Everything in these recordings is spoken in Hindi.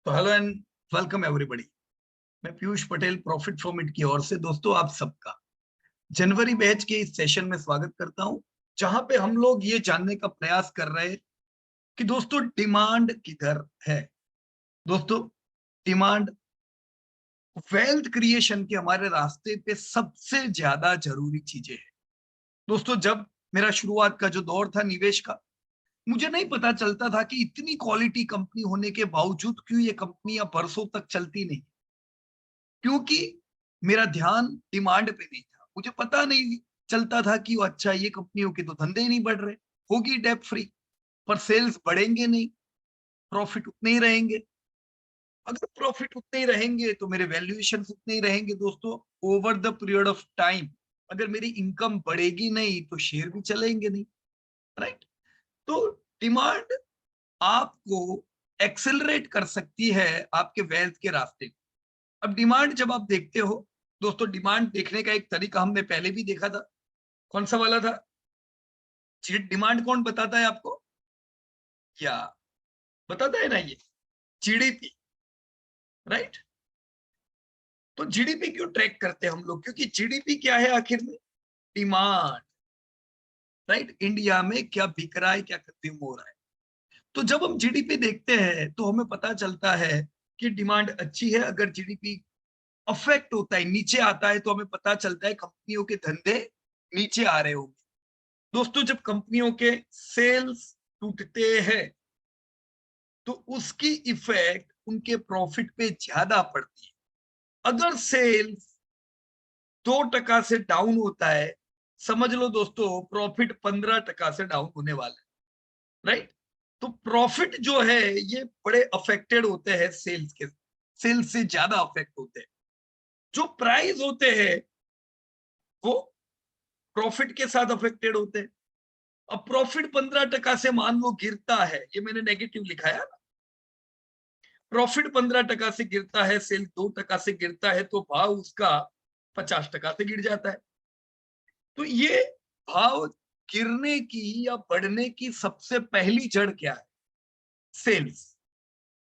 तो हेलो एंड वेलकम एवरीबॉडी। मैं Piyush Patel profit from it की ओर से दोस्तों आप सबका जनवरी बैच के इस सेशन में स्वागत करता हूं, जहां पे हम लोग ये जानने का प्रयास कर रहे हैं कि दोस्तों डिमांड किधर है। दोस्तों डिमांड वेल्थ क्रिएशन के हमारे रास्ते पे सबसे ज्यादा जरूरी चीजें हैं। दोस्तों जब मेरा शुरुआत का जो दौर था निवेश का, मुझे नहीं पता चलता था कि इतनी क्वालिटी कंपनी होने के बावजूद क्यों ये कंपनियां बरसों तक चलती नहीं, क्योंकि मेरा ध्यान डिमांड पे नहीं था। मुझे पता नहीं चलता था कि वो अच्छा ये कंपनियों के तो धंधे ही नहीं बढ़ रहे, होगी डेप फ्री पर सेल्स बढ़ेंगे नहीं, प्रॉफिट उतने ही रहेंगे। अगर प्रॉफिट उतने ही रहेंगे तो मेरे वैल्यूएशन उतने ही रहेंगे। दोस्तों over the period of time अगर मेरी इनकम बढ़ेगी नहीं तो शेयर भी चलेंगे नहीं, राइट। तो डिमांड आपको एक्सेलरेट कर सकती है आपके वेल्थ के रास्ते। अब डिमांड जब आप देखते हो दोस्तों, डिमांड देखने का एक तरीका हमने पहले भी देखा था। कौन सा वाला था? डिमांड कौन बताता है आपको? या बताता है ना ये जीडीपी, राइट। तो जीडीपी क्यों ट्रैक करते हैं हम लोग? क्योंकि जीडीपी क्या है आखिर में? Demand, right. इंडिया में क्या बिक रहा है, क्या कंज्यूम हो रहा है। तो जब हम जीडीपी देखते हैं तो हमें पता चलता है कि डिमांड अच्छी है। अगर जीडीपी अफेक्ट होता है, नीचे आता है, तो हमें पता चलता है कंपनियों के धंधे नीचे आ रहे होंगे। दोस्तों जब कंपनियों के सेल्स टूटते हैं तो उसकी इफेक्ट उनके प्रॉफिट पे ज्यादा पड़ती है। अगर सेल्स 2% से डाउन होता है, समझ लो दोस्तों प्रॉफिट 15% से डाउन होने वाला है, राइट। तो प्रॉफिट जो है ये बड़े अफेक्टेड होते हैं, सेल्स से ज्यादा अफेक्ट होते हैं। जो प्राइस होते हैं वो प्रॉफिट के साथ अफेक्टेड होते हैं। अब प्रॉफिट 15% से मान लो गिरता है, ये मैंने नेगेटिव लिखा है ना। प्रॉफिट 15% से गिरता है, सेल 2% से गिरता है, तो भाव उसका 50% से गिर जाता है। तो ये भाव गिरने की या बढ़ने की सबसे पहली जड़ क्या है? Sales,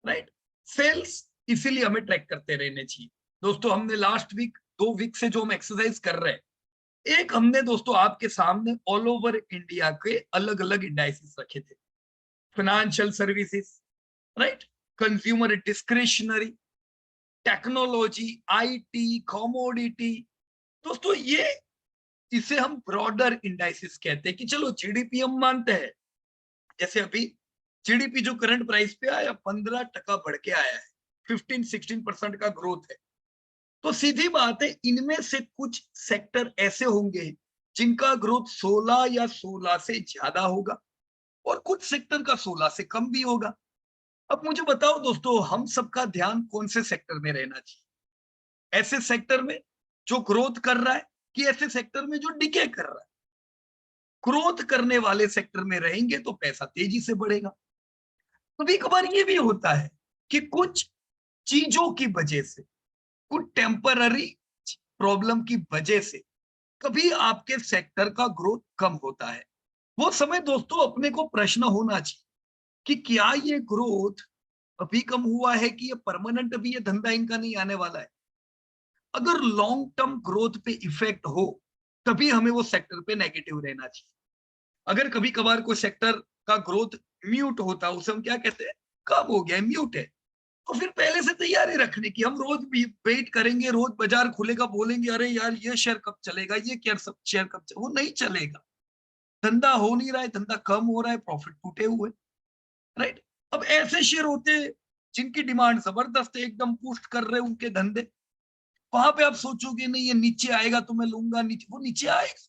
right. सेल्स इसीलिए हमें ट्रैक करते रहने चाहिए। दोस्तों हमने लास्ट वीक 2 वीक से जो हम एक्सरसाइज कर रहे हैं, एक हमने दोस्तों आपके सामने ऑल ओवर इंडिया के अलग अलग इंडाइसिस रखे थे। Financial services, right, consumer discretionary, technology, IT, commodity. दोस्तों ये इसे हम ब्रॉडर इंडाइसिस कहते हैं कि चलो जीडीपी हम मानते हैं। जैसे अभी जीडीपी जो करंट प्राइस पे आया 15% बढ़ के आया है, 15-16% का ग्रोथ है। तो सीधी बात है, इनमें से कुछ सेक्टर ऐसे होंगे जिनका ग्रोथ 16 या 16 से ज्यादा होगा और कुछ सेक्टर का 16 से कम भी होगा। अब मुझे बताओ दोस्तों, हम सबका ध्यान कौन से सेक्टर में रहना चाहिए? ऐसे सेक्टर में जो ग्रोथ कर रहा है कि ऐसे सेक्टर में जो डिके कर रहा है? ग्रोथ करने वाले सेक्टर में रहेंगे तो पैसा तेजी से बढ़ेगा। कभी कभार ये भी होता है कि कुछ चीजों की वजह से, कुछ टेम्पररी प्रॉब्लम की वजह से कभी आपके सेक्टर का ग्रोथ कम होता है। वो समय दोस्तों अपने को प्रश्न होना चाहिए कि क्या ये ग्रोथ अभी कम हुआ है कि ये परमानेंट अभी ये धंधा इनका नहीं आने वाला है। अगर लॉन्ग टर्म ग्रोथ पे इफेक्ट हो तभी हमें वो सेक्टर पे नेगेटिव रहना चाहिए। अगर कभी कभार कोई सेक्टर का ग्रोथ म्यूट होता, उसे हम क्या कहते हैं? कम हो गया, म्यूट है। तो फिर पहले से तैयारी रखने की, हम रोज भी वेट करेंगे, रोज बाजार खुलेगा बोलेंगे अरे यार ये शेयर कब चलेगा, ये क्या सब शेयर कब चलेगा, वो नहीं चलेगा। धंधा हो नहीं रहा है, धंधा कम हो रहा है, प्रॉफिट टूटे हुए, राइट। अब ऐसे शेयर होते हैं जिनकी डिमांड जबरदस्त है, एकदम पुश कर रहे हैं उनके धंधे, वहां पे आप सोचोगे नहीं ये नीचे आएगा तो मैं लूंगा, नीचे वो नीचे आएगा।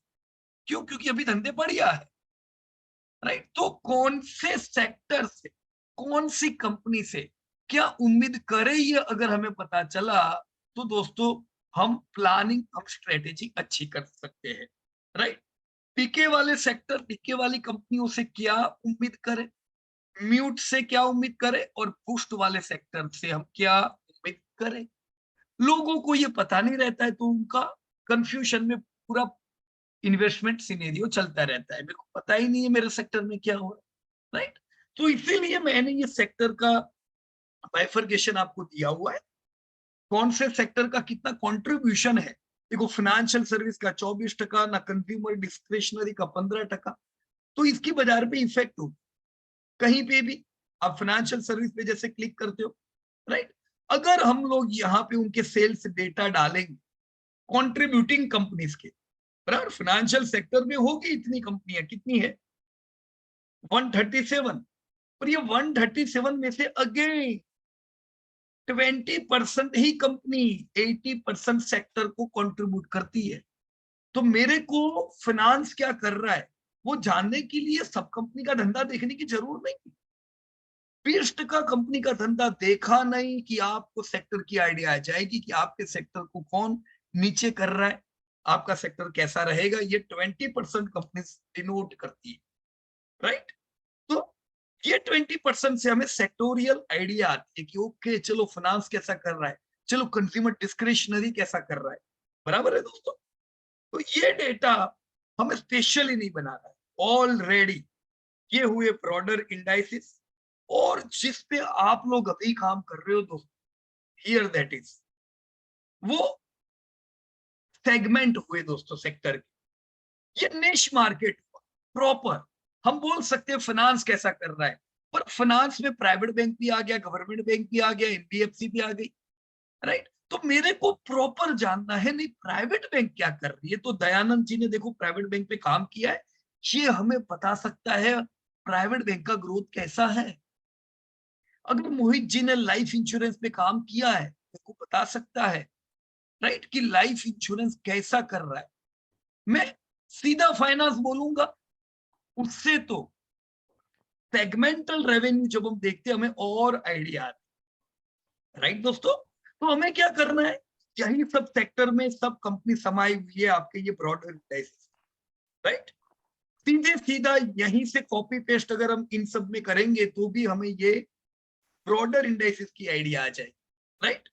क्यों? क्योंकि अभी धंधे बढ़िया है, राइट। तो कौन से सेक्टर से, कौन सी कंपनी से क्या उम्मीद करें, ये अगर हमें पता चला तो दोस्तों हम प्लानिंग, हम स्ट्रेटेजी अच्छी कर सकते हैं, राइट। टीके वाले सेक्टर, टीके वाली कंपनियों से क्या उम्मीद करें, म्यूट से क्या उम्मीद करें, और बूस्ट वाले सेक्टर से हम क्या उम्मीद करें? लोगों को ये पता नहीं रहता है तो उनका कंफ्यूजन में पूरा इन्वेस्टमेंट सिनेरियो चलता रहता है। मेरे को पता ही नहीं है मेरे सेक्टर में क्या हो रहा है, राइट। तो इसीलिए मैंने ये सेक्टर का बाइफरकेशन आपको दिया हुआ है, कौन से सेक्टर का कितना कंट्रीब्यूशन है। देखो फाइनेंशियल सर्विस का 24%, ना कंज्यूमर डिस्क्रिशनरी का 15%। तो इसकी बाजार पे इफेक्ट हो, कहीं पे भी आप फाइनेंशियल सर्विस पे जैसे क्लिक करते हो, राइट। अगर हम लोग यहाँ पे उनके सेल्स डेटा डालेंगे कंट्रीब्यूटिंग कंपनीज के, बराबर, फाइनेंशियल सेक्टर में होगी इतनी कंपनियां, कितनी है 137, और ये 137 में से अगेन 20% ही कंपनी 80% सेक्टर को कंट्रीब्यूट करती है। तो मेरे को फाइनेंस क्या कर रहा है वो जानने के लिए सब कंपनी का धंधा देखने की जरूरत नहीं। 20% कंपनी का धंधा देखा नहीं कि आपको सेक्टर की आइडिया आ जाएगी कि आपके सेक्टर को कौन नीचे कर रहा है, आपका सेक्टर कैसा रहेगा। ये 20% कंपनी डिनोट करती है, राइट। तो ये 20% से हमें सेक्टोरियल आइडिया आती है कि ओके चलो फाइनेंस कैसा कर रहा है, चलो कंज्यूमर डिस्क्रिशनरी कैसा कर रहा है, बराबर है दोस्तों। तो ये डेटा हमें स्पेशली नहीं बनाना है, ऑलरेडी ये हुए ब्रॉडर इंडाइसिस, और जिस पे आप लोग अभी काम कर रहे हो दोस्तों, हियर दैट इज वो सेगमेंट हुए दोस्तों सेक्टर के, ये निश मार्केट हुआ प्रॉपर। हम बोल सकते हैं फाइनेंस कैसा कर रहा है, पर फाइनेंस में प्राइवेट बैंक भी आ गया, गवर्नमेंट बैंक भी आ गया, एनबीएफसी भी आ गई, राइट। तो मेरे को प्रॉपर जानना है नहीं प्राइवेट बैंक क्या कर रही है। तो दयानंद जी ने देखो प्राइवेट बैंक पे काम किया है, ये हमें बता सकता है प्राइवेट बैंक का ग्रोथ कैसा है। अगर मोहित जी ने लाइफ इंश्योरेंस पे काम किया है, मेरे को बता सकता है, राइट, कि लाइफ इंश्योरेंस कैसा कर रहा है। मैं सीधा फाइनेंस बोलूंगा, उससे तो सेगमेंटल रेवेन्यू जब हम देखते हैं हमें और आइडिया आता है, राइट दोस्तों। तो हमें क्या करना है, यही सब सेक्टर में सब कंपनी समाई हुई है आपके ये ब्रॉडर इंडाइसिस, राइट। सीधे सीधा यहीं से कॉपी पेस्ट अगर हम इन सब में करेंगे तो भी हमें ये ब्रॉडर इंडाइसिस की आइडिया आ जाएगी, राइट।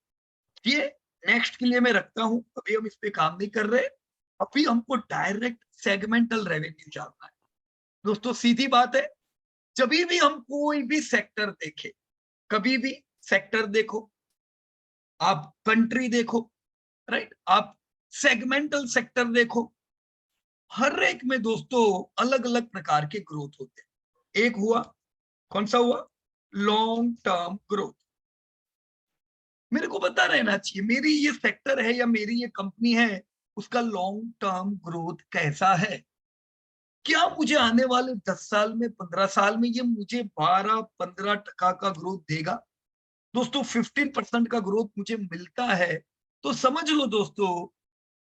ये नेक्स्ट के लिए मैं रखता हूं, अभी हम इस पे काम नहीं कर रहे। अभी हमको डायरेक्ट सेगमेंटल रेवेन्यू जानना है दोस्तों, सीधी बात है। जब भी हम कोई भी सेक्टर देखें, कभी भी सेक्टर देखो, आप कंट्री देखो, राइट, आप सेगमेंटल सेक्टर देखो, हर एक में दोस्तों अलग अलग प्रकार के ग्रोथ होते हैं। एक हुआ, कौन सा हुआ, लॉन्ग टर्म ग्रोथ। मेरे को पता रहना चाहिए मेरी ये सेक्टर है या मेरी ये कंपनी है, उसका लॉन्ग टर्म ग्रोथ कैसा है। क्या मुझे आने वाले 10 साल में, 15 साल में ये मुझे 12-15% का ग्रोथ देगा दोस्तों। 15% का ग्रोथ मुझे मिलता है तो समझ लो दोस्तों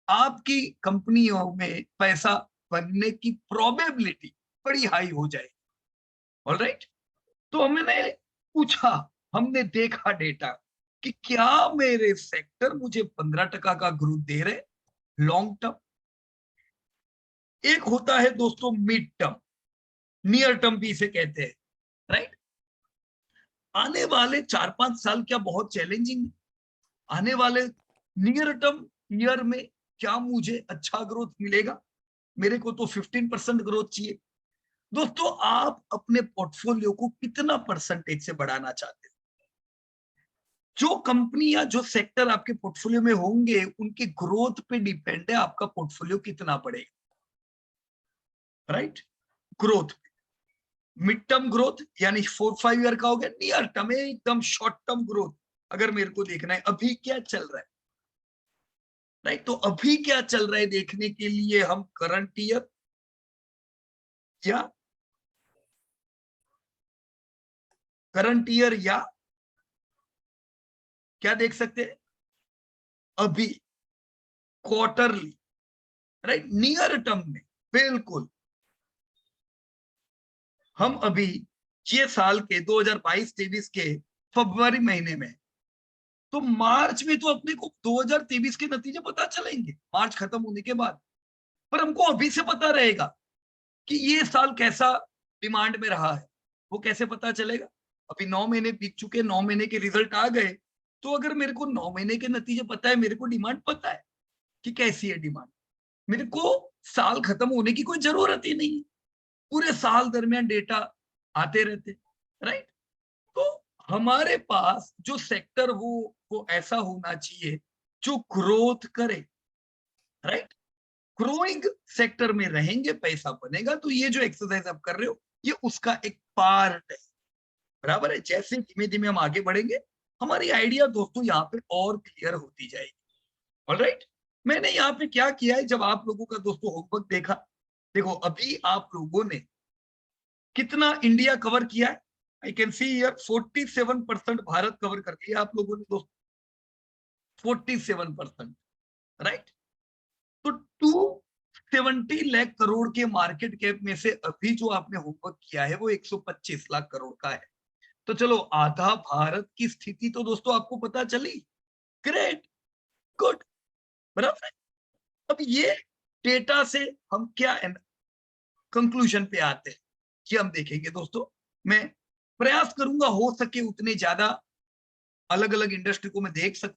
आपकी कंपनियों में पैसा बनने की प्रोबेबिलिटी बड़ी हाई हो जाएगी, ऑलराइट। तो हमने पूछा, हमने देखा डेटा कि क्या मेरे सेक्टर मुझे 15% का ग्रोथ दे रहे लॉन्ग टर्म। एक होता है दोस्तों मिड टर्म, नियर टर्म भी इसे कहते हैं, राइट। आने वाले 4-5 साल क्या बहुत चैलेंजिंग, आने वाले नियर टर्म ईयर में क्या मुझे अच्छा ग्रोथ मिलेगा। मेरे को तो 15% ग्रोथ चाहिए दोस्तों। आप अपने पोर्टफोलियो को कितना परसेंटेज से बढ़ाना चाहते हैं, जो कंपनी या जो सेक्टर आपके पोर्टफोलियो में होंगे उनके ग्रोथ पे डिपेंड है आपका पोर्टफोलियो कितना बढ़ेगा, right. Growth, mid term growth यानी 4-5 ईयर का हो गया, नियर टर्म एकदम शॉर्ट टर्म ग्रोथ अगर मेरे को देखना है अभी क्या चल रहा है, राइट। तो अभी क्या चल रहा है देखने के लिए हम करंट ईयर या क्या देख सकते हैं, अभी क्वार्टरली, राइट। नियर टर्म में बिल्कुल हम अभी ये साल के 2022-23 के फरवरी महीने में, तो मार्च में तो अपने को 2023 के नतीजे पता चलेंगे मार्च खत्म होने के बाद। पर हमको अभी से पता रहेगा कि ये साल कैसा डिमांड में रहा है, वो कैसे पता चलेगा। अभी 9 महीने बीत चुके, 9 महीने के रिजल्ट आ गए, तो अगर मेरे को 9 महीने के नतीजे पता है, मेरे को डिमांड पता है कि कैसी है डिमांड, मेरे को साल खत्म होने की कोई जरूरत ही नहीं है। पूरे साल दरमियान डेटा आते रहते, राइट। तो हमारे पास जो सेक्टर वो ऐसा होना चाहिए जो ग्रोथ करे, राइट। ग्रोइंग सेक्टर में रहेंगे, पैसा बनेगा। तो ये जो एक्सरसाइज आप कर रहे हो ये उसका एक पार्ट है, बराबर है। जैसे धीमे धीमे हम आगे बढ़ेंगे हमारी आइडिया दोस्तों यहाँ पे और क्लियर होती जाएगी। ऑलराइट, मैंने यहाँ पे क्या किया है, जब आप लोगों का दोस्तों होमवर्क देखा, देखो अभी आप लोगों ने कितना इंडिया कवर किया है। I can see here 47% Bharat cover कर लिया आप लोगों ने दोस्तों, 47%, राइट। तो 270 लाख करोड़ के मार्केट कैप में से अभी जो आपने होमवर्क किया है वो 125 लाख करोड़ का है। तो चलो आधा भारत की स्थिति तो दोस्तों आपको पता चली। ग्रेट, गुड, बराबर है। अब ये डेटा से हम क्या कंक्लूजन पे आते हैं ये हम देखेंगे दोस्तों। मैं प्रयास करूंगा हो सके उतने ज्यादा अलग अलग इंडस्ट्री को मैं देख सकूं,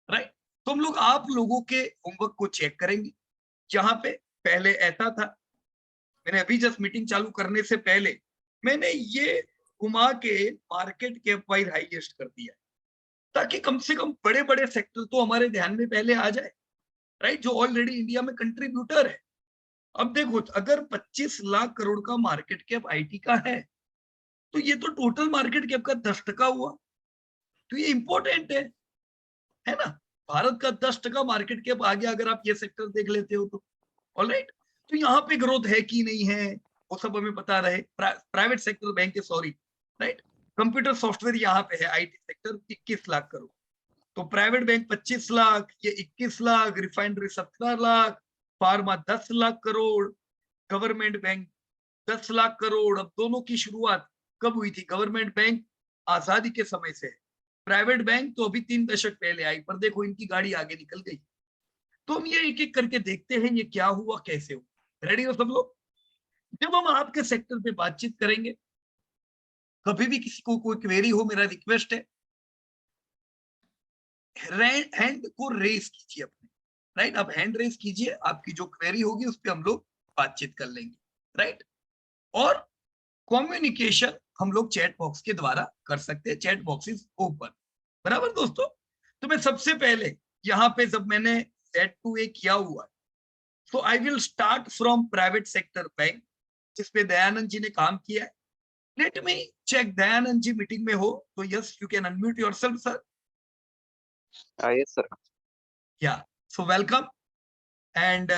राइट। तो हम लोग आप लोगों के होमवर्क को चेक करेंगे। जहां पे पहले ऐसा था, मैंने अभी जस्ट मीटिंग चालू करने से पहले मैंने ये घुमा के मार्केट कैप वाइज हाईएस्ट कर दिया, ताकि कम से कम बड़े बड़े सेक्टर तो हमारे ध्यान में पहले आ जाए, राइट, जो ऑलरेडी इंडिया में कंट्रीब्यूटर है। अब देखो अगर 25 लाख करोड़ का मार्केट कैप आईटी का तो ये तो टोटल मार्केट कैप का 10% हुआ। तो ये इंपॉर्टेंट है ना। भारत का 10% मार्केट कैप आ गया अगर आप ये सेक्टर देख लेते हो तो। ऑलराइट, तो यहाँ पे ग्रोथ है कि नहीं है वो सब हमें पता रहे। प्राइवेट सेक्टर बैंक है, सॉरी, राइट। कंप्यूटर सॉफ्टवेयर यहाँ पे है, आईटी सेक्टर 21 लाख करोड़। तो प्राइवेट बैंक 25 लाख, ये 21 lakh, refinery 17 lakh, pharma 10 lakh crore, government bank 10 lakh crore. अब दोनों की शुरुआत कब हुई थी? गवर्नमेंट बैंक आजादी के समय से, प्राइवेट बैंक तो अभी 3 दशक पहले आई, पर देखो इनकी गाड़ी आगे निकल गई। तो हम ये एक एक करके देखते हैं ये क्या हुआ, कैसे हुआ। रेडी हो सब लोग? जब हम आपके सेक्टर पे बातचीत करेंगे, कभी भी किसी को कोई क्वेरी हो, मेरा रिक्वेस्ट है हैंड को रेस कीजिए अपने, राइट। आप हैंड रेस कीजिए, आपकी जो क्वेरी होगी उस पर हम लोग बातचीत कर लेंगे, राइट। और कम्युनिकेशन हम लोग चैट बॉक्स के द्वारा कर सकते हैं, चैट बॉक्स इज ओपन, बराबर दोस्तों। तो मैं सबसे पहले यहाँ पे जब मैंने Z2A किया हुआ है, so I will start from private sector bank, जिसपे दयानंद जी ने काम किया है। Late me check, Dayanand ji meeting में हो तो yes you can unmute yourself sir. Yes sir. या, सो वेलकम। एंड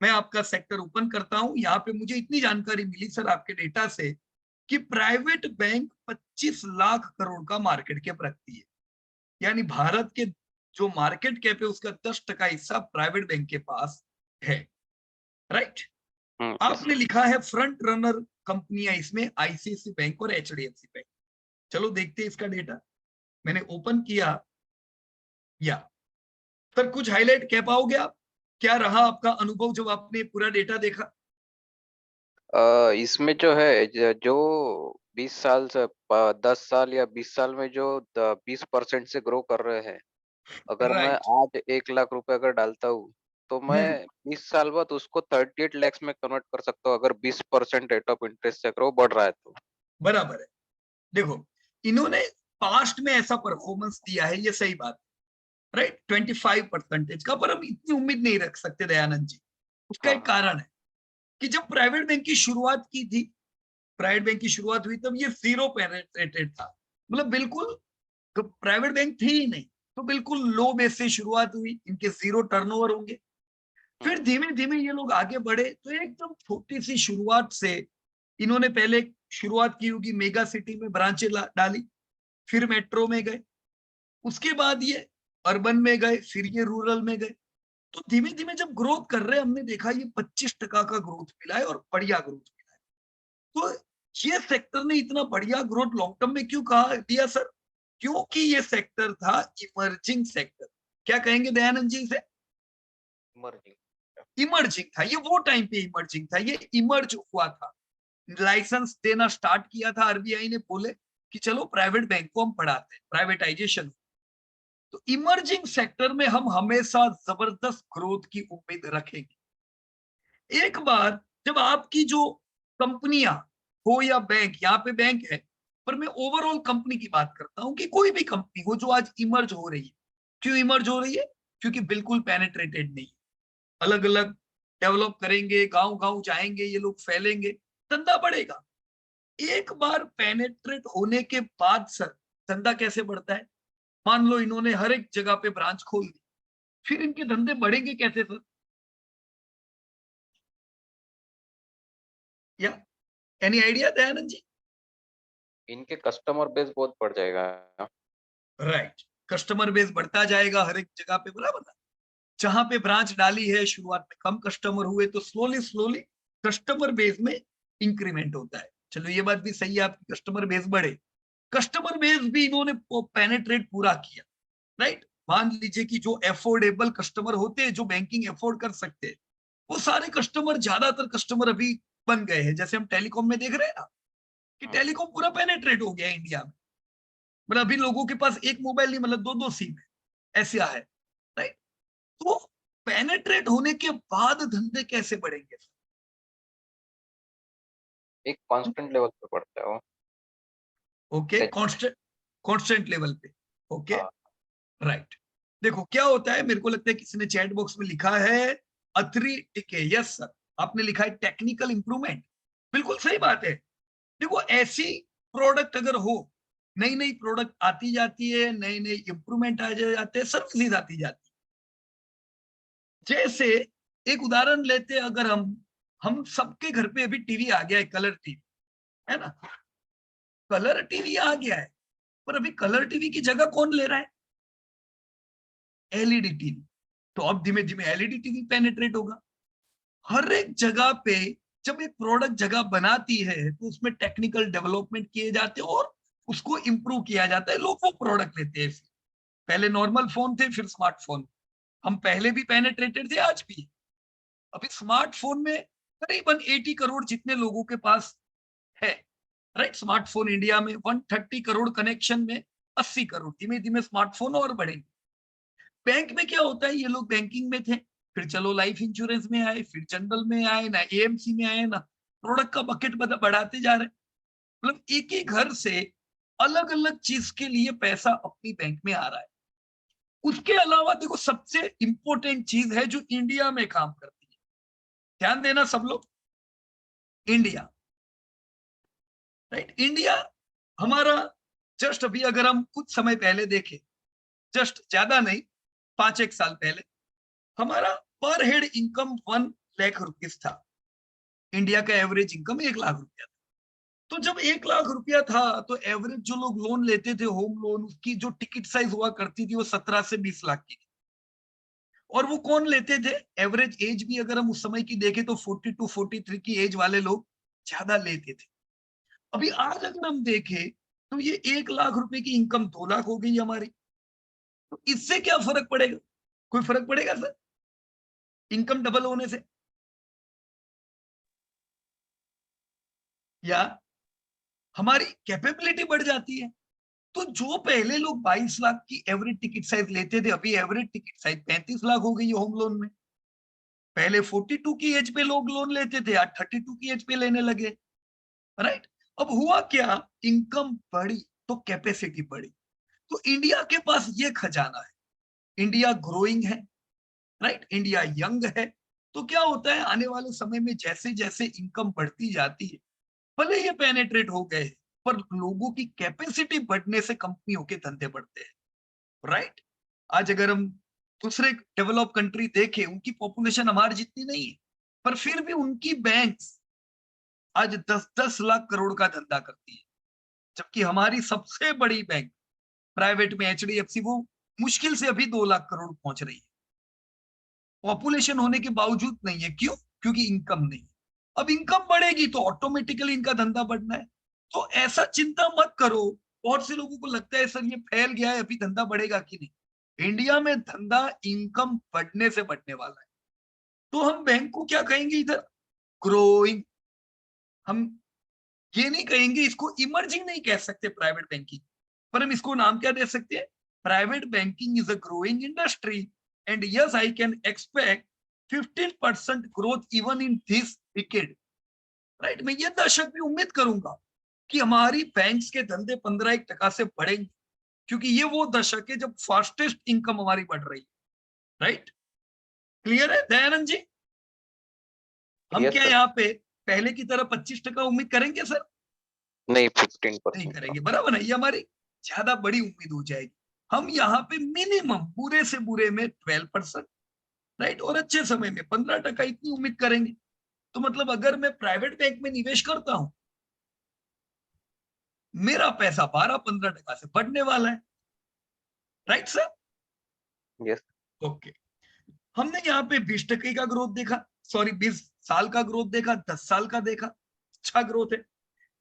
मैं आपका सेक्टर ओपन करता हूं। यहाँ पे मुझे इतनी जानकारी मिली सर आपके डेटा से कि प्राइवेट बैंक 25 लाख करोड़ का मार्केट कैप रखती है, यानी भारत के जो मार्केट कैप है उसका 10% हिस्सा प्राइवेट बैंक के पास है, राइट। आपने लिखा है फ्रंट रनर कंपनियां इसमें आईसीआईसी बैंक और एचडीएफसी बैंक। चलो देखते हैं इसका डेटा। मैंने ओपन किया, या सर कुछ हाईलाइट कह पाओगे आप, क्या रहा आपका अनुभव जब आपने पूरा डेटा देखा? इसमें जो है जो 20 साल से 10 साल या 20 साल में जो 20% से ग्रो कर रहे हैं, अगर मैं राइट। आज 1 लाख रुपए अगर डालता हूँ तो मैं 20 साल बाद उसको 38 लैक्स में कन्वर्ट कर सकता हूँ, अगर 20% रेट ऑफ इंटरेस्ट से अगर वो बढ़ रहा है तो। बराबर है। देखो इन्होंने पास्ट में ऐसा परफॉर्मेंस दिया है, ये सही बात, राइट, 25% का, पर हम इतनी उम्मीद नहीं रख सकते दयानंद जी। उसका एक हाँ कारण है कि जब प्राइवेट बैंक की शुरुआत की थी, प्राइवेट बैंक की शुरुआत हुई तब ये 0 पेनेट्रेटेड था, मतलब बिल्कुल प्राइवेट बैंक थी ही नहीं। तो बिल्कुल लो बेस से शुरुआत हुई, इनके 0 टर्नओवर होंगे। फिर हाँ धीमे धीमे ये लोग आगे बढ़े, तो एकदम छोटी सी शुरुआत से इन्होंने पहले शुरुआत की होगी मेगा सिटी में ब्रांचें डाली, फिर मेट्रो में गए, उसके बाद ये अर्बन में गए, फिर ये रूरल में गए। तो धीमे धीमे जब ग्रोथ कर रहे हैं हमने देखा ये 25% का ग्रोथ मिला है, और बढ़िया ग्रोथ मिला है। तो ये सेक्टर ने इतना बढ़िया ग्रोथ लॉन्ग टर्म में क्यों कहा दिया सर? क्योंकि ये सेक्टर था इमर्जिंग सेक्टर। क्या कहेंगे दयानंद जी से? इमर्जिंग था ये, वो टाइम पे इमर्जिंग था, ये इमर्ज हुआ था। लाइसेंस देना स्टार्ट किया था आरबीआई ने, बोले कि चलो प्राइवेट बैंक को हम बढ़ाते हैं, प्राइवेटाइजेशन। तो इमर्जिंग सेक्टर में हम हमेशा जबरदस्त ग्रोथ की उम्मीद रखेंगे। एक बार जब आपकी जो कंपनियां हो या बैंक, यहाँ पे बैंक है, पर मैं ओवरऑल कंपनी की बात करता हूं कि कोई भी कंपनी हो जो आज इमर्ज हो रही है। क्यों इमर्ज हो रही है? क्योंकि बिल्कुल पेनिट्रेटेड नहीं, अलग अलग डेवलप करेंगे, गांव गांव जाएंगे, ये लोग फैलेंगे, धंधा बढ़ेगा। एक बार पेनेट्रेट होने के बाद सर धंधा कैसे बढ़ता है? मान लो इन्होंने हर एक जगह पे ब्रांच खोल दी, फिर इनके धंधे बढ़ेंगे कैसे सर? या एनी आइडिया दयानंद जी? इनके कस्टमर बेस बहुत बढ़ जाएगा। राइट, कस्टमर बेस बढ़ता जाएगा हर एक जगह पे, बराबर ना? जहां पे ब्रांच डाली है शुरुआत में कम कस्टमर हुए, तो स्लोली स्लोली कस्टमर बेस में इंक्रीमेंट होता है। चलो ये बात भी सही है आपकी, कस्टमर बेस बढ़े, कस्टमर बेस भी इन्होंने पेनेट्रेट पूरा किया, राइट? मान लीजिए कि जो एफोर्डेबल कस्टमर होते हैं, जो बैंकिंग अफोर्ड कर सकते हैं, वो सारे कस्टमर, ज्यादातर कस्टमर अभी बन गए हैं। जैसे हम टेलीकॉम में देख रहे हैं ना कि हम्म, टेलीकॉम पूरा पेनेट्रेट हो गया है इंडिया में। मतलब अभी लोगों के पास एक मोबाइल नहीं, मतलब दो दो सिम है, ऐसा है, राइट? तो पेनेट्रेट होने के बाद धंधे कैसे बढ़ेंगे? एक कांस्टेंट लेवल पे बढ़ता है वो। ओके, से- कांस्टेंट, कांस्टेंट लेवल पे। ओके, हाँ, राइट। देखो क्या होता है, मेरे को लगता है किसी ने चैट बॉक्स में लिखा है अथरी टिके, यस सर, आपने लिखा है टेक्निकल इंप्रूवमेंट। बिल्कुल सही बात है। देखो ऐसी प्रोडक्ट अगर हो, नई नई प्रोडक्ट आती जाती है, नई नई इंप्रूवमेंट आ जाते हैं, सर्विसेज आती जाती है। जैसे एक उदाहरण लेते हैं, अगर हम सबके घर पे अभी टीवी आ गया है, कलर टीवी, है ना? कलर टीवी आ गया है, पर अभी कलर टीवी की जगह कौन ले रहा है? LED TV. तो अब धीमे धीमे एलईडी टीवी पेनिट्रेट होगा हर एक जगह पे। जब एक प्रोडक्ट जगह बनाती है तो उसमें टेक्निकल डेवलपमेंट किए जाते हैं और उसको इंप्रूव किया जाता है, लोग वो प्रोडक्ट लेते हैं। पहले नॉर्मल फोन थे, फिर स्मार्टफोन। हम पहले भी पेनिट्रेटेड थे, आज भी। अभी स्मार्टफोन में करीबन 80 करोड़ जितने लोगों के पास है, राइट? स्मार्टफोन इंडिया में 130 करोड़ कनेक्शन में 80 करोड़, धीमे धीमे स्मार्टफोन और बढ़ेंगे। बैंक में क्या होता है, ये लोग बैंकिंग में थे, फिर चलो लाइफ इंश्योरेंस में आए, फिर जनरल में आए ना, एएमसी में आए ना, प्रोडक्ट का बकेट बढ़ाते जा रहे हैं। मतलब एक ही घर से अलग अलग चीज के लिए पैसा अपनी बैंक में आ रहा है। उसके अलावा देखो सबसे इंपॉर्टेंट चीज है जो इंडिया में काम करती है, ध्यान देना सब लोग, इंडिया, राइट? इंडिया हमारा, जस्ट अभी अगर हम कुछ समय पहले देखें, जस्ट ज्यादा नहीं, 5 एक साल पहले, हमारा पर हेड इनकम 1 लाख रुपीज था। इंडिया का एवरेज इनकम 1 लाख रुपया था। तो जब 1 लाख रुपया था तो एवरेज जो लोग लोन लेते थे होम लोन, उसकी जो टिकट साइज हुआ करती थी वो 17 से 20 लाख की थी। और वो कौन लेते थे? एवरेज एज भी अगर हम उस समय की देखें तो 42 43 की एज वाले लोग ज्यादा लेते थे। अभी आज अगर हम देखें तो ये 1 लाख रुपए की इनकम 2 लाख हो गई हमारी। तो इससे क्या फर्क पड़ेगा? कोई फर्क पड़ेगा सर इनकम डबल होने से? या हमारी कैपेबिलिटी बढ़ जाती है। तो जो पहले लोग 22 लाख की एवरेज टिकट साइज लेते थे, अभी एवरेज टिकट साइज 35 लाख हो गई है होम लोन में। पहले 42 की एज पे लोग लोन लेते थे, आज 32 की एज पे लेने लगे, राइट? अब हुआ क्या, इनकम बढ़ी तो कैपेसिटी बढ़ी। तो इंडिया के पास ये खजाना है, इंडिया ग्रोइंग है, राइट? इंडिया यंग है। तो क्या होता है, आने वाले समय में जैसे जैसे इनकम बढ़ती जाती है, भले ये पेनेट्रेट हो गए, पर लोगों की कैपेसिटी बढ़ने से कंपनियों के धंधे बढ़ते हैं, राइट? आज अगर हम दूसरे डेवलप कंट्री देखें, उनकी पॉपुलेशन हमारी जितनी नहीं है, पर फिर भी उनकी बैंक्स आज 10-10 लाख करोड़ का धंधा करती है, जबकि हमारी सबसे बड़ी बैंक प्राइवेट में एचडीएफसी, वो मुश्किल से अभी 2 लाख करोड़ पहुंच रही है, पॉपुलेशन होने के बावजूद नहीं है। क्यों? क्योंकि इनकम नहीं है। अब इनकम बढ़ेगी तो ऑटोमेटिकली इनका धंधा बढ़ना है। तो ऐसा चिंता मत करो। बहुत से लोगों को लगता है सर ये फैल गया है, अभी धंधा बढ़ेगा कि नहीं। इंडिया में धंधा इनकम बढ़ने से बढ़ने वाला है। तो हम बैंक को क्या कहेंगे इधर? ग्रोइंग। हम ये नहीं कहेंगे, इसको इमर्जिंग नहीं कह सकते प्राइवेट बैंकिंग, पर हम इसको नाम क्या दे सकते हैं? Private banking is a growing industry and yes I can expect 15% growth even in this decade, right? मैं ये दशक में उम्मीद करूंगा कि हमारी बैंक्स के धंधे 15% से बढ़ेंगे, क्योंकि ये वो दशक है जब फास्टेस्ट इनकम हमारी बढ़ रही है। राइट, क्लियर है दयानंद जी? हम यस क्या सर। यहाँ पे पहले की तरह 25% उम्मीद करेंगे सर? नहीं, नहीं 15% का। करेंगे, बराबर है, ये हमारी ज्यादा बड़ी उम्मीद हो जाएगी। हम यहाँ पे मिनिमम बुरे से बुरे में 12%, राइट, और अच्छे समय में 15% इतनी उम्मीद करेंगे। तो मतलब अगर मैं प्राइवेट बैंक में निवेश करता हूं, मेरा पैसा 12-15% से बढ़ने वाला है। Right sir? यस। ओके, हमने यहाँ पे 20% का ग्रोथ देखा, सॉरी 20 साल का ग्रोथ देखा, 10 साल का देखा, अच्छा ग्रोथ है।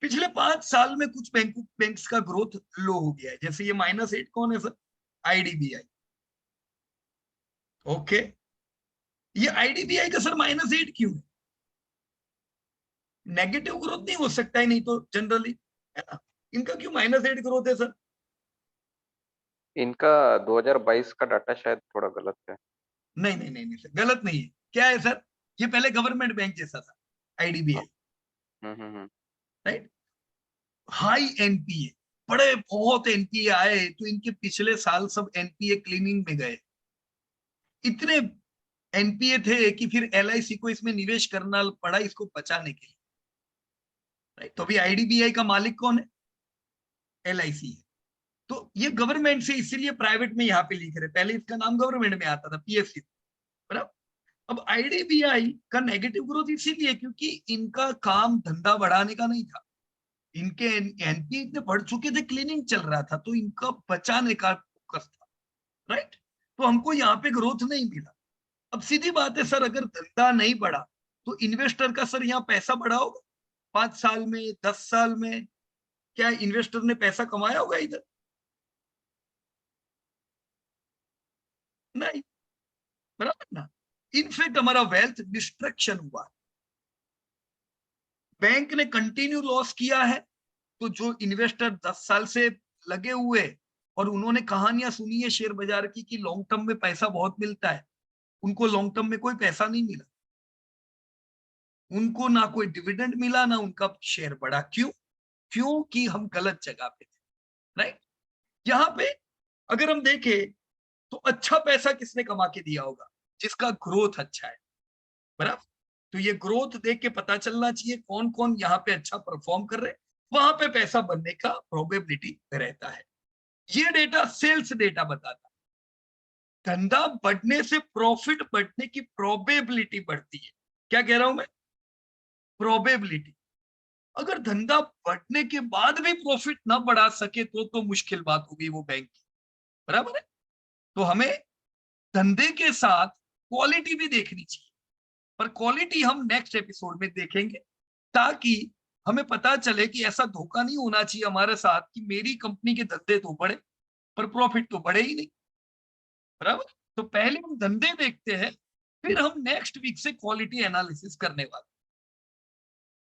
पिछले 5 साल में कुछ बैंक्स का ग्रोथ लो हो गया है, जैसे ये -8 कौन है सर? आईडीबीआई। ओके, ये आईडीबीआई का सर -8 क्यों है? नेगेटिव ग्रोथ नहीं हो सकता है, नहीं तो जनरली, है ना? इनका क्यों -8 ग्रोथ है सर? इनका 2022 का डाटा शायद थोड़ा गलत है। नहीं नहीं नहीं नहीं सर, गलत नहीं है। क्या है सर? ये पहले गवर्नमेंट बैंक जैसा था हाँ। आईडीबीआई, हम्म। राइट। हाई एनपीए, बड़े बहुत एनपीए आए, तो इनके पिछले साल सब एनपीए क्लीनिंग में गए। इतने एनपीए थे कि फिर एलआईसी को इसमें निवेश करना पड़ा इसको बचाने के लिए, राइट। तो अभी आईडीबीआई का मालिक कौन है? एलआईसी है। तो ये गवर्नमेंट से, इसीलिए प्राइवेट में यहाँ पे लिख रहे, पहले इसका नाम गवर्नमेंट में आता था पीएफसी, बराबर। अब आईडीबीआई का नेगेटिव ग्रोथ इसीलिए क्योंकि इनका काम धंधा बढ़ाने का नहीं था, इनके एनपी इतने बढ़ चुके थे, क्लीनिंग चल रहा था, तो इनका बचाने का फोकस था, राइट। तो हमको यहाँ पे ग्रोथ नहीं मिला। अब सीधी बात है सर, अगर धंधा नहीं बढ़ा तो इन्वेस्टर का सर यहाँ पैसा बढ़ा होगा? 5 साल में, 10 साल में क्या इन्वेस्टर ने पैसा कमाया होगा इधर? नहीं, बराबर ना। इनफैक्ट हमारा वेल्थ डिस्ट्रक्शन हुआ, बैंक ने कंटिन्यू लॉस किया है। तो जो इन्वेस्टर 10 साल से लगे हुए और उन्होंने कहानियां सुनी है शेयर बाजार की कि लॉन्ग टर्म में पैसा बहुत मिलता है, उनको लॉन्ग टर्म में कोई पैसा नहीं मिला, उनको ना कोई डिविडेंड मिला, ना उनका शेयर बढ़ा। क्यों? क्योंकि हम गलत जगह पे थे, राइट। यहाँ पे अगर हम देखें तो अच्छा पैसा किसने कमा के दिया होगा? जिसका ग्रोथ अच्छा है, बराबर। तो ये ग्रोथ देख के पता चलना चाहिए कौन कौन यहाँ पे अच्छा परफॉर्म कर रहे हैं, वहां पे पैसा बनने का प्रोबेबिलिटी रहता है। ये डेटा सेल्स डेटा बताता है, धंधा बढ़ने से प्रॉफिट बढ़ने की प्रोबेबिलिटी बढ़ती है। क्या कह रहा हूं मैं? प्रोबेबिलिटी। अगर धंधा बढ़ने के बाद भी प्रॉफिट ना बढ़ा सके तो मुश्किल बात होगी वो बैंक की, बराबर है। तो हमें धंधे के साथ क्वालिटी भी देखनी चाहिए, पर क्वालिटी हम नेक्स्ट एपिसोड में देखेंगे, ताकि हमें पता चले कि ऐसा धोखा नहीं होना चाहिए हमारे साथ कि मेरी कंपनी के धंधे तो बढ़े पर प्रॉफिट तो बढ़े ही नहीं, बराबर। तो पहले हम धंधे देखते हैं, फिर हम नेक्स्ट वीक से क्वालिटी एनालिसिस करने वाले।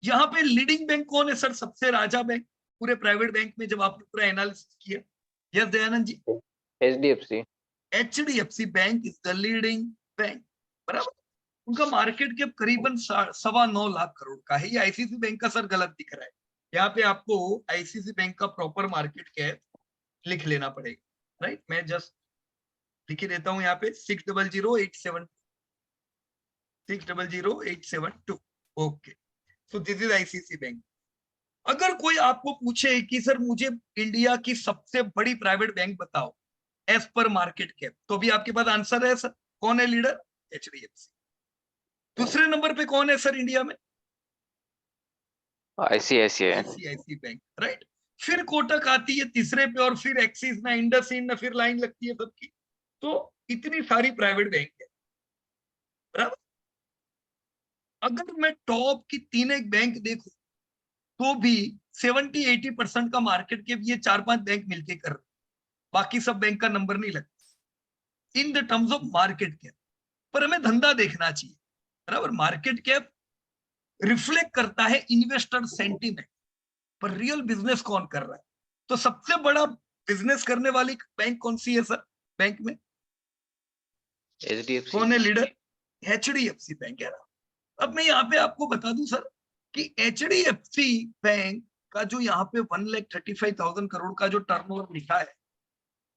यहाँ पे लीडिंग बैंक कौन है सर? सबसे राजा बैंक पूरे प्राइवेट बैंक में, जब आपने पूरा एनालिसिस किया। Yes Dayanand ji? HDFC. HDFC bank is the leading bank, बराबर। उनका मार्केट कैप करीबन 9.25 लाख करोड़ का है। ये आईसीसी बैंक का सर गलत दिख रहा है, यहाँ पे आपको आईसीसी बैंक का प्रॉपर मार्केट कैप लिख लेना पड़ेगा, राइट। मैं जस्ट लिख ही देता हूँ यहाँ पे 600872। Okay, so this is ICC bank. अगर कोई आपको पूछे कि सर मुझे इंडिया की सबसे बड़ी प्राइवेट बैंक बताओ एज पर मार्केट कैप, तो भी आपके पास आंसर है सर। कौन है लीडर? एचडीएफसी। दूसरे नंबर पे कौन है सर इंडिया में? आईसीआईसीआई। ICICI bank, right. फिर कोटक आती है तीसरे पे, और फिर एक्सिस ना, इंडसइंड ना, फिर लाइन लगती है सबकी। तो इतनी सारी प्राइवेट बैंक है, बराबर। अगर मैं टॉप की 3 एक बैंक देखूं तो भी 70-80% का मार्केट कैप ये 4-5 बैंक मिलके कर रहे, बाकी सब बैंक का नंबर नहीं लगता in the terms of market cap. पर हमें धंधा देखना चाहिए, बराबर। मार्केट कैप रिफ्लेक्ट करता है इन्वेस्टर सेंटीमेंट, पर रियल बिजनेस कौन कर रहा है? तो सबसे बड़ा बिजनेस करने वाली बैंक कौन सी है सर बैंक में? एचडीएफसी। कौन है लीडर? एचडीएफसी बैंक है ना। अब मैं यहाँ पे आपको बता दूं सर कि एचडीएफसी बैंक का जो यहाँ पे 1,35,000 करोड़ का जो टर्नओवर लिखा है,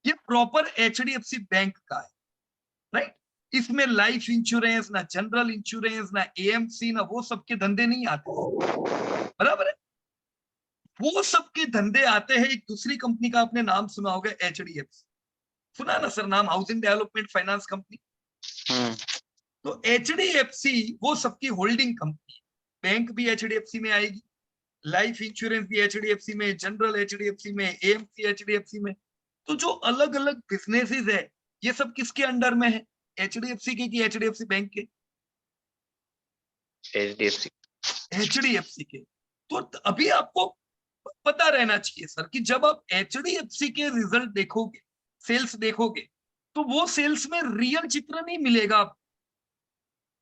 ये प्रॉपर एचडीएफसी बैंक का है, राइट। इसमें लाइफ इंश्योरेंस, ना जनरल इंश्योरेंस, ना एएमसी, ना वो सबके धंधे नहीं आते, बराबर है। वो सबके धंधे आते हैं एक दूसरी कंपनी का, आपने नाम सुना होगा, एचडीएफसी, सुना ना सर नाम, हाउसिंग डेवलपमेंट फाइनेंस कंपनी। तो एचडीएफसी वो सबकी होल्डिंग कंपनी है। बैंक भी एचडीएफसी में आएगी, लाइफ इंश्योरेंस भी एचडीएफसी में, जनरल एचडीएफसी में, एएमसी एचडीएफसी में। तो जो अलग अलग बिजनेसेस है, ये सब किसके अंडर में है, एचडीएफसी के कि एचडीएफसी बैंक के? एचडीएफसी। एचडीएफसी के। तो अभी आपको पता रहना चाहिए सर कि जब आप एचडीएफसी के रिजल्ट देखोगे, सेल्स देखोगे, तो वो सेल्स में रियल चित्र नहीं मिलेगा।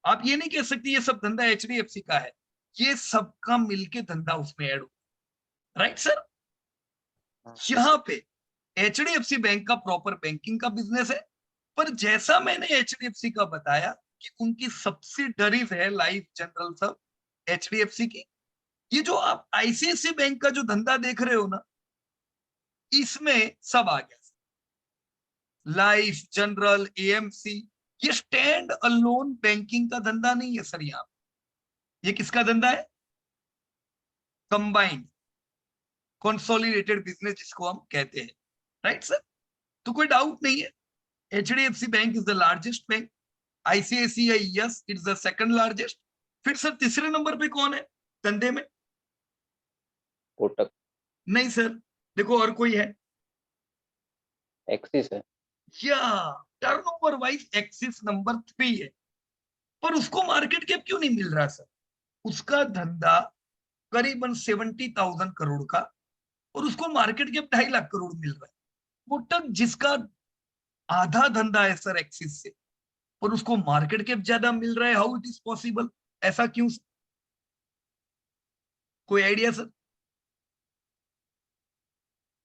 आप ये नहीं कह सकते ये सब धंधा एचडीएफसी का है, ये सबका मिलके धंधा उसमें ऐड हो, राइट सर। यहाँ पे एचडीएफसी बैंक का प्रॉपर बैंकिंग का बिजनेस है, पर जैसा मैंने एचडीएफसी का बताया कि उनकी सब्सिडरीज है लाइफ, जनरल, सब एचडीएफसी की। ये जो आप आईसीआईसी बैंक का जो धंधा देख रहे हो ना, इसमें सब आ गया, लाइफ, जनरल, एएमसी। ये स्टैंड अलोन बैंकिंग का धंधा नहीं है सर, यहाँ ये किसका धंधा है, कंबाइंड कंसोलिडेटेड बिजनेस जिसको हम कहते हैं, राइट सर। तो कोई डाउट नहीं है, HDFC bank is the largest bank, ICICI yes it's the second largest. फिर सर तीसरे नंबर पे कौन है धंधे में? कोटक। नहीं सर, देखो और कोई है, एक्सिस है। या टर्नओवर वाइज एक्सिस नंबर 3 है, पर उसको मार्केट कैप क्यों नहीं मिल रहा सर? उसका धंधा करीबन 70,000 करोड़ का, और उसको मार्केट कैप 2.5 लाख करोड़ मिल रहा है। कोटक जिसका आधा धंधा है सर एक्सिस से, पर उसको मार्केट कैप ज्यादा मिल रहा है, हाउ इट इज पॉसिबल, ऐसा क्यों? कोई आइडिया सर?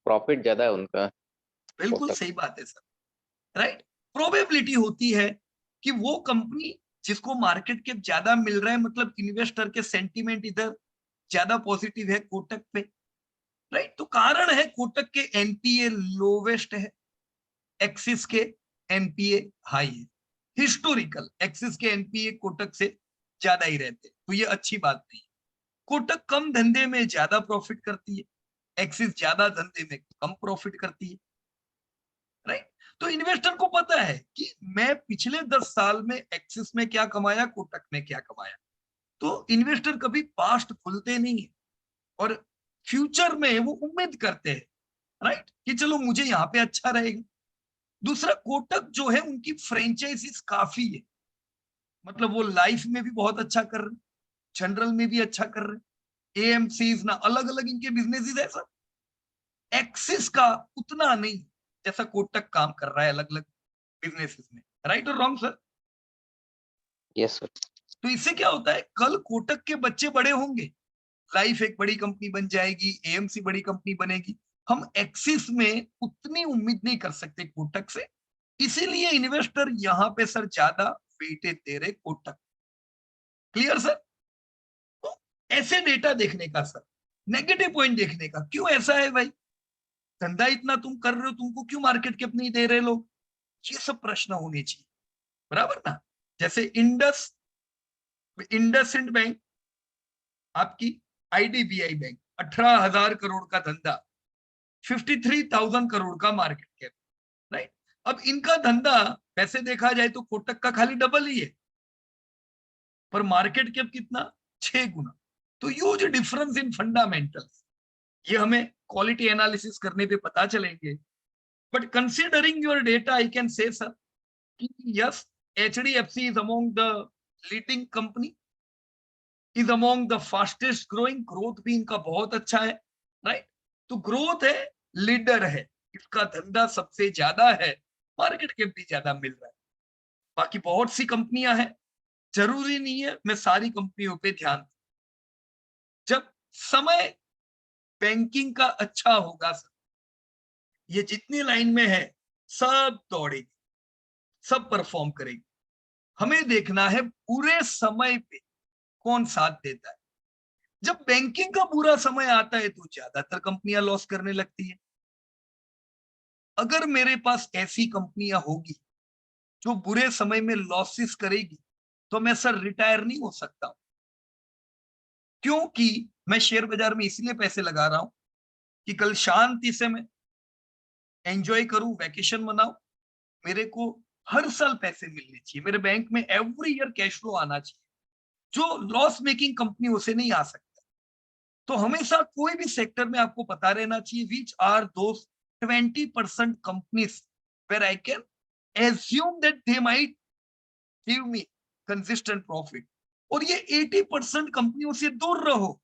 प्रॉफिट ज्यादा है उनका। बिल्कुल कोटक। सही बात है सर, राइट। प्रोबेबिलिटी होती है कि वो कंपनी जिसको मार्केट कैप ज्यादा मिल रहा है, मतलब इन्वेस्टर के सेंटीमेंट इधर ज्यादा पॉजिटिव है कोटक पे, राइट। तो कारण है कोटक के एनपीए लोवेस्ट है, एक्सिस के एनपीए हाई है। हिस्टोरिकल एक्सिस के एनपीए कोटक से ज्यादा ही रहते, तो ये अच्छी बात नहीं। कोटक कम धंधे में ज्यादा प्रॉफिट करती है, एक्सिस ज्यादा धंधे में कम प्रॉफिट करती है, राइट। तो इन्वेस्टर को पता है कि मैं पिछले 10 साल में एक्सिस में क्या कमाया, कोटक में क्या कमाया। तो इन्वेस्टर कभी पास्ट भूलते नहीं है, और फ्यूचर में वो उम्मीद करते हैं, राइट, कि चलो मुझे यहाँ पे अच्छा रहेगा। दूसरा, कोटक जो है उनकी फ्रेंचाइजीज काफी है, मतलब वो लाइफ में भी बहुत अच्छा कर रहे, जनरल में भी अच्छा कर रहे, एएमसीज ना अलग अलग इनके बिजनेसेस है सर। एक्सिस का उतना नहीं जैसा कोटक काम कर रहा है अलग अलग बिजनेसेस में, राइट और रॉन्ग सर? Yes sir. तो इससे क्या होता है, कल कोटक के बच्चे बड़े होंगे, लाइफ एक बड़ी कंपनी बन जाएगी, एएमसी बड़ी कंपनी बनेगी। हम एक्सिस में उतनी उम्मीद नहीं कर सकते कोटक से, इसीलिए इन्वेस्टर यहाँ पे सर ज्यादा वेटेज दे रहे कोटक। Clear sir? तो ऐसे डेटा देखने का सर, नेगेटिव पॉइंट देखने का, क्यों ऐसा है भाई, धंधा इतना तुम कर रहे हो, तुमको क्यों मार्केट कैप नहीं दे रहे लोग, ये सब प्रश्न होने चाहिए, बराबर ना। जैसे इंडसइंड बैंक, आपकी आईडीबीआई बैंक, 18,000 करोड़ का धंधा, 53,000 करोड़ का मार्केट कैप, राइट। अब इनका धंधा वैसे देखा जाए तो कोटक का खाली डबल ही है, पर मार्केट कैप कितना, 6 गुना। तो ह्यूज डिफरेंस इन फंडामेंटल्स, ये हमें क्वालिटी एनालिसिस करने पे पता चलेंगे। But considering your data I can say sir कि yes, HDFC is among the leading company, is among the fastest growing, growth भी इनका बहुत अच्छा है, राइट। तो ग्रोथ है, लीडर है, इसका धंधा सबसे ज्यादा है, मार्केट कैप भी ज्यादा मिल रहा है। बाकी बहुत सी कंपनियां हैं, जरूरी नहीं है मैं सारी कंपनियों पे ध्यान दूं। जब समय बैंकिंग का अच्छा होगा सर, ये जितनी लाइन में है सब दौड़ेगी, सब परफॉर्म करेगी। हमें देखना है पूरे समय पे कौन साथ देता है। जब बैंकिंग का बुरा समय आता है तो ज्यादातर कंपनियां लॉस करने लगती है। अगर मेरे पास ऐसी कंपनियां होगी जो बुरे समय में लॉसेस करेगी, तो मैं सर रिटायर नहीं हो सकता, क्योंकि मैं शेयर बाजार में इसलिए पैसे लगा रहा हूं कि कल शांति से मैं एंजॉय करूं, वैकेशन मनाऊं। मेरे को हर साल पैसे मिलने चाहिए, मेरे बैंक में एवरी ईयर कैश फ्लो आना चाहिए, जो लॉस मेकिंग कंपनी उसे नहीं आ सकता। तो हमेशा कोई भी सेक्टर में आपको पता रहना चाहिए which are those 20% companies where I can assume that they might give me consistent profit. और ये 80% कंपनियों से दूर रहो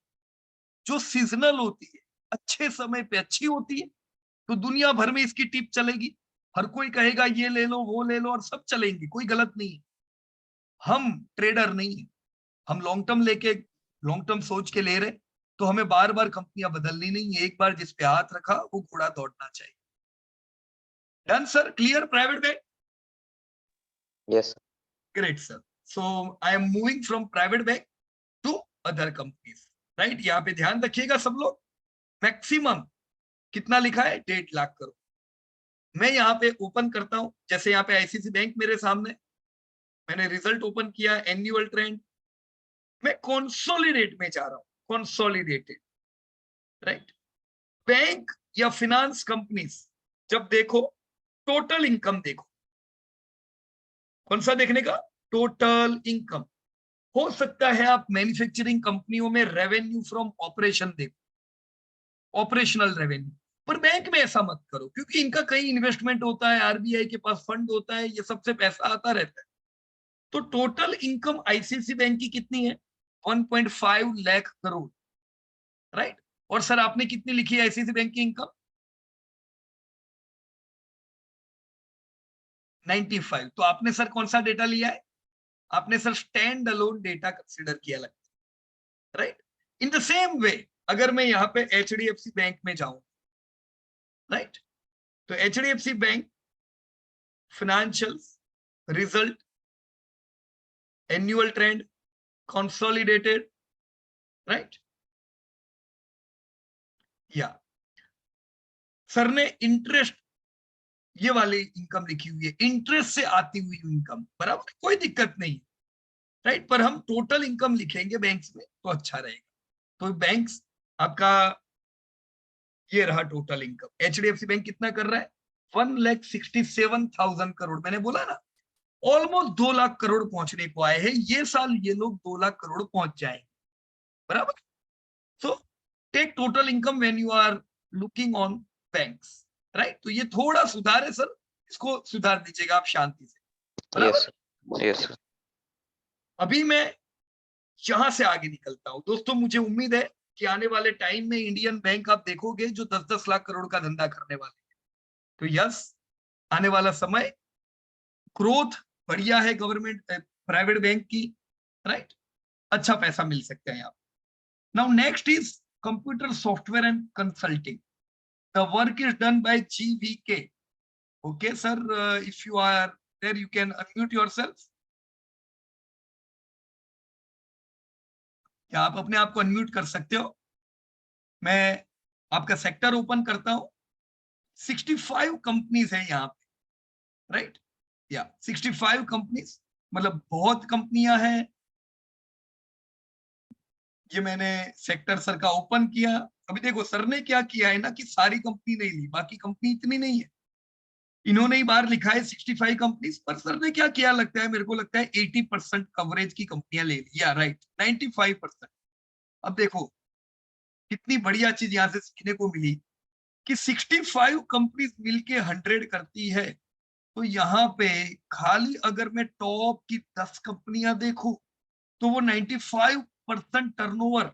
जो सीजनल होती है, अच्छे समय पे अच्छी होती है, तो दुनिया भर में इसकी टिप चलेगी। हर कोई कहेगा ये ले लो वो ले लो और सब चलेंगे, कोई गलत नहीं है। हम ट्रेडर नहीं है, हम लॉन्ग टर्म लेके, लॉन्ग टर्म सोच के ले रहे, तो हमें बार बार कंपनियां बदलनी नहीं है, एक बार जिस पे हाथ रखा वो घोड़ा दौड़ना चाहिए। Done sir, clear private bank? Yes, sir. Great sir. So I am moving from private bank to other companies, right. यहाँ पे ध्यान रखिएगा सब लोग, मैक्सिमम कितना लिखा है, 1.5 लाख करोड़। मैं यहाँ पे ओपन करता हूं, जैसे यहाँ पे आईसीसी बैंक मेरे सामने, मैंने रिजल्ट ओपन किया, एनुअल ट्रेंड। मैं कॉन्सोलिडेट में जा रहा हूं, कॉन्सोलिडेटेड, राइट। बैंक या फिनांस कंपनीज जब देखो, टोटल इनकम देखो। कौन सा देखने का? Total income. हो सकता है आप मैन्युफैक्चरिंग कंपनियों में रेवेन्यू फ्रॉम ऑपरेशन देखो, ऑपरेशनल रेवेन्यू। पर बैंक में ऐसा मत करो, क्योंकि इनका कई इन्वेस्टमेंट होता है, आरबीआई के पास फंड होता है, ये सबसे पैसा आता रहता है। तो टोटल इनकम आईसीसी बैंक की कितनी है? 1.5 लाख करोड़, राइट। और सर आपने कितनी लिखी है आईसीसी बैंक की इनकम? 95। तो आपने सर कौन सा डेटा लिया है? आपने sir stand alone data consider किया लगता है, right. In the same way अगर मैं यहाँ पे एचडीएफसी बैंक में जाऊं, राइट, तो HDFC bank financials, result, annual trend, consolidated, right. या सर ने इंटरेस्ट, ये वाली इनकम लिखी हुई है, इंटरेस्ट से आती हुई इनकम, बराबर, कोई दिक्कत नहीं, राइट। पर हम टोटल इनकम लिखेंगे बैंक्स में तो अच्छा रहेगा। तो बैंक्स आपका ये रहा टोटल इनकम। एचडीएफसी बैंक कितना कर रहा है? 1,67,000 करोड़। मैंने बोला ना, ऑलमोस्ट 2 लाख करोड़ पहुंचने को आए हैं। ये साल ये लोग 2 लाख करोड़ पहुंच जाएंगे, बराबर। So take total income when you are looking on banks, right. तो ये थोड़ा सुधार है सर, इसको सुधार दीजिएगा आप शांति से, Yes, बराबर। sir. Yes, sir. अभी मैं यहां से आगे निकलता हूं दोस्तों। मुझे उम्मीद है कि आने वाले टाइम में इंडियन बैंक आप देखोगे जो 10-10 लाख करोड़ का धंधा करने वाले हैं। तो यस, आने वाला समय ग्रोथ बढ़िया है गवर्नमेंट प्राइवेट बैंक की, राइट। अच्छा पैसा मिल सकता है यहाँ। Now next is computer software and consulting. The work is done by GVK. Okay sir, if you are there you can unmute yourself. क्या आप अपने आप को अनम्यूट कर सकते हो? मैं आपका सेक्टर ओपन करता हूं। 65 कंपनीज है यहाँ पे, राइट। या 65 कंपनीज, मतलब बहुत कंपनियां हैं। ये मैंने सेक्टर सर का ओपन किया। अभी देखो सर ने क्या किया है ना, कि सारी कंपनी नहीं ली, बाकी कंपनी इतनी नहीं है, इन्होंने ही बाहर लिखा है 65 कंपनीज, पर सर ने क्या किया लगता है, मेरे को लगता है 80% कवरेज की कंपनियां ले ली, या राइट 95%। अब देखो कितनी बढ़िया चीज यहाँ से सीखने को मिली कि 65 कंपनीज मिलके 100 करती है। तो यहाँ पे खाली अगर मैं टॉप की 10 कंपनियां देखूं, तो वो 95% टर्नओवर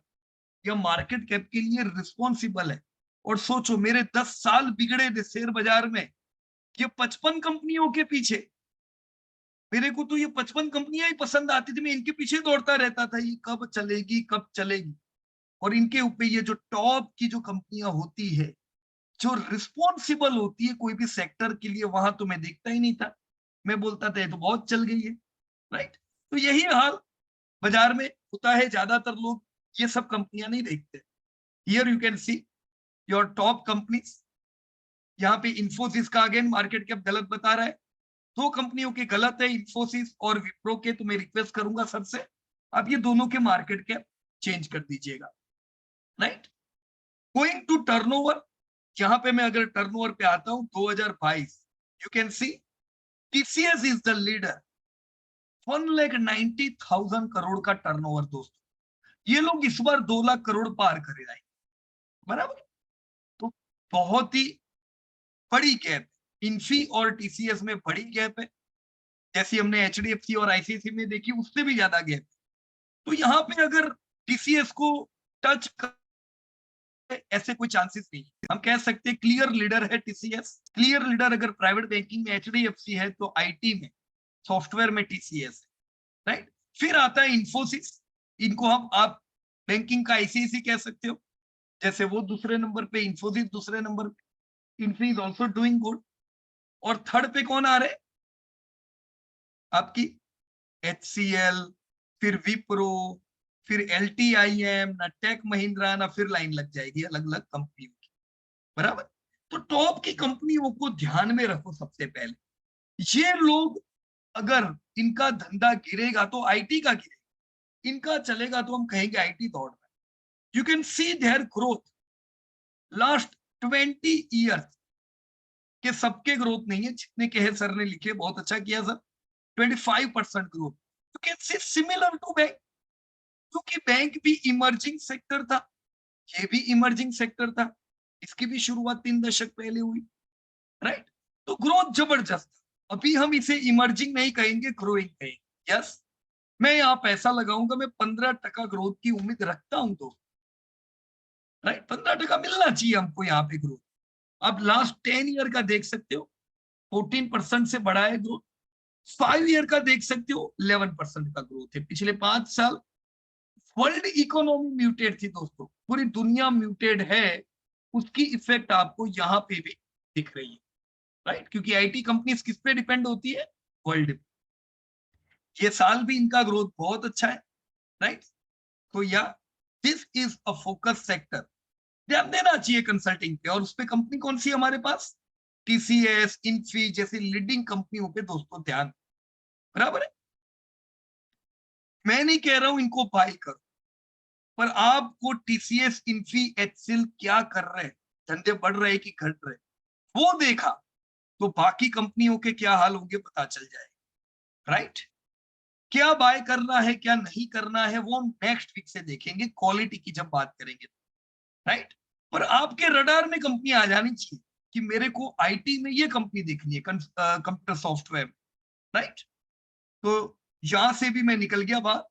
या मार्केट कैप के लिए रिस्पॉन्सिबल है। और सोचो मेरे 10 साल बिगड़े थे शेयर बाजार में, ये 55 कंपनियों के पीछे। मेरे को तो ये 55 कंपनियां ही पसंद आती थी, मैं इनके पीछे दौड़ता रहता था, ये कब चलेगी कब चलेगी। और इनके ऊपर ये जो टॉप की जो कंपनियां होती है, जो रिस्पॉन्सिबल होती है कोई भी सेक्टर के लिए, वहां तो मैं देखता ही नहीं था। मैं बोलता था ये तो बहुत चल गई है, राइट। तो यही हाल बाजार में होता है। ज्यादातर लोग ये सब कंपनियां नहीं देखते। Here you can see your top companies. यहाँ पे इंफोसिस का अगेन मार्केट कैप गलत बता रहा है, दो कंपनियों के गलत है, इंफोसिस और विप्रो के। तो मैं रिक्वेस्ट करूंगा सर से, आप ये दोनों के मार्केट कैप चेंज कर दीजिएगा, राइट। गोइंग टू टर्नओवर, यहाँ पे मैं अगर टर्नओवर पे आता हूं 2022, you can C TCS is the leader, 1,90,000 crore का टर्नओवर दोस्तों। ये लोग इस बार 2 लाख करोड़ पार करे जाएंगे, बराबर। तो बहुत ही बड़ी गैप, इन्फी और टीसीएस में बड़ी गैप है, जैसी हमने एचडीएफसी और आईसीआईसी में देखी, उससे भी ज्यादा गैप। तो यहाँ पे अगर टीसीएस को टच कर, ऐसे कोई चांसेस नहीं। हम कह सकते हैं क्लियर लीडर है टीसीएस। क्लियर लीडर अगर प्राइवेट बैंकिंग में एचडीएफसी है, तो आईटी में, सॉफ्टवेयर में टीसीएस है, राइट। फिर आता है इंफोसिस, इनको हम आप बैंकिंग का आईसीआईसी कह सकते हो, जैसे वो दूसरे नंबर पे, इंफोसिस दूसरे नंबर पे, Infy is also doing good. और थर्ड पे कौन आ रहे, आपकी एचसीएल, फिर विप्रो, फिर एलटीआईएम, ना टेक महिंद्रा, ना फिर लाइन लग जाएगी अलग अलग कंपनियों की, बराबर। तो टॉप की कंपनियों को ध्यान में रखो सबसे पहले। ये लोग अगर इनका धंधा गिरेगा तो आईटी का गिरेगा, इनका चलेगा तो हम कहेंगे आईटी दौड़ रहा है। You can C their growth last 20 years के, सबके ग्रोथ नहीं है, जितने कहे सर ने लिखे, बहुत अच्छा किया sir, 25% growth. You can see similar to bank, क्योंकि बैंक भी इमर्जिंग सेक्टर था, ये भी इमर्जिंग सेक्टर था, इसकी भी शुरुआत 3 दशक पहले हुई, राइट। तो ग्रोथ जबरदस्त। अभी हम इसे इमर्जिंग नहीं कहेंगे, ग्रोइंग कहेंगे। यस, मैं यहाँ पैसा लगाऊंगा, मैं 15% ग्रोथ की उम्मीद रखता हूं, तो राइट 15% मिलना चाहिए हमको यहाँ पे ग्रोथ। अब लास्ट 10 ईयर का देख सकते हो, 14% से बढ़ा है ग्रोथ। 5 ईयर का देख सकते हो, 11% का ग्रोथ है। पिछले 5 साल वर्ल्ड इकोनॉमी म्यूटेड थी दोस्तों, पूरी दुनिया म्यूटेड है, उसकी इफेक्ट आपको यहाँ पे भी दिख रही है, राइट। क्योंकि आईटी कंपनीज किस पे डिपेंड होती है, वर्ल्ड पे। ये साल भी इनका ग्रोथ बहुत अच्छा है, राइट। तो या this is a focus sector, ध्यान देना चाहिए कंसल्टिंग पे। और उस पे कंपनी कौन सी हमारे पास, टीसीएस, इन्फी जैसी लीडिंग कंपनियों पे दोस्तों ध्यान, बराबर है। मैं नहीं कह रहा हूं इनको बाय करो, पर आपको टीसीएस, इन्फी, एचसीएल क्या कर रहे हैं, धंधे बढ़ रहे कि घट रहे, वो देखा तो बाकी कंपनियों के क्या हाल होंगे पता चल जाएगा, राइट। क्या बाय करना है क्या नहीं करना है, वो हम नेक्स्ट वीक से देखेंगे, क्वालिटी की जब बात करेंगे, राइट। पर आपके रडार में कंपनी आ जानी चाहिए कि मेरे को आईटी में ये कंपनी देखनी है, कंप्यूटर सॉफ्टवेयर, राइट। तो यहां से भी मैं निकल गया बाहर,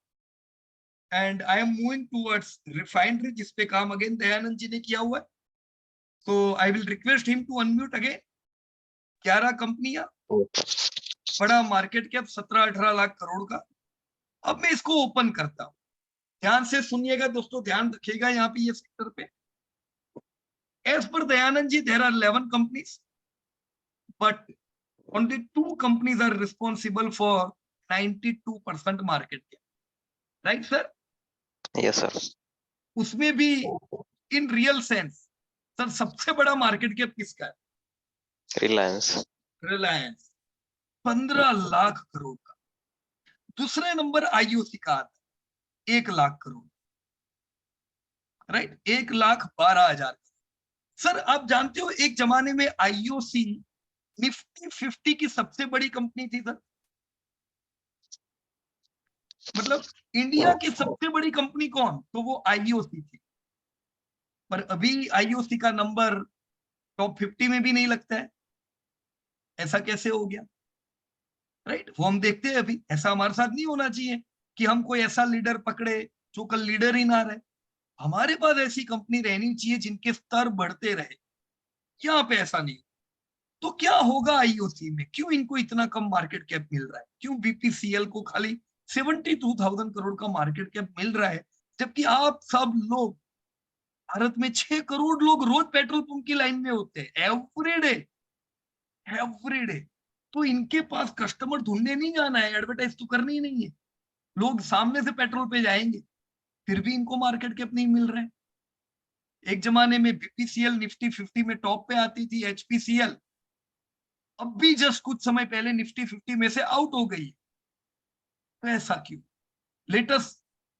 and I am moving towards refinery, जिसपे काम अगेन दयानंद जी ने किया हुआ है। तो I will request him to unmute again. 11 कंपनियां, बड़ा मार्केट कैप 17-18 लाख करोड़ का। अब मैं इसको ओपन करता हूं, ध्यान से सुनिएगा दोस्तों, ध्यान रखिएगा यहाँ पे ये सेक्टर पे। एज पर Dayanand ji, there are 11 companies, but only 2 companies are responsible for 92% market cap, right sir? Yes sir. उसमें भी इन रियल सेंस सर सबसे बड़ा मार्केट कैप किसका है, रिलायंस। रिलायंस, 15 लाख करोड़ का। दूसरे नंबर आईओसी का आता है 1 लाख करोड़, राइट, 1,12,000। सर आप जानते हो एक जमाने में आईओसी निफ्टी 50 की सबसे बड़ी कंपनी थी सर, मतलब इंडिया की सबसे बड़ी कंपनी कौन, तो वो आईओसी थी। पर अभी आईओसी का नंबर टॉप 50 में भी नहीं लगता है, ऐसा कैसे हो गया, राइट। वो हम देखते हैं अभी, ऐसा हमारे साथ नहीं होना चाहिए कि हम कोई ऐसा लीडर पकड़े जो कल लीडर ही ना रहे। हमारे पास ऐसी कंपनी रहनी चाहिए जिनके स्तर बढ़ते रहे, यहाँ पे ऐसा नहीं। तो क्या होगा आईओसी में, क्यों इनको इतना कम मार्केट कैप मिल रहा है, क्यों बीपीसीएल को खाली 72,000 करोड़ का मार्केट कैप मिल रहा है, जबकि आप सब लोग, भारत में 6 करोड़ लोग रोज पेट्रोल पंप की लाइन में होते हैं, एवरीडे, एवरीडे। तो इनके पास कस्टमर ढूंढने नहीं जाना है, एडवर्टाइज तो करनी ही नहीं है, लोग सामने से पेट्रोल पे जाएंगे, फिर भी इनको मार्केट कैप नहीं मिल रहे हैं। एक जमाने में बीपीसीएल निफ्टी 50 में टॉप पे आती थी, एचपीसीएल अब भी जस्ट कुछ समय पहले निफ्टी 50 में से आउट हो गई। तो ऐसा क्यों? Let us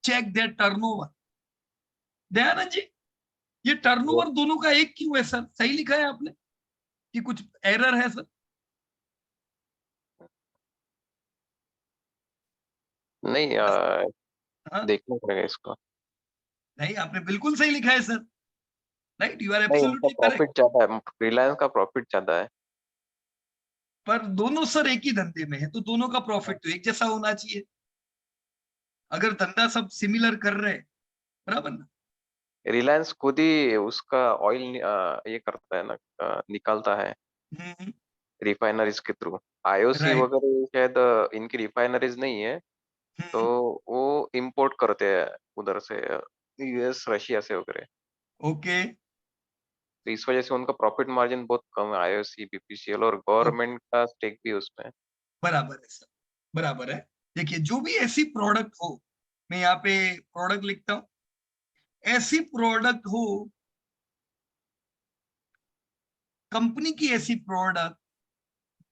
check their turnover. Dayanand ji, ये टर्नओवर दोनों का एक क्यों है सर? सही लिखा है आपने कि कुछ एरर है सर? नहीं, हाँ, देखना पड़ेगा इसको। नहीं आपने बिल्कुल सही लिखा है सर। राइट, यू आर नहीं, इनका एब्सोल्युटली करेक्ट। प्रॉफिट ज्यादा है, रिलायंस का प्रॉफिट ज्यादा है। पर दोनों सर एक ही धंधे में है, तो दोनों का प्रॉफिट तो एक जैसा होना चाहिए। अगर धंधा सब सिमिलर कर रहे हैं, बराबर ना? रिलायंस खुद ही उसका ऑयल ये करता है ना, निकालता है रिफाइनरीज के थ्रू। IOC right. वगैरह शायद इनकी रिफाइनरीज नहीं है, तो वो इंपोर्ट करते हैं उधर से, यूएस रशिया से वगैरह। ओके। तो इस वजह से उनका प्रॉफिट मार्जिन बहुत कम है, आईओसी, बीपीसीएल, और गवर्नमेंट का स्टेक भी उसमें है। बराबर है सर, बराबर है। देखिए, जो भी ऐसी प्रोडक्ट हो, मैं यहाँ पे प्रोडक्ट लिखता हूँ, ऐसी प्रोडक्ट हो, कंपनी की ऐसी प्रोडक्ट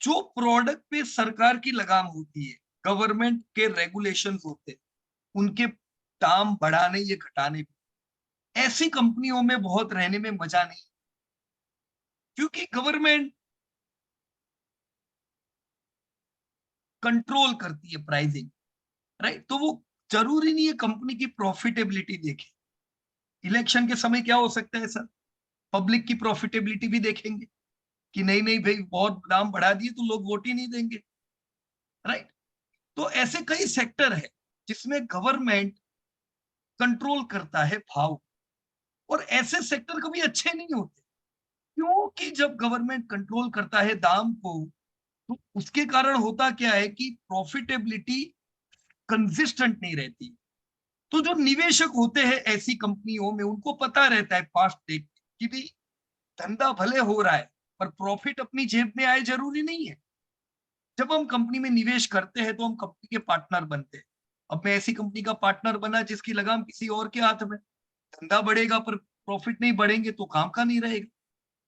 जो प्रोडक्ट पे सरकार की लगाम होती है, गवर्नमेंट के रेगुलेशंस होते हैं, उनके दाम बढ़ाने या घटाने पे, ऐसी कंपनियों में बहुत रहने में मजा नहीं। क्योंकि गवर्नमेंट कंट्रोल करती है प्राइसिंग, राइट? तो वो जरूरी नहीं है कंपनी की प्रॉफिटेबिलिटी देखे। इलेक्शन के समय क्या हो सकता है सर? पब्लिक की प्रॉफिटेबिलिटी भी देखेंगे कि नहीं नहीं भाई, बहुत दाम बढ़ा दिए तो लोग वोट ही नहीं देंगे, राइट? तो ऐसे कई सेक्टर है जिसमें गवर्नमेंट कंट्रोल करता है भाव, और ऐसे सेक्टर कभी अच्छे नहीं होते। क्योंकि जब गवर्नमेंट कंट्रोल करता है दाम को, तो उसके कारण होता क्या है कि प्रॉफिटेबिलिटी कंसिस्टेंट नहीं रहती। तो जो निवेशक होते हैं ऐसी कंपनियों में, उनको पता रहता है फास्ट देख कि भी धंधा भले हो रहा है, पर प्रॉफिट अपनी जेब में आए जरूरी नहीं है। जब हम कंपनी में निवेश करते हैं तो हम कंपनी के पार्टनर बनते हैं। अब मैं ऐसी कंपनी का पार्टनर बना जिसकी लगाम किसी और के हाथ में, धंधा बढ़ेगा पर प्रॉफिट नहीं बढ़ेंगे तो काम का नहीं रहेगा,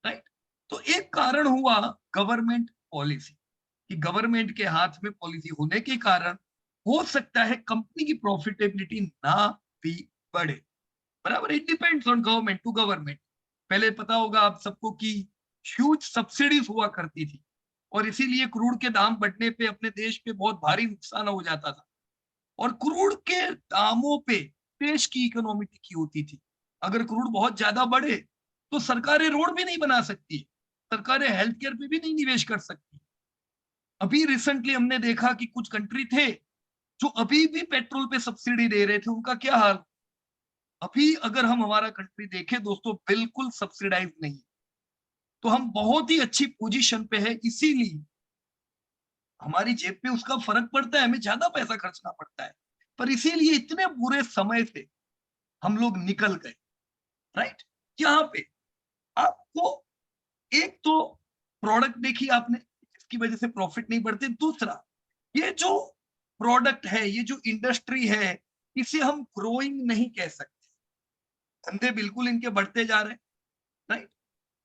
राइट? तो एक कारण हुआ गवर्नमेंट पॉलिसी, कि गवर्नमेंट के हाथ में पॉलिसी होने के कारण हो सकता है कंपनी की प्रॉफिटेबिलिटी ना भी बढ़े, बराबर? It depends on government to government. पहले पता होगा आप सबको कि ह्यूज सब्सिडीज हुआ करती थी, और इसीलिए क्रूड के दाम बढ़ने पे अपने देश पे बहुत भारी नुकसान हो जाता था। और क्रूड के दामों पे देश की इकोनॉमी टिकी होती थी। अगर क्रूड बहुत ज्यादा बढ़े तो सरकारें रोड भी नहीं बना सकती, सरकारें हेल्थ केयर पे भी नहीं निवेश कर सकती। अभी रिसेंटली हमने देखा कि कुछ कंट्री थे जो अभी भी पेट्रोल पे सब्सिडी दे रहे थे, उनका क्या हाल। अभी अगर हम हमारा कंट्री देखें दोस्तों, बिल्कुल सब्सिडाइज नहीं। तो हम बहुत ही अच्छी पोजीशन पे है, इसीलिए हमारी जेब पे उसका फर्क पड़ता है, हमें ज्यादा पैसा खर्चना पड़ता है, पर इसीलिए इतने बुरे समय से हम लोग निकल गए, राइट? यहाँ पे आपको एक तो प्रोडक्ट देखी आपने, इसकी वजह से प्रॉफिट नहीं बढ़ते। दूसरा, ये जो प्रोडक्ट है, ये जो इंडस्ट्री है, इसे हम ग्रोइंग नहीं कह सकते। धंधे बिल्कुल इनके बढ़ते जा रहे हैं, राइट?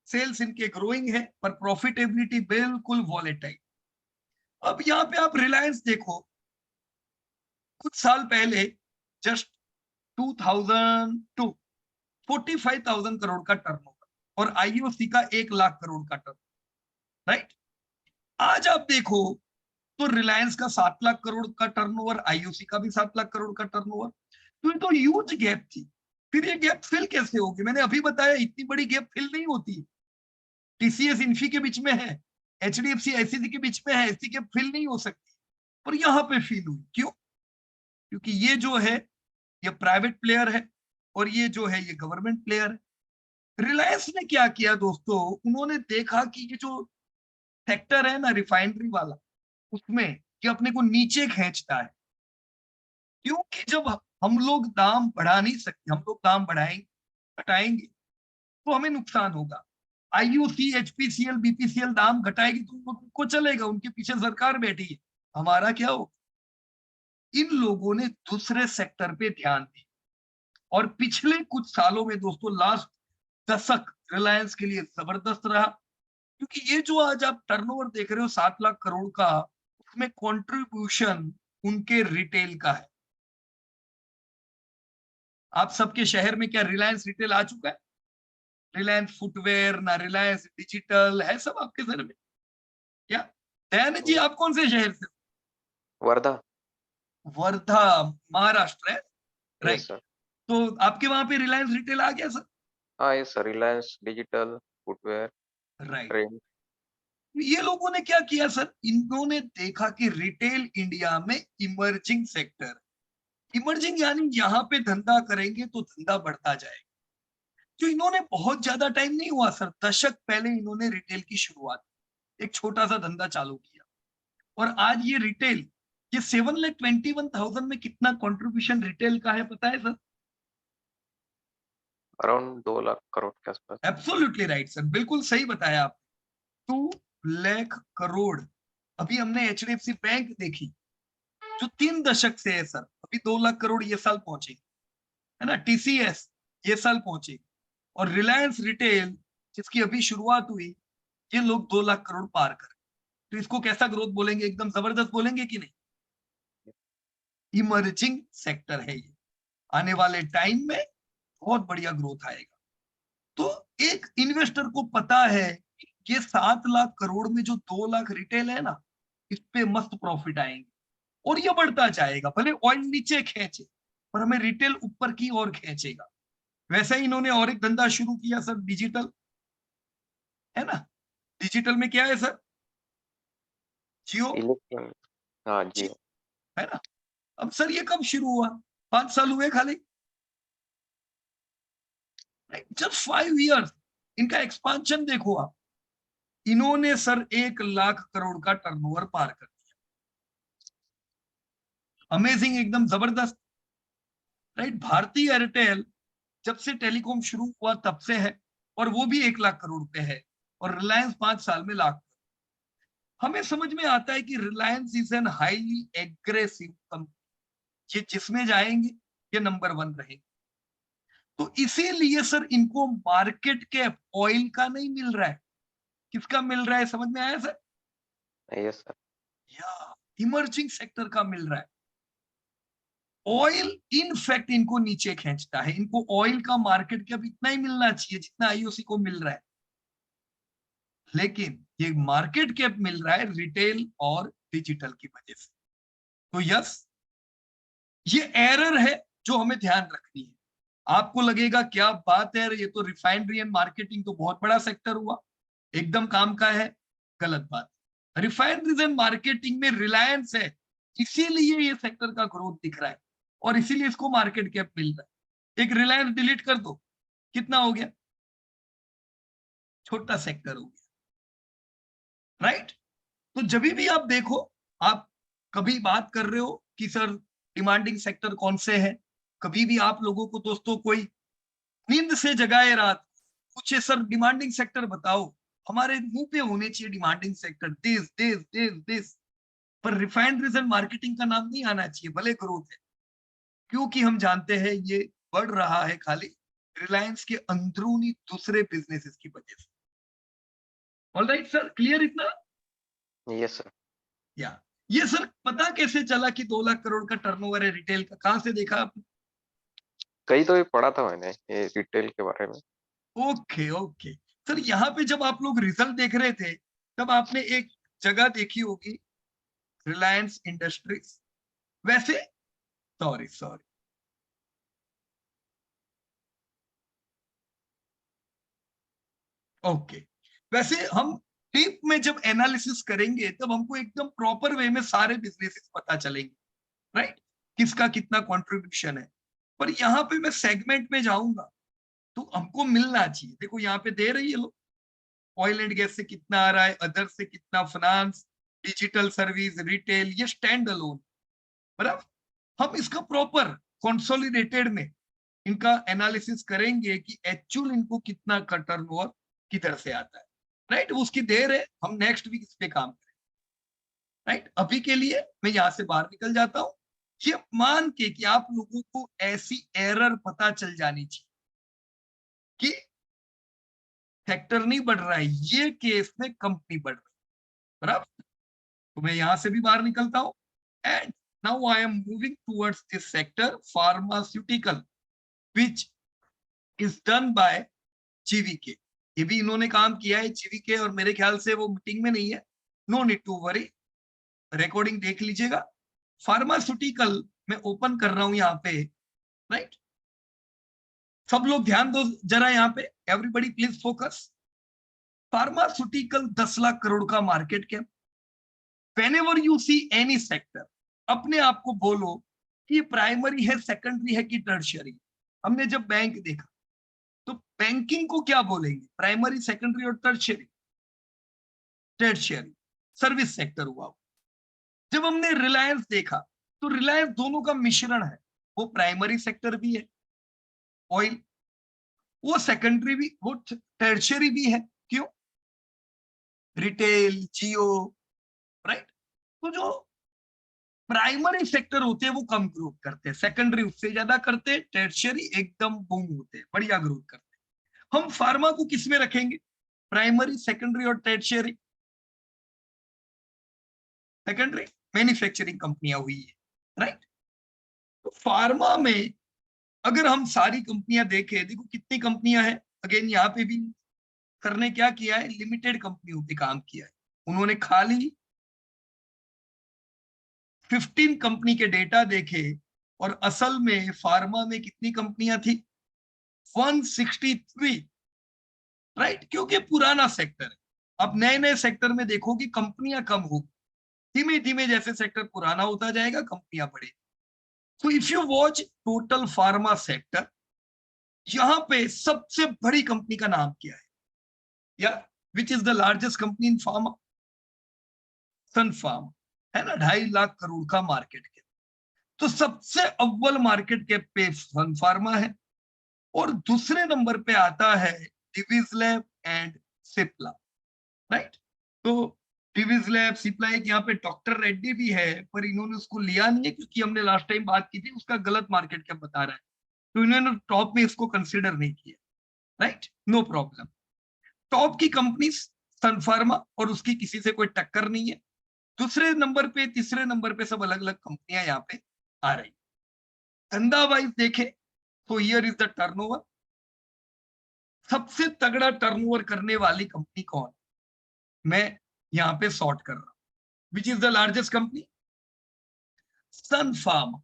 सेल्स इनके ग्रोइंग है, पर प्रॉफिटेबिलिटी बिल्कुल वॉलेटाइल। अब यहाँ पे आप रिलायंस देखो, कुछ साल पहले जस्ट 2002 45,000 करोड़ का टर्नओवर, और आईओसी का 1 लाख करोड़ का टर्न, राइट? आज आप देखो तो रिलायंस का 7 लाख करोड़ का टर्नओवर, आईओसी का भी 7 लाख करोड़ का टर्नओवर। तो ये तो ह्यूज गैप थी। फिर ये गैप फिल कैसे होगी? मैंने अभी बताया, इतनी बड़ी गैप फिल नहीं होती। टीसीएस इन्फी के बीच में है, एचडीएफसी आईसीसी के बीच में है, ऐसी गैप फिल नहीं हो सकती, पर यहाँ पे फिल हुई। क्यों? क्योंकि ये जो है, ये प्राइवेट प्लेयर है, और ये जो है, ये गवर्नमेंट प्लेयर है। रिलायंस ने क्या किया दोस्तों, उन्होंने देखा कि ये जो सेक्टर है ना रिफाइनरी वाला, उसमें ये अपने को नीचे खींचता है। क्योंकि जब हम लोग दाम बढ़ा नहीं सकते, हम लोग दाम बढ़ाएंगे, घटाएंगे, तो हमें नुकसान होगा। आईयूसी, एचपीसीएल, बीपीसीएल दाम घटाएगी तो उनको चलेगा, उनके पीछे सरकार बैठी है। हमारा क्या हो? इन लोगों ने दूसरे सेक्टर पे ध्यान दिया। और पिछले कुछ सालों में दोस्तों, लास्ट दशक रिलायंस के लिए जबरदस्त रहा, क्योंकि ये जो आज आप टर्नओवर देख रहे हो 7 लाख करोड़ का, उसमें कंट्रीब्यूशन उनके रिटेल का है। आप सबके शहर में क्या रिलायंस रिटेल आ चुका है? रिलायंस फुटवेयर ना रिलायंस डिजिटल है, सब आपके शहर में क्या? दयानंद जी, आप कौन से शहर से? वर्धा। वर्धा, महाराष्ट्र है, यस राइट? सर। तो आपके वहां पे रिलायंस रिटेल आ गया सर? हाँ yes sir, Reliance digital, footwear, right. Trend. ये लोगों ने क्या किया सर, इन्होंने देखा कि रिटेल इंडिया में इमर्जिंग सेक्टर, इमर्जिंग यानी यहाँ पे धंधा करेंगे तो धंधा बढ़ता जाएगा। जो इन्होंने बहुत ज्यादा टाइम नहीं हुआ सर, दशक पहले इन्होंने रिटेल की शुरुआत, एक छोटा सा धंधा चालू किया, और आज ये रिटेल, ये 7,21,000 में कितना कंट्रीब्यूशन रिटेल का है पता है सर? अराउंड 2 लाख करोड़ के आसपास। एब्सोल्युटली राइट सर, बिल्कुल सही बताया आप। 2 लाख करोड़। अभी हमने एचडीएफसी बैंक देखी, जो 3 दशक से है सर, अभी 2 लाख करोड़ ये साल पहुंचे, है ना? टीसीएस ये साल पहुंचे, और रिलायंस रिटेल जिसकी अभी शुरुआत हुई, ये लोग 2 लाख करोड़ पार कर। तो इसको कैसा ग्रोथ बोलेंगे? एकदम जबरदस्त बोलेंगे कि नहीं? इमर्जिंग सेक्टर है ये, आने वाले टाइम में बहुत बढ़िया ग्रोथ आएगा। तो एक इन्वेस्टर को पता है कि ये 7 लाख करोड़ में जो 2 लाख रिटेल है ना, इस पे मस्त प्रॉफिट आएंगे, और ये बढ़ता जाएगा, भले ऑयल नीचे खींचे पर हमें रिटेल ऊपर की ओर खींचेगा। वैसे ही इन्होंने और एक धंधा शुरू किया सर, डिजिटल, है ना? डिजिटल में क्या है सर? जियो, इलेक्ट्रॉनिक। हाँ जी। जियो, है ना? अब सर ये कब शुरू हुआ? 5 साल हुए खाली, जस्ट 5 इयर्स। इनका एक्सपांशन देखो आप, इन्होंने सर 1 लाख करोड़ का टर्नओवर पार कर दिया। अमेजिंग, एकदम जबरदस्त, राइट? भारतीय एयरटेल जब से टेलीकॉम शुरू हुआ तब से है, और वो भी 1 लाख करोड़ पे है, और रिलायंस 5 साल में लाख। हमें समझ में आता है कि Reliance is an highly aggressive company, ये जिसमें जाएंगे ये नंबर 1 रहेंगे। तो इसीलिए सर इनको मार्केट कैप ऑयल का नहीं मिल रहा है, किसका मिल रहा है समझ में आया सर? Yes sir. या इमर्जिंग सेक्टर का मिल रहा है। ऑयल इनफैक्ट इनको नीचे खींचता है, इनको ऑयल का मार्केट कैप इतना ही मिलना चाहिए जितना आईओसी को मिल रहा है, लेकिन ये मार्केट कैप मिल रहा है रिटेल और डिजिटल की वजह से। तो यस, ये एरर है जो हमें ध्यान रखनी है। आपको लगेगा क्या बात है, ये तो रिफाइनरी एंड मार्केटिंग तो बहुत बड़ा सेक्टर हुआ, एकदम काम का है। गलत बात। रिफाइनरीज एंड मार्केटिंग में रिलायंस है, इसीलिए ये सेक्टर का ग्रोथ दिख रहा है, और इसीलिए इसको मार्केट कैप मिल रहा है। एक रिलायंस डिलीट कर दो, कितना हो गया? छोटा सेक्टर हो गया, राइट? तो जब भी आप देखो, आप कभी बात कर रहे हो कि सर डिमांडिंग सेक्टर कौन से है, कभी भी आप लोगों को दोस्तों कोई नींद से जगाए रात, कुछ सर डिमांडिंग सेक्टर बताओ, हमारे मुंह पे होने चाहिए demanding sector, this this this this, पर रिफाइनरीज एंड मार्केटिंग का नाम नहीं आना चाहिए, भले ग्रोथ है, क्योंकि हम जानते हैं ये बढ़ रहा है खाली रिलायंस के अंदरूनी दूसरे बिजनेसेस की वजह से। ऑलराइट सर, क्लियर इतना? Yes sir. या ये सर पता कैसे चला कि 2 लाख करोड़ का टर्नओवर है रिटेल का, कहां से देखा आपने? कहीं तो भी पढ़ा था मैंने ये रिटेल के बारे में। ओके ओके सर, यहाँ पे जब आप लोग रिजल्ट देख रहे थे, तब आपने एक जगह देखी होगी, रिलायंस इंडस्ट्रीज। वैसे, सॉरी सॉरी, ओके, वैसे हम डीप में जब एनालिसिस करेंगे तब हमको एकदम प्रॉपर वे में सारे बिजनेसेस पता चलेंगे, राइट? किसका कितना कंट्रीब्यूशन है। पर यहाँ पे मैं सेगमेंट में जाऊंगा तो हमको मिलना चाहिए। देखो यहाँ पे दे रही है लोग, ऑयल एंड गैस से कितना आ रहा है, अदर से कितना, फाइनेंस, डिजिटल सर्विस, रिटेल, ये स्टैंड अलोन, बराबर। हम इसका प्रॉपर कंसोलिडेटेड में इनका एनालिसिस करेंगे कि एक्चुअल इनको कितना का टर्नओवर किधर से आता है, राइट? उसकी देर है, हम नेक्स्ट वीक इस पे काम करें, राइट? अभी के लिए मैं यहाँ से बाहर निकल जाता हूँ, ये मान के कि आप लोगों को ऐसी एरर पता चल जानी चाहिए कि फैक्टर नहीं बढ़ रहा है, ये केस में कंपनी बढ़ रही है, बराबर। तो मैं यहां से भी बाहर निकलता हूं and now I am moving towards this sector pharmaceutical which is done by GVK. ये भी इन्होंने काम किया है जीवीके, और मेरे ख्याल से वो मीटिंग में नहीं है, no need to worry, recording देख लीजिएगा। फार्मास्यूटिकल मैं ओपन कर रहा हूं यहाँ पे, राइट। सब लोग ध्यान दो जरा यहाँ पे, everybody please focus. Pharmaceutical 10 lakh crore का market cap. Whenever you see any sector, अपने आप को बोलो कि प्राइमरी है, सेकेंडरी है कि टर्शियरी। हमने जब बैंक देखा तो बैंकिंग को क्या बोलेंगे, प्राइमरी, सेकेंडरी और टर्शियरी? टर्शियरी, सर्विस सेक्टर हुआ। जब हमने रिलायंस देखा तो रिलायंस दोनों का मिश्रण है, वो प्राइमरी सेक्टर भी है ऑयल, वो सेकेंडरी भी, वो टर्शियरी भी है। क्यों? रिटेल, जियो, राइट। तो जो प्राइमरी सेक्टर होते हैं वो कम ग्रोथ करते हैं, सेकेंडरी उससे ज्यादा करते हैं, टर्शियरी एकदम बूम होते हैं, बढ़िया ग्रोथ करते हैं। हम फार्मा को किस में रखेंगे, प्राइमरी, सेकेंडरी और टर्शियरी? सेकेंडरी, मैन्युफैक्चरिंग कंपनियां हुई है, राइट। तो फार्मा में अगर हम सारी कंपनियां देखें, देखो कितनी कंपनियां हैं, अगेन यहाँ पे भी करने क्या किया है, लिमिटेड कंपनियों पे काम किया है उन्होंने। खाली 15 कंपनी के डेटा देखे और असल में फार्मा में कितनी कंपनियां थी, 163, राइट। क्योंकि पुराना सेक्टर है। अब नए नए सेक्टर में देखो कि कंपनियां कम होगी, धीमे धीमे जैसे सेक्टर पुराना होता जाएगा कंपनियां बढ़ेगी। तो if you watch total pharma sector, यहां पे सबसे बड़ी कंपनी का नाम क्या है, या which is the largest company in pharma? Sun Pharma, है ना, 2.5 लाख करोड़ का मार्केट कैप। तो सबसे अव्वल मार्केट कैप पे सन फार्मा है, और दूसरे नंबर पे आता है Divi's lab and Cipla, right. तो डिविज लैब, सिप्ला, एक यहाँ पे डॉक्टर रेड्डी भी है, पर इन्होंने उसको लिया नहीं है क्योंकि हमने लास्ट टाइम बात की थी, उसका गलत मार्केट कैप बता रहा है, तो इन्होंने टॉप में इसको कंसिडर नहीं किया, राइट, नो प्रॉब्लम। टॉप की कंपनी सन फार्मा, और उसकी किसी से कोई टक्कर नहीं है। दूसरे नंबर पे, तीसरे नंबर पे सब अलग अलग कंपनियां यहाँ पे आ रही। धंधा वाइज देखे तो हियर इज द टर्नओवर, सबसे तगड़ा टर्नओवर करने वाली कंपनी कौन? मैं यहाँ पे सॉर्ट कर रहा हूं, which is the largest company, Sun Pharma,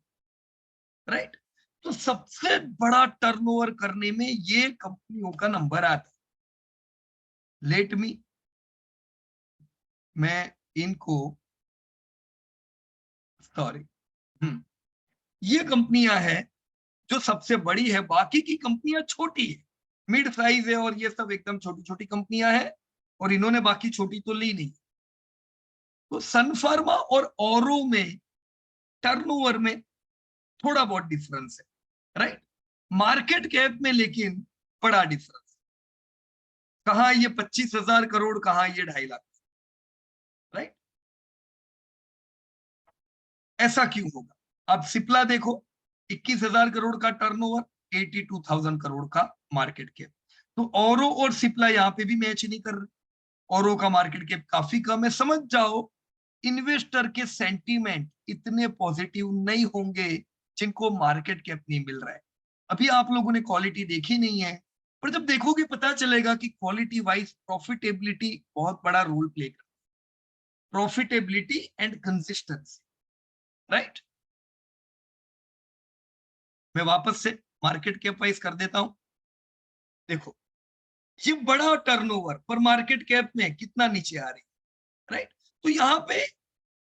right. तो सबसे बड़ा टर्नओवर करने में ये कंपनियों का नंबर आता है। लेट मी, मैं इनको, सॉरी, ये कंपनियां हैं जो सबसे बड़ी है, बाकी की कंपनियां छोटी है, मिड साइज है, और ये सब एकदम छोटी छोटी कंपनियां हैं, और इन्होंने बाकी छोटी तो ली नहीं। तो सन फार्मा और औरों में टर्नओवर में थोड़ा बहुत डिफरेंस है, राइट। मार्केट कैप में लेकिन बड़ा डिफरेंस, कहां ये 25,000 करोड़, कहां ये 2.5 लाख, राइट। ऐसा क्यों होगा? अब सिप्ला देखो, 21,000 करोड़ का टर्नओवर, 82,000 करोड़ का मार्केट कैप। तो औरो और सिप्ला यहाँ पे भी मैच नहीं कर रहे, औरो का मार्केट कैप काफी कम है। समझ जाओ इन्वेस्टर के सेंटीमेंट इतने पॉजिटिव नहीं होंगे जिनको मार्केट कैप नहीं मिल रहा है। अभी आप लोगों ने क्वालिटी देखी नहीं है, पर जब देखोगे पता चलेगा कि क्वालिटी वाइज प्रॉफिटेबिलिटी बहुत बड़ा रोल प्ले करती है, प्रॉफिटेबिलिटी एंड कंसिस्टेंसी, राइट। मैं वापस से मार्केट कैप वाइज कर देता हूं। देखो ये बड़ा टर्नओवर पर मार्केट कैप में कितना नीचे आ रही, राइट। तो यहाँ पे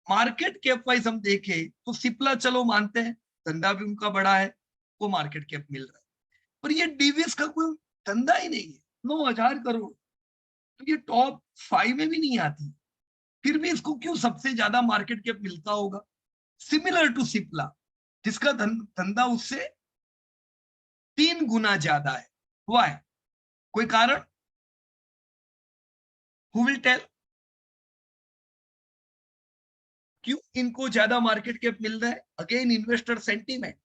मार्केट कैप वाइज हम देखें तो सिप्ला चलो मानते हैं, धंधा भी उनका बड़ा है, वो मार्केट कैप मिल रहा है, पर ये डीवीएस का कोई धंधा ही नहीं है, 9,000 करोड़, तो ये टॉप 5 में भी नहीं आती, फिर भी इसको क्यों सबसे ज्यादा मार्केट कैप मिलता होगा? सिमिलर टू सिप्ला, जिसका धंधा उससे 3 गुना ज्यादा है। वाई? कोई कारण? Who will tell? क्यों इनको ज्यादा मार्केट कैप मिल रहा है? अगेन इन्वेस्टर सेंटीमेंट,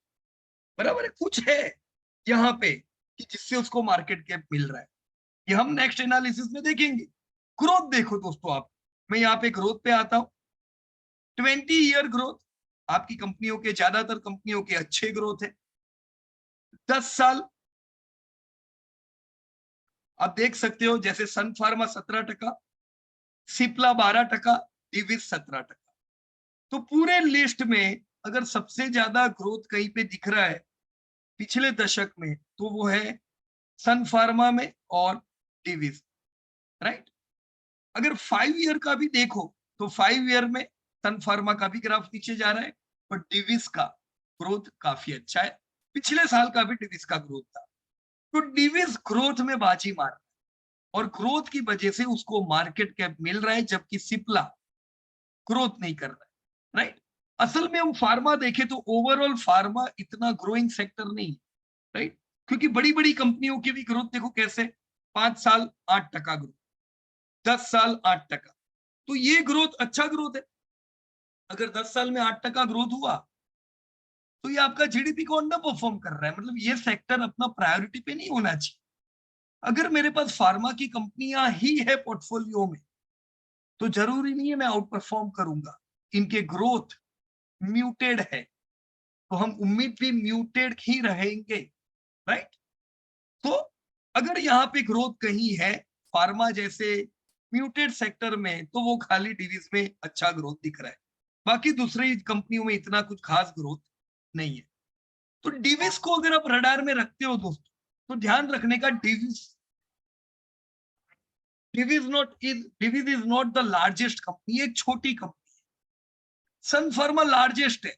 बराबर है, कुछ है यहाँ पे कि जिससे उसको मार्केट कैप मिल रहा है। ये हम नेक्स्ट एनालिसिस में देखेंगे। ग्रोथ देखो दोस्तों, आप, मैं यहाँ पे ग्रोथ पे आता हूं। 20 ईयर ग्रोथ, आपकी कंपनियों के, ज्यादातर कंपनियों के अच्छे ग्रोथ है। 10 साल आप देख सकते हो, जैसे सन फार्मा 17%, सिप्ला 12%, डिविस 17%। तो पूरे लिस्ट में अगर सबसे ज्यादा ग्रोथ कहीं पे दिख रहा है पिछले दशक में, तो वो है सन फार्मा में और डिविस, राइट। अगर 5 ईयर का भी देखो तो 5 ईयर में सन फार्मा का भी ग्राफ नीचे जा रहा है, पर डिविस का ग्रोथ काफी अच्छा है। पिछले साल का भी डिविस का ग्रोथ था। तो डिविस ग्रोथ में बाजी मार रहा है और ग्रोथ की वजह से उसको मार्केट कैप मिल रहा है, जबकि सिप्ला ग्रोथ नहीं कर रहा है, राइट। असल में हम फार्मा देखें तो ओवरऑल फार्मा इतना ग्रोइंग सेक्टर नहीं, राइट। क्योंकि बड़ी बड़ी कंपनियों की भी ग्रोथ देखो कैसे, 5 साल 8% ग्रोथ, 10 साल 8%। तो ये ग्रोथ अच्छा ग्रोथ है। अगर 10 साल में 8% ग्रोथ हुआ तो ये आपका जीडीपी को अंडर परफॉर्म कर रहा है, मतलब ये सेक्टर अपना प्रायोरिटी पे नहीं होना चाहिए। अगर मेरे पास फार्मा की कंपनियां ही है पोर्टफोलियो में, तो जरूरी नहीं है मैं आउट परफॉर्म करूंगा। इनके ग्रोथ म्यूटेड है, तो हम उम्मीद भी म्यूटेड ही रहेंगे, राइट। तो अगर यहाँ पे ग्रोथ कहीं है फार्मा जैसे म्यूटेड सेक्टर में, तो वो खाली डिविज में अच्छा ग्रोथ दिख रहा है, बाकी दूसरी कंपनियों में इतना कुछ खास ग्रोथ नहीं है। तो डिविस को अगर आप रडार में रखते हो दोस्तों, तो ध्यान रखने का, Divis is not the largest company, एक छोटी कंपनी। सन फार्मा लार्जेस्ट है,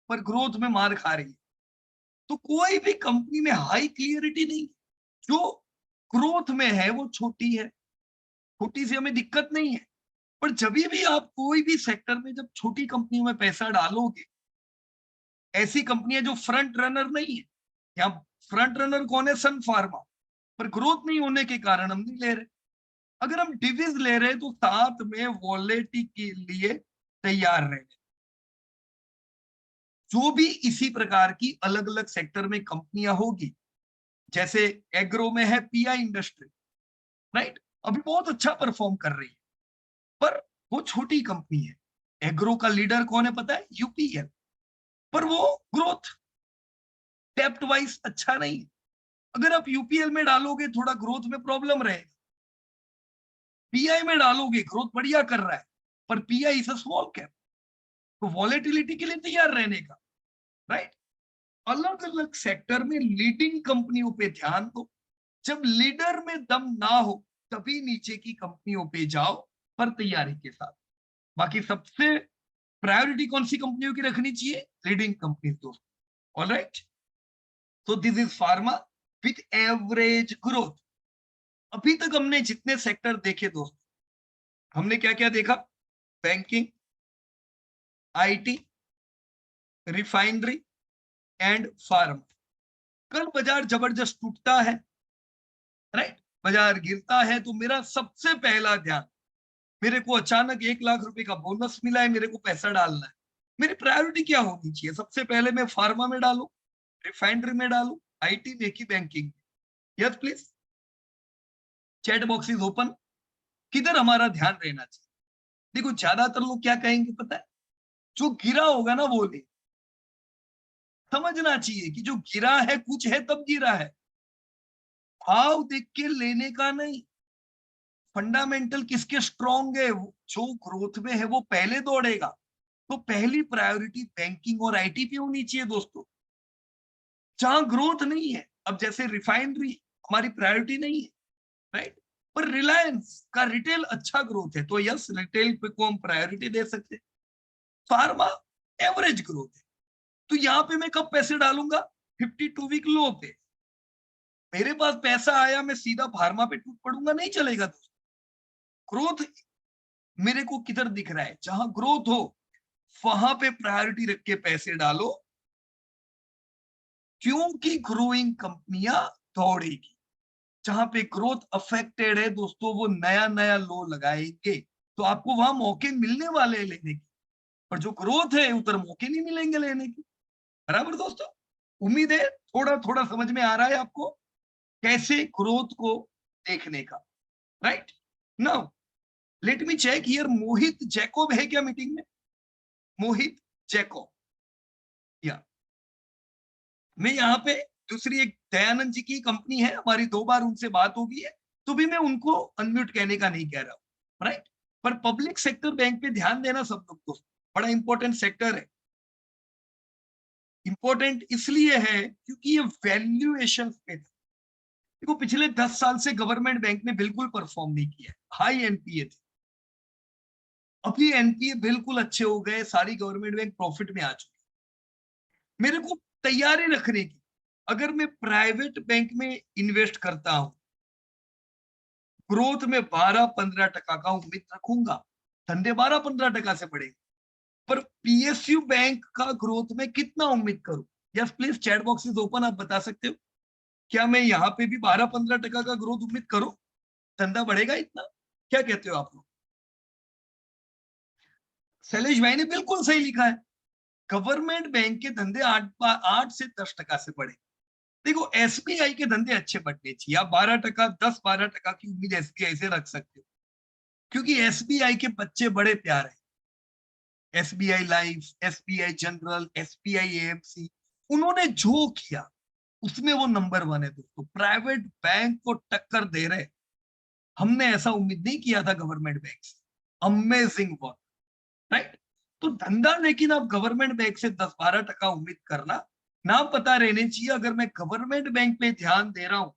पर ग्रोथ में मार खा रही है। तो कोई भी कंपनी में हाई क्लियरिटी नहीं, जो ग्रोथ में है वो छोटी है, छोटी से हमें दिक्कत नहीं है। पर जब भी आप कोई भी सेक्टर में जब छोटी कंपनियों में पैसा डालोगे, ऐसी कंपनियां जो फ्रंट रनर नहीं है, यहाँ फ्रंट रनर कौन है? सन फार्मा, पर ग्रोथ नहीं होने के कारण हम नहीं ले रहे। अगर हम डिविज ले रहे हैं तो साथ में वॉलेटी के लिए तैयार रहे। जो भी इसी प्रकार की अलग अलग सेक्टर में कंपनियां होगी, जैसे एग्रो में है पीआई इंडस्ट्री, राइट, अभी बहुत अच्छा परफॉर्म कर रही है, पर वो छोटी कंपनी है। एग्रो का लीडर कौन है पता है? यूपीएल, पर वो ग्रोथ डेप्थ वाइज अच्छा नहीं है। अगर आप यूपीएल में डालोगे थोड़ा ग्रोथ में प्रॉब्लम रहेगा, पीआई में डालोगे ग्रोथ बढ़िया कर रहा है, पर pi is a small cap, तो वॉलेटिलिटी के लिए तैयार रहने का, राइट। अलग अलग सेक्टर में लीडिंग कंपनियों पे ध्यान दो। जब लीडर में दम ना हो तभी नीचे की कंपनियों पे जाओ, पर तैयारी के साथ। बाकी सबसे प्रायोरिटी कौन सी कंपनियों की रखनी चाहिए? लीडिंग कंपनी दोस्तों, ऑलराइट। तो this is pharma with average growth. अभी तक हमने जितने सेक्टर देखे दोस्तों, हमने क्या क्या देखा? Banking, IT, refinery and pharma. कल बाजार जबरदस्त टूटता है, राइट, बाजार गिरता है, तो मेरा सबसे पहला ध्यान, मेरे को अचानक 1 लाख रुपए का बोनस मिला है, मेरे को पैसा डालना है, मेरी प्रायोरिटी क्या होनी चाहिए? सबसे पहले मैं फार्मा में डालू, रिफाइनरी में डालू, आईटी में की banking? Yes please, chat box is open. किधर हमारा ध्यान रहना चाहिए? देखो ज्यादातर लोग क्या कहेंगे पता है? जो गिरा होगा ना वो ले। समझना चाहिए कि जो गिरा है कुछ है तब गिरा है, भाव देख के लेने का नहीं। फंडामेंटल किसके स्ट्रॉन्ग है? जो ग्रोथ में है वो पहले दौड़ेगा। तो पहली प्रायोरिटी बैंकिंग और आईटी पे होनी चाहिए दोस्तों, जहां ग्रोथ नहीं है। अब जैसे रिफाइनरी हमारी प्रायोरिटी नहीं है, राइट, पर रिलायंस का रिटेल अच्छा ग्रोथ है, तो यस, रिटेल पे को हम प्रायोरिटी दे सकते हैं। फार्मा एवरेज ग्रोथ है, तो यहाँ पे मैं कब पैसे डालूंगा? 52 वीक लो पे। मेरे पास पैसा आया, मैं सीधा फार्मा पे टूट पड़ूंगा? नहीं चलेगा दोस्तों। ग्रोथ मेरे को किधर दिख रहा है? जहां ग्रोथ हो वहां पे प्रायोरिटी रख के पैसे डालो, क्योंकि ग्रोइंग कंपनियां दौड़ेगी। जहां पे ग्रोथ अफेक्टेड है दोस्तों, वो नया नया लो लगाएंगे, तो आपको वहां मौके मिलने वाले हैं लेने के। और जो ग्रोथ है उधर मौके नहीं मिलेंगे लेने की। बराबर दोस्तों, उम्मीद है थोड़ा थोड़ा समझ में आ रहा है आपको कैसे ग्रोथ को देखने का। Right now let me check here, Mohit Jacob है क्या मीटिंग में? मोहित जैकोब, या मैं यहाँ पे दूसरी एक दयानंद जी की कंपनी है, हमारी 2 बार उनसे बात हो गई है, तो भी मैं उनको अनम्यूट कहने का नहीं कह रहा हूँ। राइट, पर पब्लिक सेक्टर बैंक पे ध्यान देना सब लोग दोस्तों, बड़ा इंपॉर्टेंट सेक्टर है। इंपॉर्टेंट इसलिए है क्योंकि ये वैल्यूएशन पे था। देखो पिछले 10 साल से गवर्नमेंट बैंक ने बिल्कुल परफॉर्म नहीं किया, हाई एनपीए थे। अभी एनपीए बिल्कुल अच्छे हो गए, सारी गवर्नमेंट बैंक प्रॉफिट में आ चुकी। मेरे को तैयारी रखने की, अगर मैं प्राइवेट बैंक में इन्वेस्ट करता हूं, ग्रोथ में 12-15% का उम्मीद रखूंगा, धंधे 12-15% से बढ़ेंगे। पर पीएसयू बैंक का ग्रोथ में कितना उम्मीद करूं? Yes please, chat box is open, आप बता सकते हो क्या मैं यहाँ पे भी 12-15% का ग्रोथ उम्मीद करूं? धंधा बढ़ेगा इतना? क्या कहते हो आप लोग? शैलेश भाई ने बिल्कुल सही लिखा है, गवर्नमेंट बैंक के धंधे 8 से 10% से बढ़े। देखो एसबीआई के धंधे अच्छे बढ़ने चाहिए, आप 12%, 10-12% की उम्मीद एसबीआई से रख सकते हो, क्योंकि एसबीआई के बच्चे बड़े प्यारे हैं। SBI life, SBI general, SBI AMC, उन्होंने जो किया उसमें वो नंबर 1 है दोस्तों, प्राइवेट बैंक को टक्कर दे रहे। हमने ऐसा उम्मीद नहीं किया था गवर्नमेंट बैंक से, अमेजिंग वर्क। राइट, तो धंधा लेकिन आप गवर्नमेंट बैंक से 10-12% उम्मीद करना, नाम पता रहने चाहिए। अगर मैं गवर्नमेंट बैंक पे ध्यान दे रहा हूं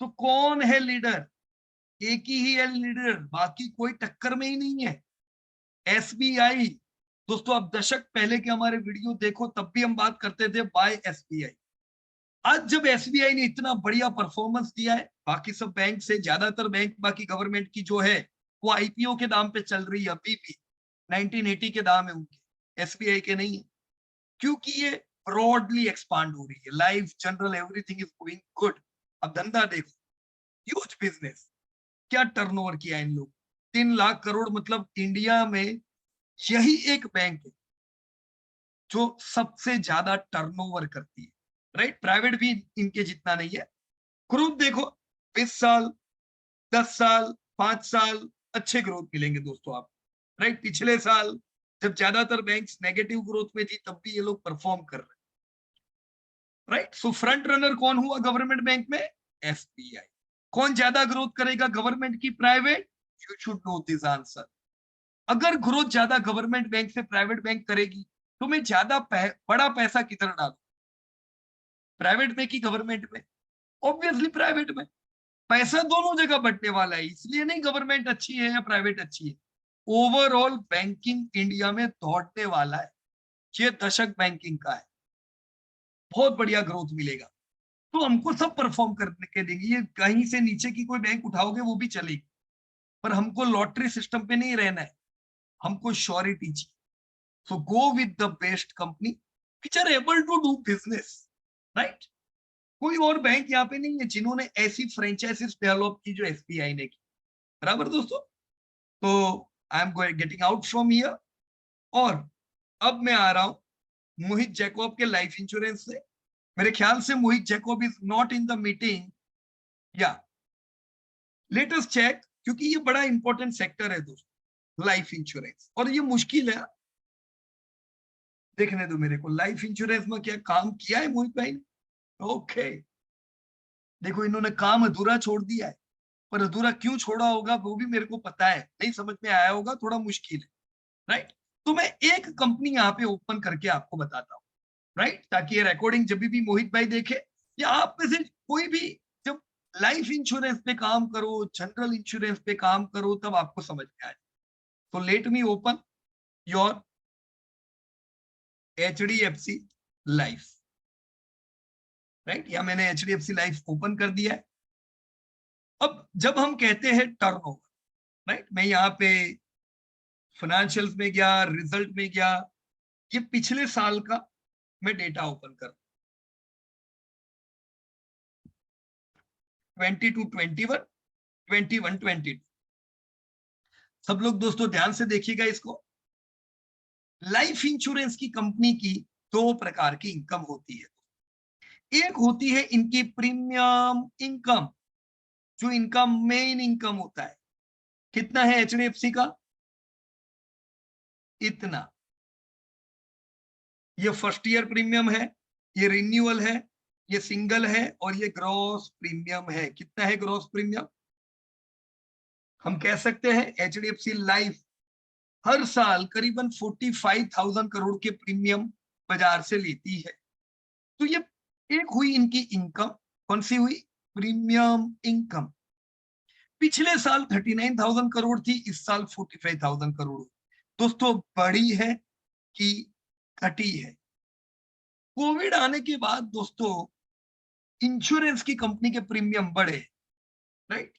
तो कौन है लीडर? एक ही है लीडर, बाकी कोई टक्कर में ही नहीं है, एसबीआई। दोस्तों आप दशक पहले के हमारे वीडियो देखो, तब भी हम बात करते थे बाय एसबीआई। आज जब एसबीआई ने इतना बढ़िया परफॉर्मेंस दिया है, बाकी सब बैंक से, ज्यादातर बैंक बाकी गवर्नमेंट की जो है वो आईपीओ के दाम पे चल रही है, अभी भी 1980 के दाम है उनके, एसबीआई के नहीं है, क्योंकि ये ब्रॉडली एक्सपांड हो रही है, life general everything is going good. अब धंधा देखो, ह्यूज बिजनेस, क्या टर्नओवर किया इन लोग, 3 लाख करोड़, मतलब इंडिया में यही एक बैंक है जो सबसे ज्यादा टर्नओवर करती है। राइट, प्राइवेट भी इनके जितना नहीं है। ग्रोथ देखो, 20 साल, 10 साल, 5 साल अच्छे ग्रोथ मिलेंगे दोस्तों आप। राइट, पिछले साल जब ज्यादातर बैंक्स नेगेटिव ग्रोथ में थी तब भी ये लोग परफॉर्म कर रहे हैं। राइट, सो फ्रंट रनर कौन हुआ गवर्नमेंट बैंक में? एसबीआई। कौन ज्यादा ग्रोथ करेगा, गवर्नमेंट की private? You should no this answer. अगर ग्रोथ ज्यादा गवर्नमेंट बैंक से प्राइवेट बैंक करेगी तो मैं ज्यादा बड़ा पैसा किधर डालू, प्राइवेट में कि गवर्नमेंट में? ऑब्वियसली प्राइवेट में। पैसा दोनों जगह बटने वाला है, इसलिए नहीं गवर्नमेंट अच्छी है या प्राइवेट अच्छी है, ओवरऑल बैंकिंग इंडिया में दौड़ने वाला है, ये दशक बैंकिंग का है, बहुत बढ़िया ग्रोथ मिलेगा। तो हमको सब परफॉर्म करने के देंगे, ये कहीं से नीचे की कोई बैंक उठाओगे वो भी चलेगी, पर हमको लॉटरी सिस्टम पे नहीं रहना है, हमको श्योरिटी चाहिए। So go with the best company which are able to do business. Right, कोई और बैंक यहाँ पे नहीं है जिन्होंने ऐसी फ्रेंचाइजीज डेवलप की जो एसबीआई ने की। बराबर दोस्तों, तो I am getting out from here, और अब मैं आ रहा हूं मोहित जैकब के लाइफ इंश्योरेंस से। मेरे ख्याल से Mohit Jacob is not in the meeting, या लेट अस चेक, क्योंकि ये बड़ा इंपॉर्टेंट सेक्टर है दोस्तों, लाइफ इंश्योरेंस, और ये मुश्किल है। देखने दो मेरे को, लाइफ इंश्योरेंस में क्या काम किया है मोहित भाई ने? ओके, देखो इन्होंने काम अधूरा छोड़ दिया है, पर अधूरा क्यों छोड़ा होगा वो भी मेरे को पता है, नहीं समझ में आया होगा, थोड़ा मुश्किल है। राइट, तो मैं एक कंपनी यहाँ पे ओपन करके आपको बताता हूँ, राइट, ताकि ये रिकॉर्डिंग जब भी मोहित भाई देखे या आप में से कोई भी, जब लाइफ इंश्योरेंस पे काम करो, जनरल इंश्योरेंस पे काम करो, तब आपको समझ में आए। तो let me open your HDFC life. Right, या मैंने एचडीएफसी लाइफ ओपन कर दिया है। अब जब हम कहते हैं टर्नओवर, राइट, मैं यहाँ पे फाइनेंशियल्स में गया, रिजल्ट में गया, ये पिछले साल का मैं डेटा ओपन कर, 22-21, 21-22। सब लोग दोस्तों ध्यान से देखिएगा इसको। लाइफ इंश्योरेंस की कंपनी की दो प्रकार की इनकम होती है। एक होती है इनकी प्रीमियम इनकम, जो इनका मेन इनकम होता है। कितना है एचडीएफसी का? इतना। ये फर्स्ट ईयर प्रीमियम है, ये रिन्यूअल है, ये सिंगल है, और ये ग्रॉस प्रीमियम है। कितना है ग्रॉस प्रीमियम? हम कह सकते हैं एचडीएफसी लाइफ हर साल करीबन 45,000 करोड़ के प्रीमियम बाजार से लेती है। तो ये एक हुई इनकी इनकम। कौन सी हुई? Premium income. पिछले साल 39,000 करोड़ थी, इस साल 45,000 करोड़। दोस्तों बढ़ी है कि घटी है? कोविड आने के बाद दोस्तों इंश्योरेंस की कंपनी के प्रीमियम बढ़े, राइट?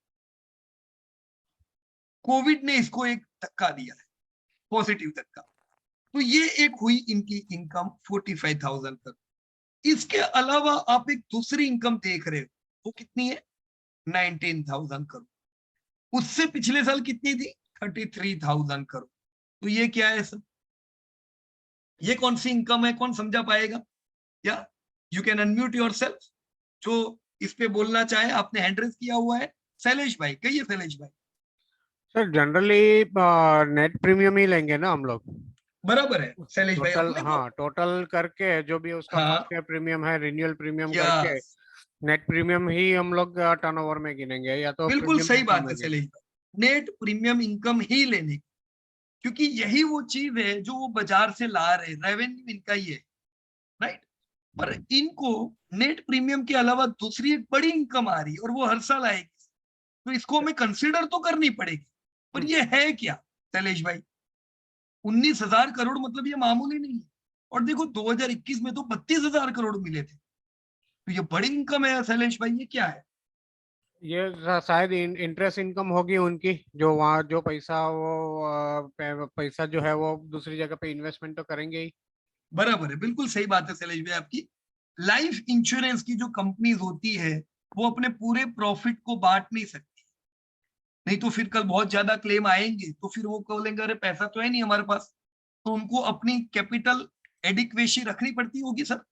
कोविड ने इसको एक धक्का दिया है, पॉजिटिव धक्का। तो ये एक हुई इनकी इनकम 45,000 करोड़। इसके अलावा आप एक दूसरी इनकम देख रहे हो, वो कितनी है? 19,000 करोड़। उससे पिछले साल कितनी थी? 33,000 करोड़। तो ये क्या है सर? ये कौन सी इनकम है? कौन समझा पाएगा? या यू कैन अनम्यूट योरसेल्फ, जो इस पे बोलना चाहे। आपने हैंड रेज किया हुआ है। शैलेश भाई, कहिए शैलेश भाई। सर जनरली नेट प्रीमियम ही लेंगे ना हम लोग। बराबर है शैलेश भाई, टोटल, अपने को। हाँ, टोटल करके जो भी उसका हाँ, फर्स्ट ईयर प्रीमियम है, रिन्यूअल प्रीमियम करके यस, नेट प्रीमियम ही हम लोग टर्नओवर में गिनेंगे, या तो बिल्कुल प्रीमियम सही इनकम बात में है गिनेंगे। शैलेश भाई। नेट प्रीमियम इनकम ही लेने की, क्योंकि यही वो चीज है जो वो बाजार से ला रहे, रेवेन्यू इनका ही है, राइट? पर इनको नेट प्रीमियम के अलावा दूसरी एक बड़ी इनकम आ रही है, और वो हर साल आएगी। तो इसको हमें कंसिडर तो करनी पड़ेगी। पर ये है क्या शैलेश भाई? 19,000 करोड़ मतलब ये मामूली नहीं है। और देखो 2021 में तो 32,000 करोड़ मिले थे। तो ये बड़ी इनकम है शैलेश भाई, ये क्या है? ये शायद इंटरेस्ट इनकम होगी उनकी, जो वहाँ जो पैसा वो पैसा जो है वो दूसरी जगह पे इन्वेस्टमेंट तो करेंगे ही। बराबर है, बिल्कुल सही बात है शैलेश भाई आपकी। लाइफ इंश्योरेंस की जो कंपनीज होती है, वो अपने पूरे प्रॉफिट को बांट नहीं सकती। नहीं तो फिर कल बहुत ज्यादा क्लेम आएंगे, तो फिर वो बोलेंगे अरे पैसा तो है नहीं हमारे पास। तो उनको अपनी कैपिटल एडिक्वेसी रखनी पड़ती होगी सर,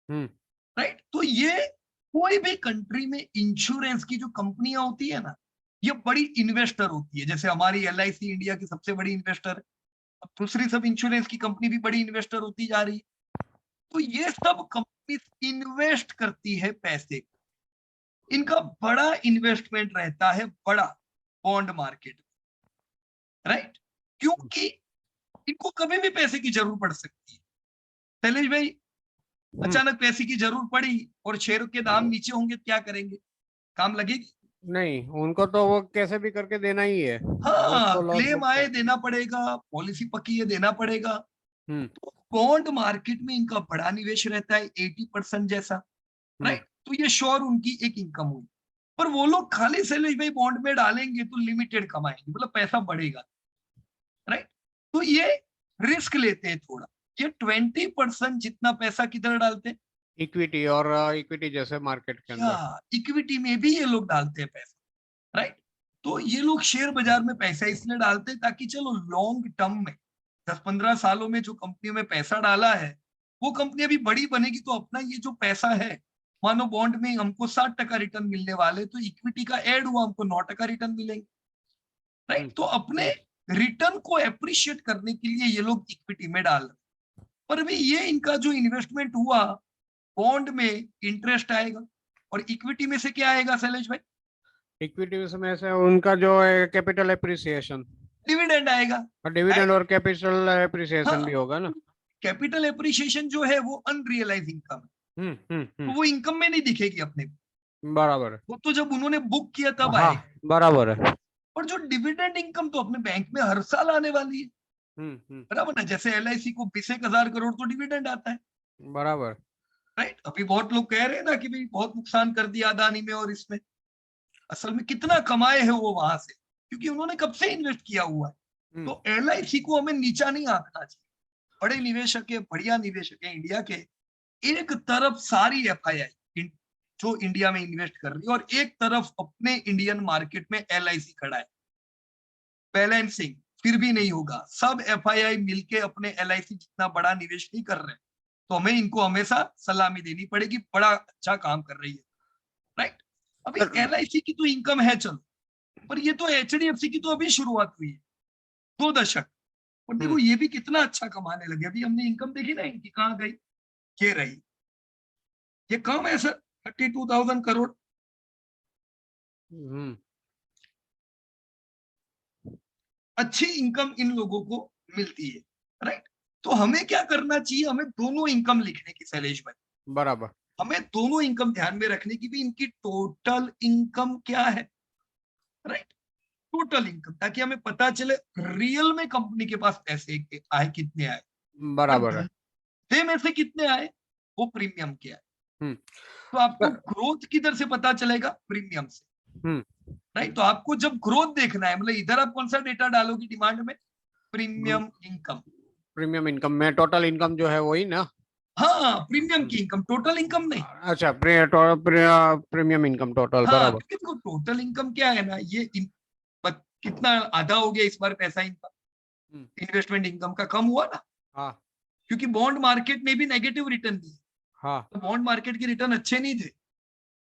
हम्म। राइट? तो ये कोई भी कंट्री में इंश्योरेंस की जो कंपनियां होती है ना, ये बड़ी इन्वेस्टर होती है। जैसे हमारी एलआईसी इंडिया की सबसे बड़ी इन्वेस्टर है। अब दूसरी सब इंश्योरेंस की कंपनी भी बड़ी इन्वेस्टर होती जा रही है। तो ये सब कंपनी इन्वेस्ट करती है पैसे। इनका बड़ा इन्वेस्टमेंट रहता है, बड़ा बॉन्ड मार्केट, राइट? क्योंकि इनको कभी भी पैसे की जरूरत पड़ सकती है। शैलेश भाई, हम्म। अचानक पैसे की जरूरत पड़ी और शेयर के दाम नीचे होंगे, क्या करेंगे? काम लगेगी? नहीं, उनको तो वो कैसे भी करके देना ही है, वो हाँ, तो लॉस क्लेम बुक आए कर। देना पड़ेगा, पॉलिसी पक्की है देना पड़ेगा। हम्म। बॉन्ड मार्केट में इनका बड़ा निवेश रहता है, 80% जैसा, हम्म। राइट? तो ये श्योर उनकी एक इनकम हुई। पर वो लोग खाली शैलेश भाई बॉन्ड में डालेंगे तो लिमिटेड कमाएंगे, मतलब पैसा बढ़ेगा, राइट? तो ये रिस्क लेते हैं थोड़ा। ये 20% जितना पैसा किधर डालते हैं? इक्विटी, और इक्विटी जैसे मार्केट के या अंदर। इक्विटी में भी ये लोग डालते हैं पैसा, राइट? तो ये लोग शेयर बाजार में पैसा इसलिए डालते हैं ताकि चलो लॉन्ग टर्म में 10-15 सालों में जो कंपनियों में पैसा डाला है, वो कंपनी अभी बड़ी बनेगी, तो अपना ये जो पैसा है, मानो बॉन्ड में हमको 60% रिटर्न मिलने वाले, तो इक्विटी का ऐड हुआ हमको 9% रिटर्न मिलेंगे, राइट? तो अपने रिटर्न को अप्रिशिएट करने के लिए ये लोग इक्विटी में डाल रहे। पर भी ये इनका जो इन्वेस्टमेंट हुआ, बॉन्ड में इंटरेस्ट आएगा, और इक्विटी में से क्या आएगा शैलेश भाई? इक्विटी में से उनका जो है कैपिटल एप्रिसिएशन, डिविडेंड आएगा, और डिविडेंड राइट? और कैपिटल एप्रिसिएशन हाँ, भी होगा ना। कैपिटल एप्रिशिएशन जो है वो अनरियलाइज इनकम है, तो हम्म। वो इनकम में नहीं दिखेगी अपने को। बराबर है। वो तो जब उन्होंने बुक किया तब हाँ, आएगा। बराबर है। और जो डिविडेंड इनकम तो अपने बैंक में हर साल आने वाली है, हम्म। बराबर ना? जैसे एलआईसी को 20,000 करोड़ तो डिविडेंड आता है, बराबर। राइट? अभी बहुत लोग कह रहे हैं ना कि भाई बहुत नुकसान कर दिया अदानी में और इसमें। असल में कितना कमाए हैं वो वहां से, क्योंकि उन्होंने कब से इन्वेस्ट किया हुआ है। तो एलआईसी को हमें नीचा नहीं आंकना चाहिए। बड़े निवेशक है, बढ़िया निवेशक है इंडिया के। एक तरफ सारी एफआईआई जो इंडिया में इन्वेस्ट कर रही है, और एक तरफ अपने इंडियन मार्केट में एलआईसी खड़ा है। बैलेंसिंग, फिर भी नहीं होगा। सब एफआईआई मिलके अपने एलआईसी जितना बड़ा निवेश नहीं कर रहे, तो हमें इनको हमेशा सलामी देनी पड़ेगी, बड़ा अच्छा काम कर रही है, राइट। अभी एलआईसी की तो इनकम है चलो, पर ये तो एचडीएफसी की तो अभी शुरुआत हुई है, 2 दशक, और देखो ये भी कितना अच्छा कमाने लगे। अभी हमने इनकम देखी ना इनकी, कहाँ गई, ये रही, ये कम है सर, 32,000 करोड़। अच्छी इनकम इन लोगों को मिलती है, राइट। तो हमें क्या करना चाहिए, हमें दोनों इनकम लिखने की शैलेश भाई, बराबर, हमें दोनों इनकम ध्यान में रखने की भी, इनकी टोटल इनकम क्या है, राइट, टोटल इनकम, ताकि हमें पता चले रियल में कंपनी के पास पैसे आए कितने आए, बराबर है। धंधे में से कितने आए, वो प्रीमियम क्या है। हम्म, तो आपको ग्रोथ किधर से पता चलेगा, प्रीमियम से, राइट। तो आपको जब ग्रोथ देखना है, मतलब इधर आप कौन सा डेटा डालोगे डिमांड में, प्रीमियम इनकम, प्रीमियम इनकम में टोटल इनकम जो है वही ना। हाँ प्रीमियम की इनकम, टोटल इनकम नहीं। अच्छा, प्रीमियम इनकम टोटल, हाँ बराबर। क्योंकि देखो टोटल इनकम क्या है ना, ये कितना आधा हो गया इस बार पैसा इनका, इन्वेस्टमेंट इनकम का कम हुआ ना, हाँ क्योंकि बॉन्ड मार्केट ने भी नेगेटिव रिटर्न दिए, हाँ। तो बॉन्ड मार्केट के रिटर्न अच्छे नहीं थे,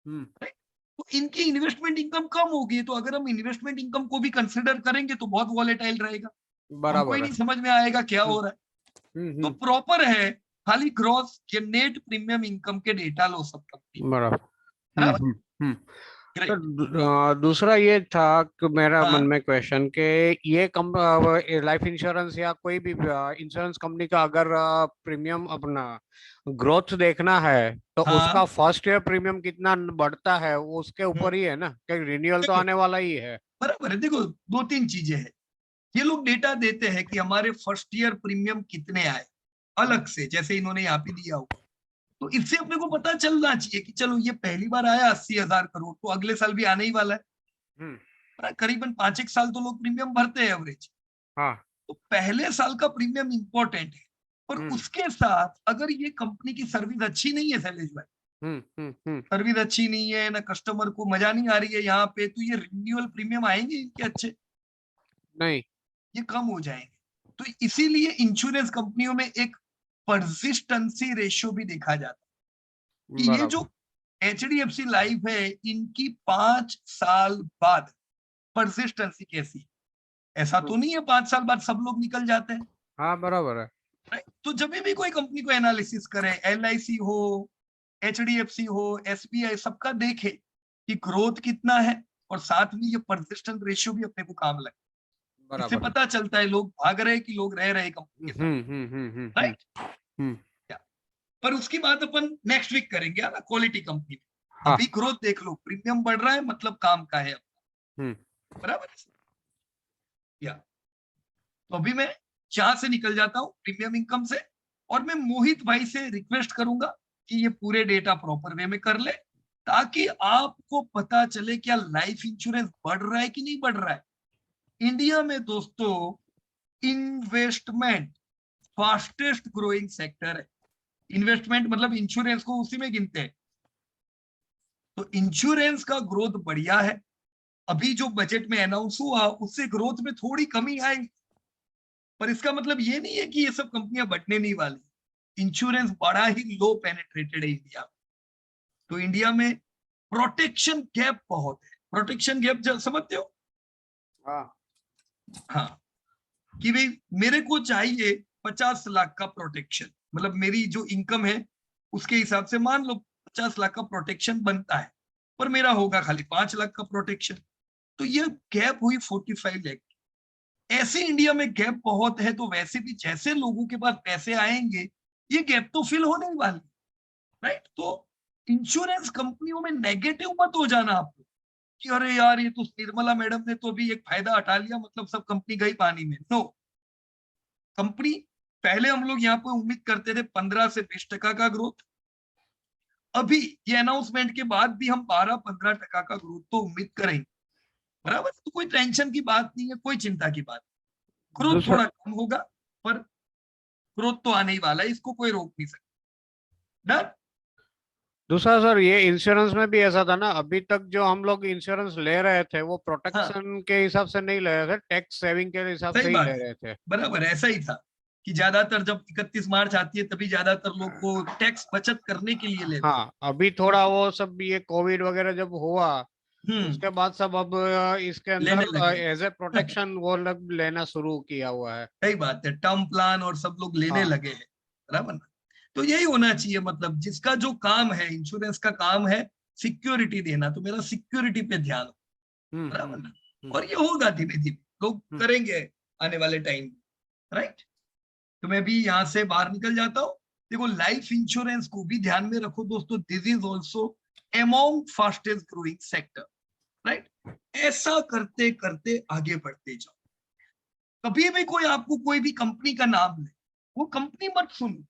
राइट। तो इनकी इन्वेस्टमेंट इनकम कम होगी, तो अगर हम इन्वेस्टमेंट इनकम को भी कंसिडर करेंगे तो बहुत वॉलेटाइल रहेगा, हमको ही बराबर है। नहीं समझ में आएगा क्या हो रहा है। तो प्रॉपर है, खाली ग्रॉस या नेट प्रीमियम इनकम के डेटा लो सब कंपनी, बराबर। बराबर, तो ग्रेट। दूसरा ये था कि मेरा मन हाँ में क्वेश्चन के, ये लाइफ इंश्योरेंस या कोई भी इंश्योरेंस कंपनी का अगर प्रीमियम अपना ग्रोथ देखना है तो हाँ उसका फर्स्ट ईयर प्रीमियम कितना बढ़ता है वो उसके ऊपर ही है ना, कि रिन्यूअल तो देखो आने वाला ही है। बराबर है, देखो 2-3 चीजें हैं, ये लोग डेटा देते हैं कि हमारे फर्स्ट ईयर प्रीमियम कितने आए अलग से, जैसे इन्होंने यहाँ पे दिया हो, तो इससे अपने को पता चलना चाहिए कि चलो ये पहली बार आया 80,000 करोड़, तो अगले साल भी आने ही वाला है, करीबन 5 एक साल तो लोग प्रीमियम भरते हैं एवरेज। हाँ। तो पहले साल का प्रीमियम इंपॉर्टेंट है, और उसके साथ अगर ये कंपनी की सर्विस अच्छी नहीं है शैलेश भाई, सर्विस अच्छी नहीं है ना, कस्टमर को मजा नहीं आ रही है यहाँ पे, तो ये रिन्यूअल प्रीमियम आएंगे इनके अच्छे नहीं। ये कम हो जाएंगे। तो इसीलिए इंश्योरेंस कंपनियों में एक परसिस्टेंसी रेशियो भी देखा जाता है कि ये जो एचडीएफसी लाइफ है इनकी 5 साल बाद परसिस्टेंसी कैसी, ऐसा तो नहीं है 5 साल बाद सब लोग निकल जाते हैं, हाँ बराबर है। राइट। तो जब भी कोई कंपनी को एनालिसिस करे, एलआईसी हो, एचडीएफसी हो, एसबीआई, सबका देखे कि ग्रोथ कितना है, और साथ में ये परसिस्टेंट रेशियो भी अपने को काम लगे, इससे बराबर। पता चलता है लोग भाग रहे कि लोग रह रहे कंपनी के साथ, राइट। पर उसकी बात अपन नेक्स्ट वीक करेंगे ना, क्वालिटी कंपनी में। हाँ। अभी ग्रोथ देख लो, प्रीमियम बढ़ रहा है मतलब काम का है अपना, बराबर है या। तो अभी मैं यहाँ से निकल जाता हूँ प्रीमियम इनकम से, और मैं मोहित भाई से रिक्वेस्ट करूंगा कि ये पूरे डेटा प्रॉपर वे में कर ले, ताकि आपको पता चले क्या लाइफ इंश्योरेंस बढ़ रहा है कि नहीं बढ़ रहा है। इंडिया में दोस्तों इन्वेस्टमेंट फास्टेस्ट ग्रोइंग सेक्टर है, इन्वेस्टमेंट मतलब इंश्योरेंस को उसी में गिनते हैं, तो इंश्योरेंस का ग्रोथ बढ़िया है। अभी जो बजट में अनाउंस हुआ उससे ग्रोथ में थोड़ी कमी आई, पर इसका मतलब ये नहीं है कि ये सब कंपनियां बढ़ने नहीं वाली, इंश्योरेंस बड़ा ही लो पेनिट्रेटेड है इंडिया में। तो इंडिया में प्रोटेक्शन गैप बहुत है, प्रोटेक्शन गैप समझते हो, हाँ, कि भाई मेरे को चाहिए 50 लाख का प्रोटेक्शन, मतलब मेरी जो इनकम है उसके हिसाब से मान लो 50 लाख का प्रोटेक्शन बनता है, पर मेरा होगा खाली 5 लाख का प्रोटेक्शन, तो ये गैप हुई 45 लाख। ऐसे इंडिया में गैप बहुत है, तो वैसे भी जैसे लोगों के पास पैसे आएंगे ये गैप तो फिल होने ही वाली, राइट। तो इंश्योरेंस कंपनियों में नेगेटिव मत हो जाना आपको कि अरे यार ये तो निर्मला मैडम ने तो भी एक फायदा हटा लिया, मतलब सब कंपनी गई पानी में। नो, कंपनी पहले हम लोग यहाँ पे उम्मीद करते थे 15 से 20% का ग्रोथ, अभी ये अनाउंसमेंट के बाद भी हम 12-15% का ग्रोथ तो उम्मीद करेंगे, बराबर। तो कोई टेंशन की बात नहीं है, कोई चिंता की बात, ग्रोथ थोड़ा कम होगा पर ग्रोथ तो आने ही वाला है, इसको कोई रोक नहीं सकता। डन। दूसरा सर, ये इंश्योरेंस में भी ऐसा था ना, अभी तक जो हम लोग इंश्योरेंस ले रहे थे वो हाँ प्रोटेक्शन के हिसाब से नहीं ले रहे थे, टैक्स सेविंग के हिसाब सही से ही बात ले है, रहे थे। बराबर ऐसा ही था कि ज्यादातर जब 31 मार्च आती है तभी ज्यादातर लोग को टैक्स बचत करने के लिए लेते हाँ, अभी थोड़ा वो सब ये कोविड वगैरह जब हुआ, हम्म उसके बाद सब अब इसके लेने अंदर लगे एज ए प्रोटेक्शन वो लोग लेना शुरू किया हुआ है। सही बात है, टर्म प्लान और सब लोग लेने हाँ। लगे हैं, बराबर ना। तो यही होना चाहिए, मतलब जिसका जो काम है, इंश्योरेंस का काम है सिक्योरिटी देना, तो मेरा सिक्योरिटी पे ध्यान हो, हम्म बराबर हम्म ना। हम्म और ये होगा धीमे धीमे, लोग हम्म करेंगे आने वाले टाइम, राइट। तो मैं भी यहाँ से बाहर निकल जाता हूँ। देखो लाइफ इंश्योरेंस को भी ध्यान में रखो दोस्तों, this is also among fastest growing sector, right. ऐसा करते करते आगे बढ़ते जाओ। कभी भी कोई आपको कोई भी कंपनी का नाम ले, वो कंपनी मत सुनो,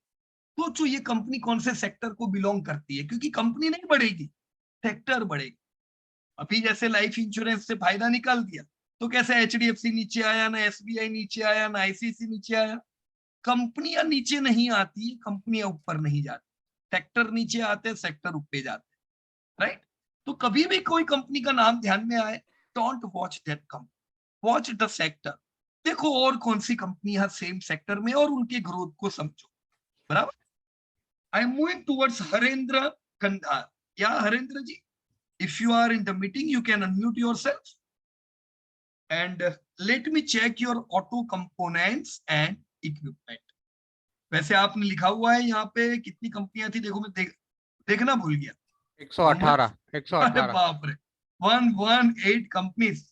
सोचो ये कंपनी कौन से सेक्टर को बिलोंग करती है, क्योंकि कंपनी नहीं बढ़ेगी, सेक्टर बढ़ेगा। अभी जैसे लाइफ इंश्योरेंस से फायदा निकाल दिया, तो कैसे एचडीएफसी नीचे आया, ना एसबीआई नीचे आया, ना आईसीसी नीचे आया। कंपनियां नीचे नहीं आती, कंपनियां ऊपर नहीं जाती, सेक्टर नीचे आते, सेक्टर ऊपर जाते, राइट। तो कभी भी कोई कंपनी का नाम ध्यान में आए, don't watch that company, watch the sector. देखो और कौन सी कंपनियां सेम सेक्टर में, और उनके ग्रोथ को समझो, बराबर। I am moving towards Harendra Kandhar. या हरेंद्र जी, if you are in the meeting you can unmute yourself and let me check your auto components and equipment। वैसे आपने लिखा हुआ है यहाँ पे कितनी कंपनियां थी, देखो मैं देखना भूल गया। How much? 118, अरे 118। बाप रे, 118 कंपनीज।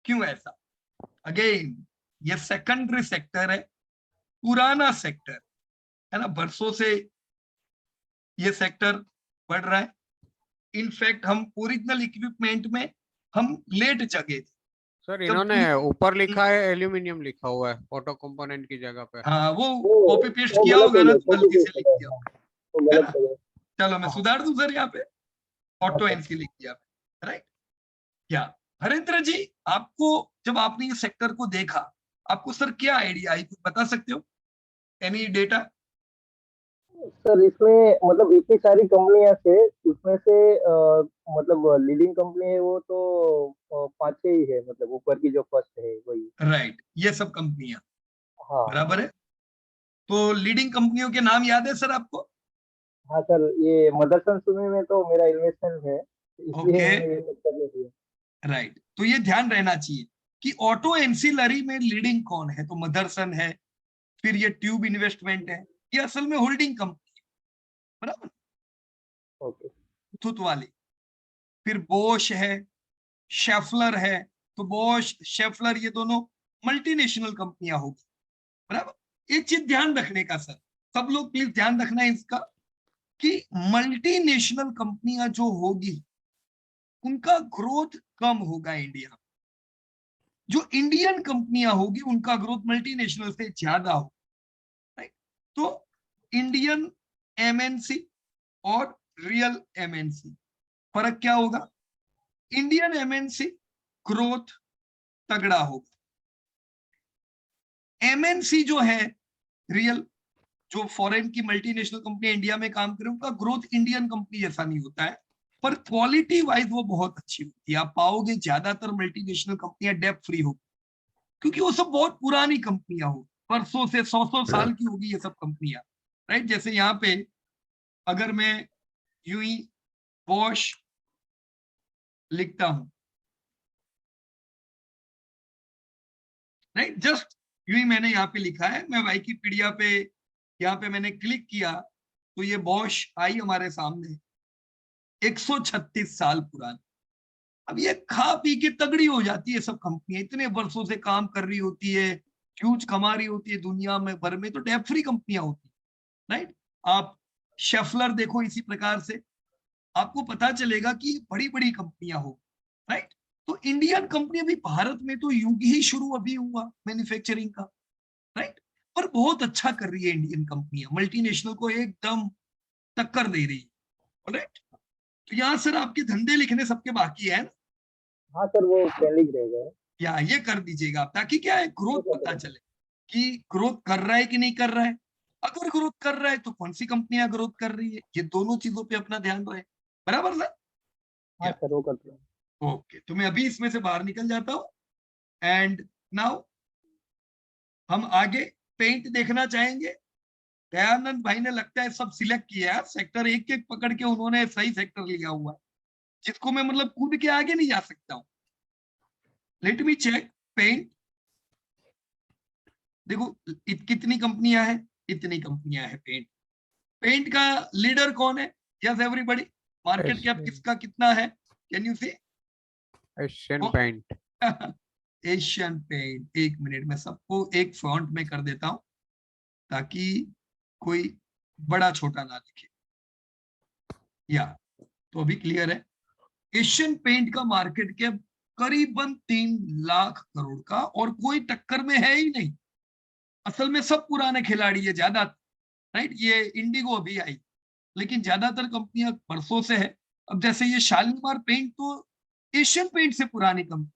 क्यों ऐसा? अगेन ये सेकेंडरी सेक्टर है, पुराना सेक्टर है ना, बरसों से ये सेक्टर बढ़ रहा है। इनफैक्ट हम ओरिजिनल इक्विपमेंट में हम लेट जगे थे सर, जब इन्होंने ऊपर लिखा है एल्यूमिनियम लिखा हुआ है ऑटो कंपोनेंट की जगह पे। हाँ वो वो कॉपी पेस्ट वो किया गलत होगा हो ना, गया, तो कॉपी गलती से पेस्ट हो लिख गया, दिया हाँ, होगा, वो है गलत ना। हो गया। चलो मैं हाँ सुधार दूं सर, यहाँ पे हाँ ऑटो सर। एनसी लिख दिया, राइट। क्या हरेंद्र जी, आपको जब आपने ये सेक्टर को देखा, आपको सर क्या आइडिया आई, कुछ बता सकते हो, एनी डेटा? सर इसमें मतलब इतनी सारी कंपनियां थे, उसमें से मतलब लीडिंग कंपनी है वो तो 5 6 ही है, मतलब ऊपर की जो फर्स्ट है वही। राइट, ये सब कंपनियां, हाँ बराबर है। तो लीडिंग कंपनियों के नाम याद है सर आपको? हाँ सर, ये मदरसन सुमी में तो मेरा इन्वेस्टमेंट है, इसलिए ओके, मैंने ये सब कर लिया। राइट। तो ये ध्यान रहना चाहिए कि ऑटो एंसिलरी में लीडिंग कौन है, तो मदरसन है, फिर ये ट्यूब इन्वेस्टमेंट है, ये असल में होल्डिंग कंपनी, बराबर, ओके। मुथूट वाली। फिर बोश है, शेफलर है, तो बोश शेफलर ये दोनों मल्टीनेशनल कंपनियां होगी, बराबर। एक चीज ध्यान रखने का सर, सब लोग प्लीज ध्यान रखना है इसका, कि मल्टीनेशनल कंपनियां जो होगी उनका ग्रोथ कम होगा इंडिया में। जो इंडियन कंपनियां होगी उनका ग्रोथ मल्टीनेशनल से ज्यादा होगा, राइट। तो इंडियन एमएनसी और रियल एमएनसी, फर्क क्या होगा? इंडियन एमएनसी ग्रोथ तगड़ा होगा, एमएनसी जो है रियल, जो फॉरेन की मल्टीनेशनल कंपनी इंडिया में काम करे, उनका ग्रोथ इंडियन कंपनी जैसा नहीं होता है, पर क्वालिटी वाइज वो बहुत अच्छी होती है। आप पाओगे ज्यादातर मल्टीनेशनल कंपनियां डेप फ्री होगी, क्योंकि वो सब बहुत पुरानी कंपनियां हो, परसों से 100 साल की होगी ये सब कंपनियां, राइट। जैसे यहाँ पे अगर मैं यूं ही बॉश लिखता हूं, राइट, जस्ट यूं ही मैंने यहाँ पे लिखा है, मैं विकिपीडिया पे यहाँ पे मैंने क्लिक किया, तो ये बॉश आई हमारे सामने, 136 साल पुरानी। अब ये खा पी के तगड़ी हो जाती है सब कंपनियां, इतने वर्षों से काम कर रही होती है, ह्यूज कमा रही होती है दुनिया में भर में, तो डेप फ्री कंपनियां होती है, राइट। आप शेफलर देखो, इसी प्रकार से आपको पता चलेगा कि बड़ी बड़ी कंपनियां हो, राइट। तो इंडियन कंपनी अभी भारत में तो युग ही शुरू अभी हुआ मैन्युफैक्चरिंग का, राइट। पर बहुत अच्छा कर रही है इंडियन कंपनियां, मल्टीनेशनल को एकदम टक्कर दे रही है, राइट। तो यहाँ सर आपके धंधे लिखने सबके बाकी है ना, हाँ सर, वो पेंडिंग रहेगा। या ये कर दीजिएगा आप, ताकि क्या है ग्रोथ पता चले कि ग्रोथ कर रहा है कि नहीं कर रहा है। अगर ग्रोथ कर रहा है तो कौन सी कंपनियां ग्रोथ कर रही है, ये दोनों चीजों पे अपना ध्यान रहे, बराबर सर? हाँ सर वो करते हैं। ओके, तो मैं अभी इसमें से बाहर निकल जाता हूं एंड नाउ हम आगे पेंट देखना चाहेंगे। दयानंद भाई ने लगता है सब सिलेक्ट किया है, सेक्टर एक एक पकड़ के उन्होंने सही सेक्टर लिया हुआ है, जिसको मैं मतलब कूद के आगे नहीं जा सकता हूं। Let me check paint. देखो कितनी कंपनियां हैं, इतनी कंपनियां हैं। पेंट, पेंट का लीडर कौन है? यस एवरीबॉडी, मार्केट कैप किसका कितना है? Can you see? Asian Paint. Asian Paint. एक मिनट में सबको एक फॉन्ट में कर देता हूं ताकि कोई बड़ा छोटा ना दिखे। या तो अभी क्लियर है। एशियन पेंट का मार्केट कैप करीबन 3 लाख करोड़ का, और कोई टक्कर में है ही नहीं। असल में सब पुराने खिलाड़ी है ज्यादा, राइट? ये इंडिगो अभी आई, लेकिन ज्यादातर कंपनियां बरसों से है। अब जैसे ये शालीमार पेंट तो एशियन पेंट से पुरानी कंपनी।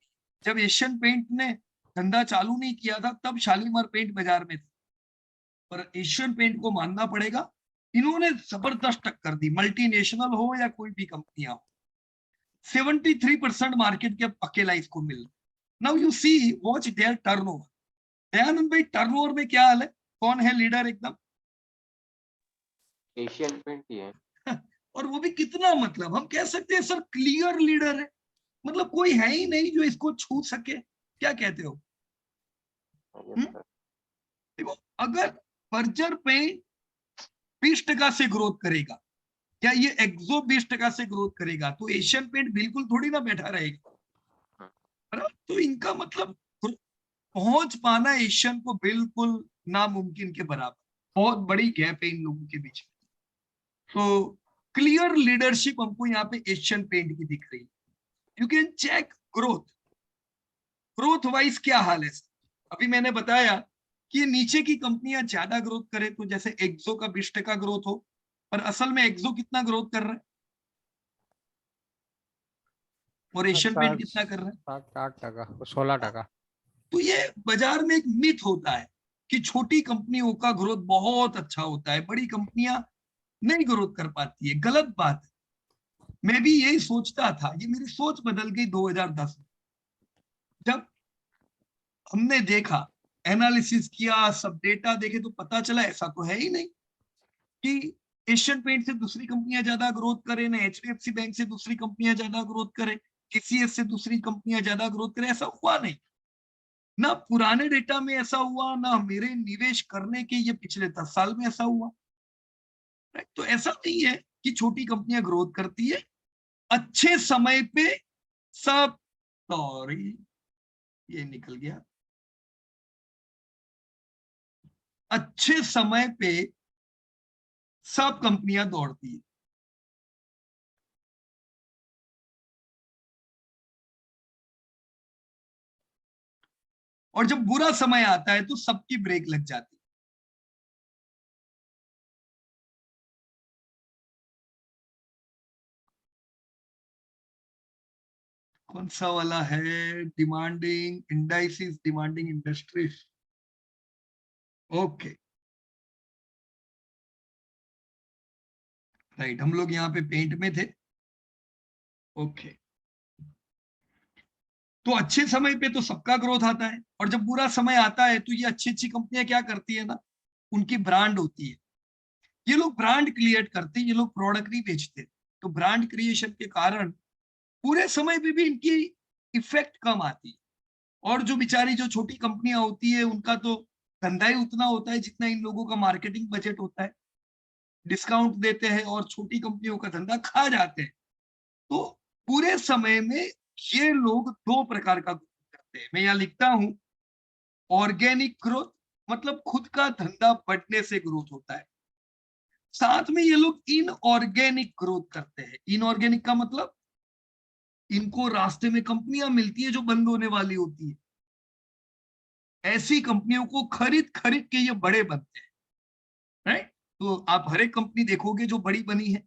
जब एशियन पेंट ने धंधा चालू नहीं किया था तब शालीमार पेंट बाजार में थी, पर एशियन पेंट को मानना पड़ेगा, इन्होंने जबरदस्त टक्कर दी, मल्टीनेशनल हो या कोई भी कंपनियां हो। 73% मार्केट कैप अकेला इसको मिल। Now you see watch their turnover. Dayanand भाई टर्नओवर में क्या हाल है, कौन है लीडर एकदम? एशियन पेंट ही है। और वो भी कितना, मतलब हम कह सकते हैं सर क्लियर लीडर है, मतलब कोई है ही नहीं जो इसको छू सके। क्या कहते हो? देखो अगर बर्जर पेंट 20% से ग्रोथ करेगा या ये एक्सो 20% से ग्रोथ करेगा तो एशियन पेंट बिल्कुल थोड़ी ना बैठा रहेगा। तो इनका मतलब पहुंच पाना एशियन को बिल्कुल नामुमकिन के बराबर, बहुत बड़ी गैप है इन लोगों के बीच में। तो क्लियर लीडरशिप हमको यहाँ पे एशियन पेंट की दिख रही है। You can check growth, growth wise क्या हाल है। अभी मैंने बताया कि नीचे की कंपनियां ज्यादा ग्रोथ करे, तो जैसे एक्सो का 20% ग्रोथ हो, पर असल में एक्सो कितना ग्रोथ कर रहा है और एशियन पेंट कितना कर रहा है? 7-8%, 16%। तो ये बाजार में एक मिथ होता है कि छोटी कंपनियों का ग्रोथ बहुत अच्छा होता है, बड़ी कंपनियां नहीं ग्रोथ कर पाती है। गलत बात है। मैं भी यही सोचता था, ये मेरी सोच बदल गई 2010 में, जब हमने देखा, एनालिसिस किया, सब डेटा देखे तो पता चला ऐसा तो है ही नहीं कि एशियन पेंट से दूसरी कंपनियां ज्यादा ग्रोथ करें, ना एचडीएफसी बैंक से दूसरी कंपनियां ज्यादा ग्रोथ करें, टीसीएस से दूसरी कंपनियां ज्यादा ग्रोथ करें। ऐसा हुआ नहीं, ना पुराने डेटा में ऐसा हुआ, ना मेरे निवेश करने के ये पिछले 10 साल में ऐसा हुआ। तो ऐसा नहीं है कि छोटी कंपनियां ग्रोथ करती है अच्छे समय पे। सब, सॉरी ये निकल गया, अच्छे समय पे सब कंपनियां दौड़ती है, और जब बुरा समय आता है तो सबकी ब्रेक लग जाती है। कौन सा वाला है? Demanding indices, demanding industries. Okay right, हम लोग यहाँ पे पेंट में थे। ओके, तो अच्छे समय पे तो सबका ग्रोथ आता है, और जब बुरा समय आता है तो ये अच्छी अच्छी कंपनियां क्या करती है ना, उनकी ब्रांड होती है, ये लोग ब्रांड क्रिएट करते हैं, ये लोग प्रोडक्ट नहीं बेचते। तो ब्रांड क्रिएशन के कारण पूरे समय पे भी इनकी इफेक्ट कम आती है। और जो बेचारी जो छोटी कंपनियां होती है उनका तो धंधा ही उतना होता है जितना इन लोगों का मार्केटिंग बजट होता है, डिस्काउंट देते हैं और छोटी कंपनियों का धंधा खा जाते हैं। तो पूरे समय में ये लोग 2 प्रकार का ग्रोथ करते हैं। मैं यहाँ लिखता हूं ऑर्गेनिक ग्रोथ, मतलब खुद का धंधा बढ़ने से ग्रोथ होता है। साथ में ये लोग इनऑर्गेनिक ग्रोथ करते हैं। इनऑर्गेनिक का मतलब इनको रास्ते में कंपनियां मिलती है जो बंद होने वाली होती है, ऐसी कंपनियों को खरीद खरीद के ये बड़े बनते हैं, राइट? तो आप हर एक कंपनी देखोगे जो बड़ी बनी है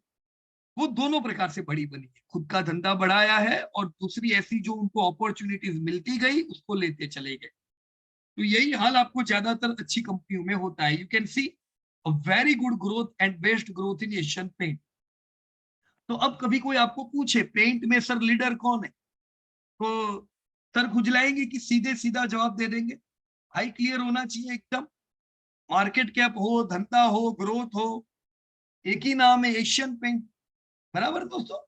वो दोनों प्रकार से बड़ी बनी है, खुद का धंधा बढ़ाया है और दूसरी ऐसी जो उनको अपॉर्चुनिटीज मिलती गई उसको लेते चले गए। तो यही हाल आपको ज्यादातर अच्छी कंपनियों में होता है। You can see a very good growth and best growth in Asian Paint. तो अब कभी कोई आपको पूछे पेंट में सर लीडर कौन है, तो सर खुजलाएंगे कि सीधे सीधा जवाब दे देंगे? हाई क्लियर होना चाहिए एकदम। मार्केट कैप हो, धंधा हो, ग्रोथ हो, एक ही नाम है, एशियन पेंट, बराबर दोस्तों।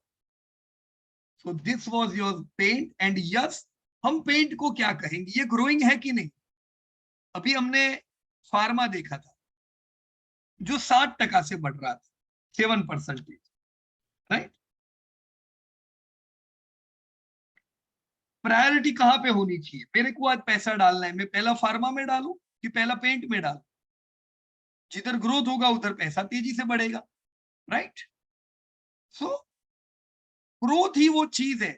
So this was your paint and yes, हम पेंट को क्या कहेंगे, ये ग्रोइंग है कि नहीं? अभी हमने फार्मा देखा था जो 60% से बढ़ रहा था, 7%, राइट। प्रायोरिटी कहां पे होनी चाहिए? मेरे को आज पैसा डालना है, मैं पहला फार्मा में डालूं कि पहला पेंट में डालूं? जिधर ग्रोथ होगा उधर पैसा तेजी से बढ़ेगा, राइट। सो ग्रोथ ही वो चीज है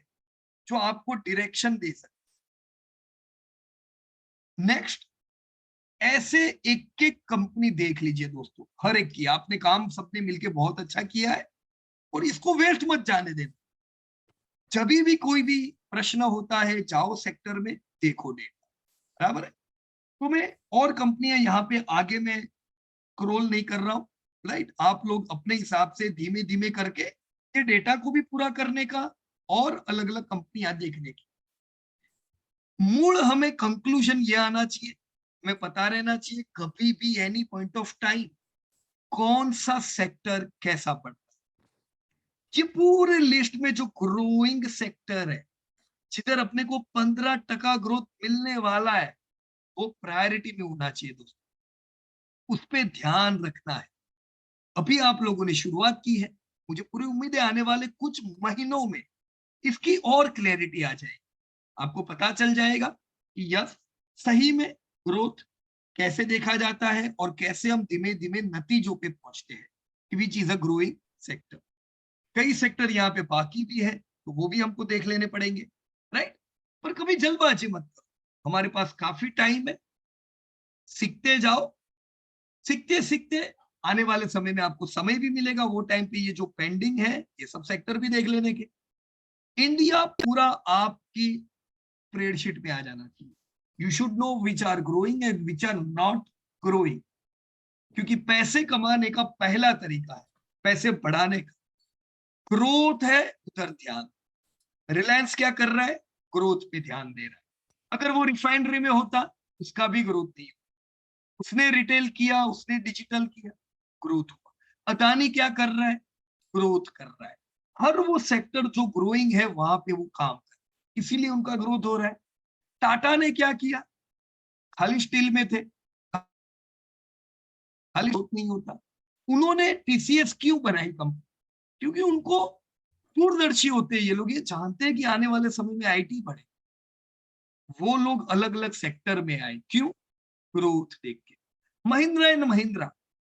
जो आपको डायरेक्शन दे सकती। नेक्स्ट, ऐसे एक एक कंपनी देख लीजिए दोस्तों, हर एक की आपने काम सबने मिलके बहुत अच्छा किया है, और इसको वेस्ट मत जाने देना। जब भी कोई भी प्रश्न होता है, जाओ सेक्टर में देखो डेटा, बराबर है। तो मैं और कंपनियां यहाँ पे आगे मैं स्क्रॉल नहीं कर रहा हूं, राइट। आप लोग अपने हिसाब से धीमे धीमे करके ये डेटा को भी पूरा करने का और अलग अलग कंपनियां देखने की। मूल हमें कंक्लूजन ये आना चाहिए, हमें पता रहना चाहिए कभी भी एनी पॉइंट ऑफ टाइम कौन सा सेक्टर कैसा पड़ता है। ये पूरे लिस्ट में जो ग्रोइंग सेक्टर है, जिधर अपने को 15% ग्रोथ मिलने वाला है, वो प्रायोरिटी में होना चाहिए दोस्तों, उस पर ध्यान रखना है। अभी आप लोगों ने शुरुआत की है, मुझे पूरी उम्मीद है आने वाले कुछ महीनों में इसकी और क्लैरिटी आ जाएगी, आपको पता चल जाएगा कि यस सही में ग्रोथ कैसे देखा जाता है और कैसे हम धीमे धीमे नतीजों पे पहुंचते हैं कि which is a growing sector. कई सेक्टर यहाँ पे बाकी भी है, तो वो भी हमको देख लेने पड़ेंगे, राइट। पर कभी जल्दबाजी मत करो, हमारे पास काफी टाइम है, सीखते जाओ। सीखते सीखते आने वाले समय में आपको समय भी मिलेगा, वो टाइम पे ये जो पेंडिंग है ये सब सेक्टर भी देख लेने के। इंडिया पूरा आपकी स्प्रेडशीट में आ जाना चाहिए। You should know which are growing and which are not growing, क्योंकि पैसे कमाने का पहला तरीका है पैसे बढ़ाने का, ग्रोथ है उधर ध्यान। रिलायंस क्या कर रहा है? ग्रोथ पे ध्यान दे रहा है। अगर वो रिफाइनरी में होता उसका भी ग्रोथ नहीं, उसने रिटेल किया, उसने डिजिटल किया, ग्रोथ हुआ। अदानी क्या कर रहा है? ग्रोथ कर रहा है। हर वो सेक्टर जो ग्रोइंग है वहां पे वो काम कर, इसीलिए उनका ग्रोथ हो रहा है। टाटा ने क्या किया? खाली स्टील में थे, खाली ग्रोथ नहीं होता। उन्होंने टीसीएस क्यों बनाई कंपनी? क्योंकि उनको दूरदर्शी होते हैं ये लोग, ये जानते हैं कि आने वाले समय में आईटी बढ़े। वो लोग अलग अलग सेक्टर में आए, क्यों? ग्रोथ देख के। महिंद्रा एंड महिंद्रा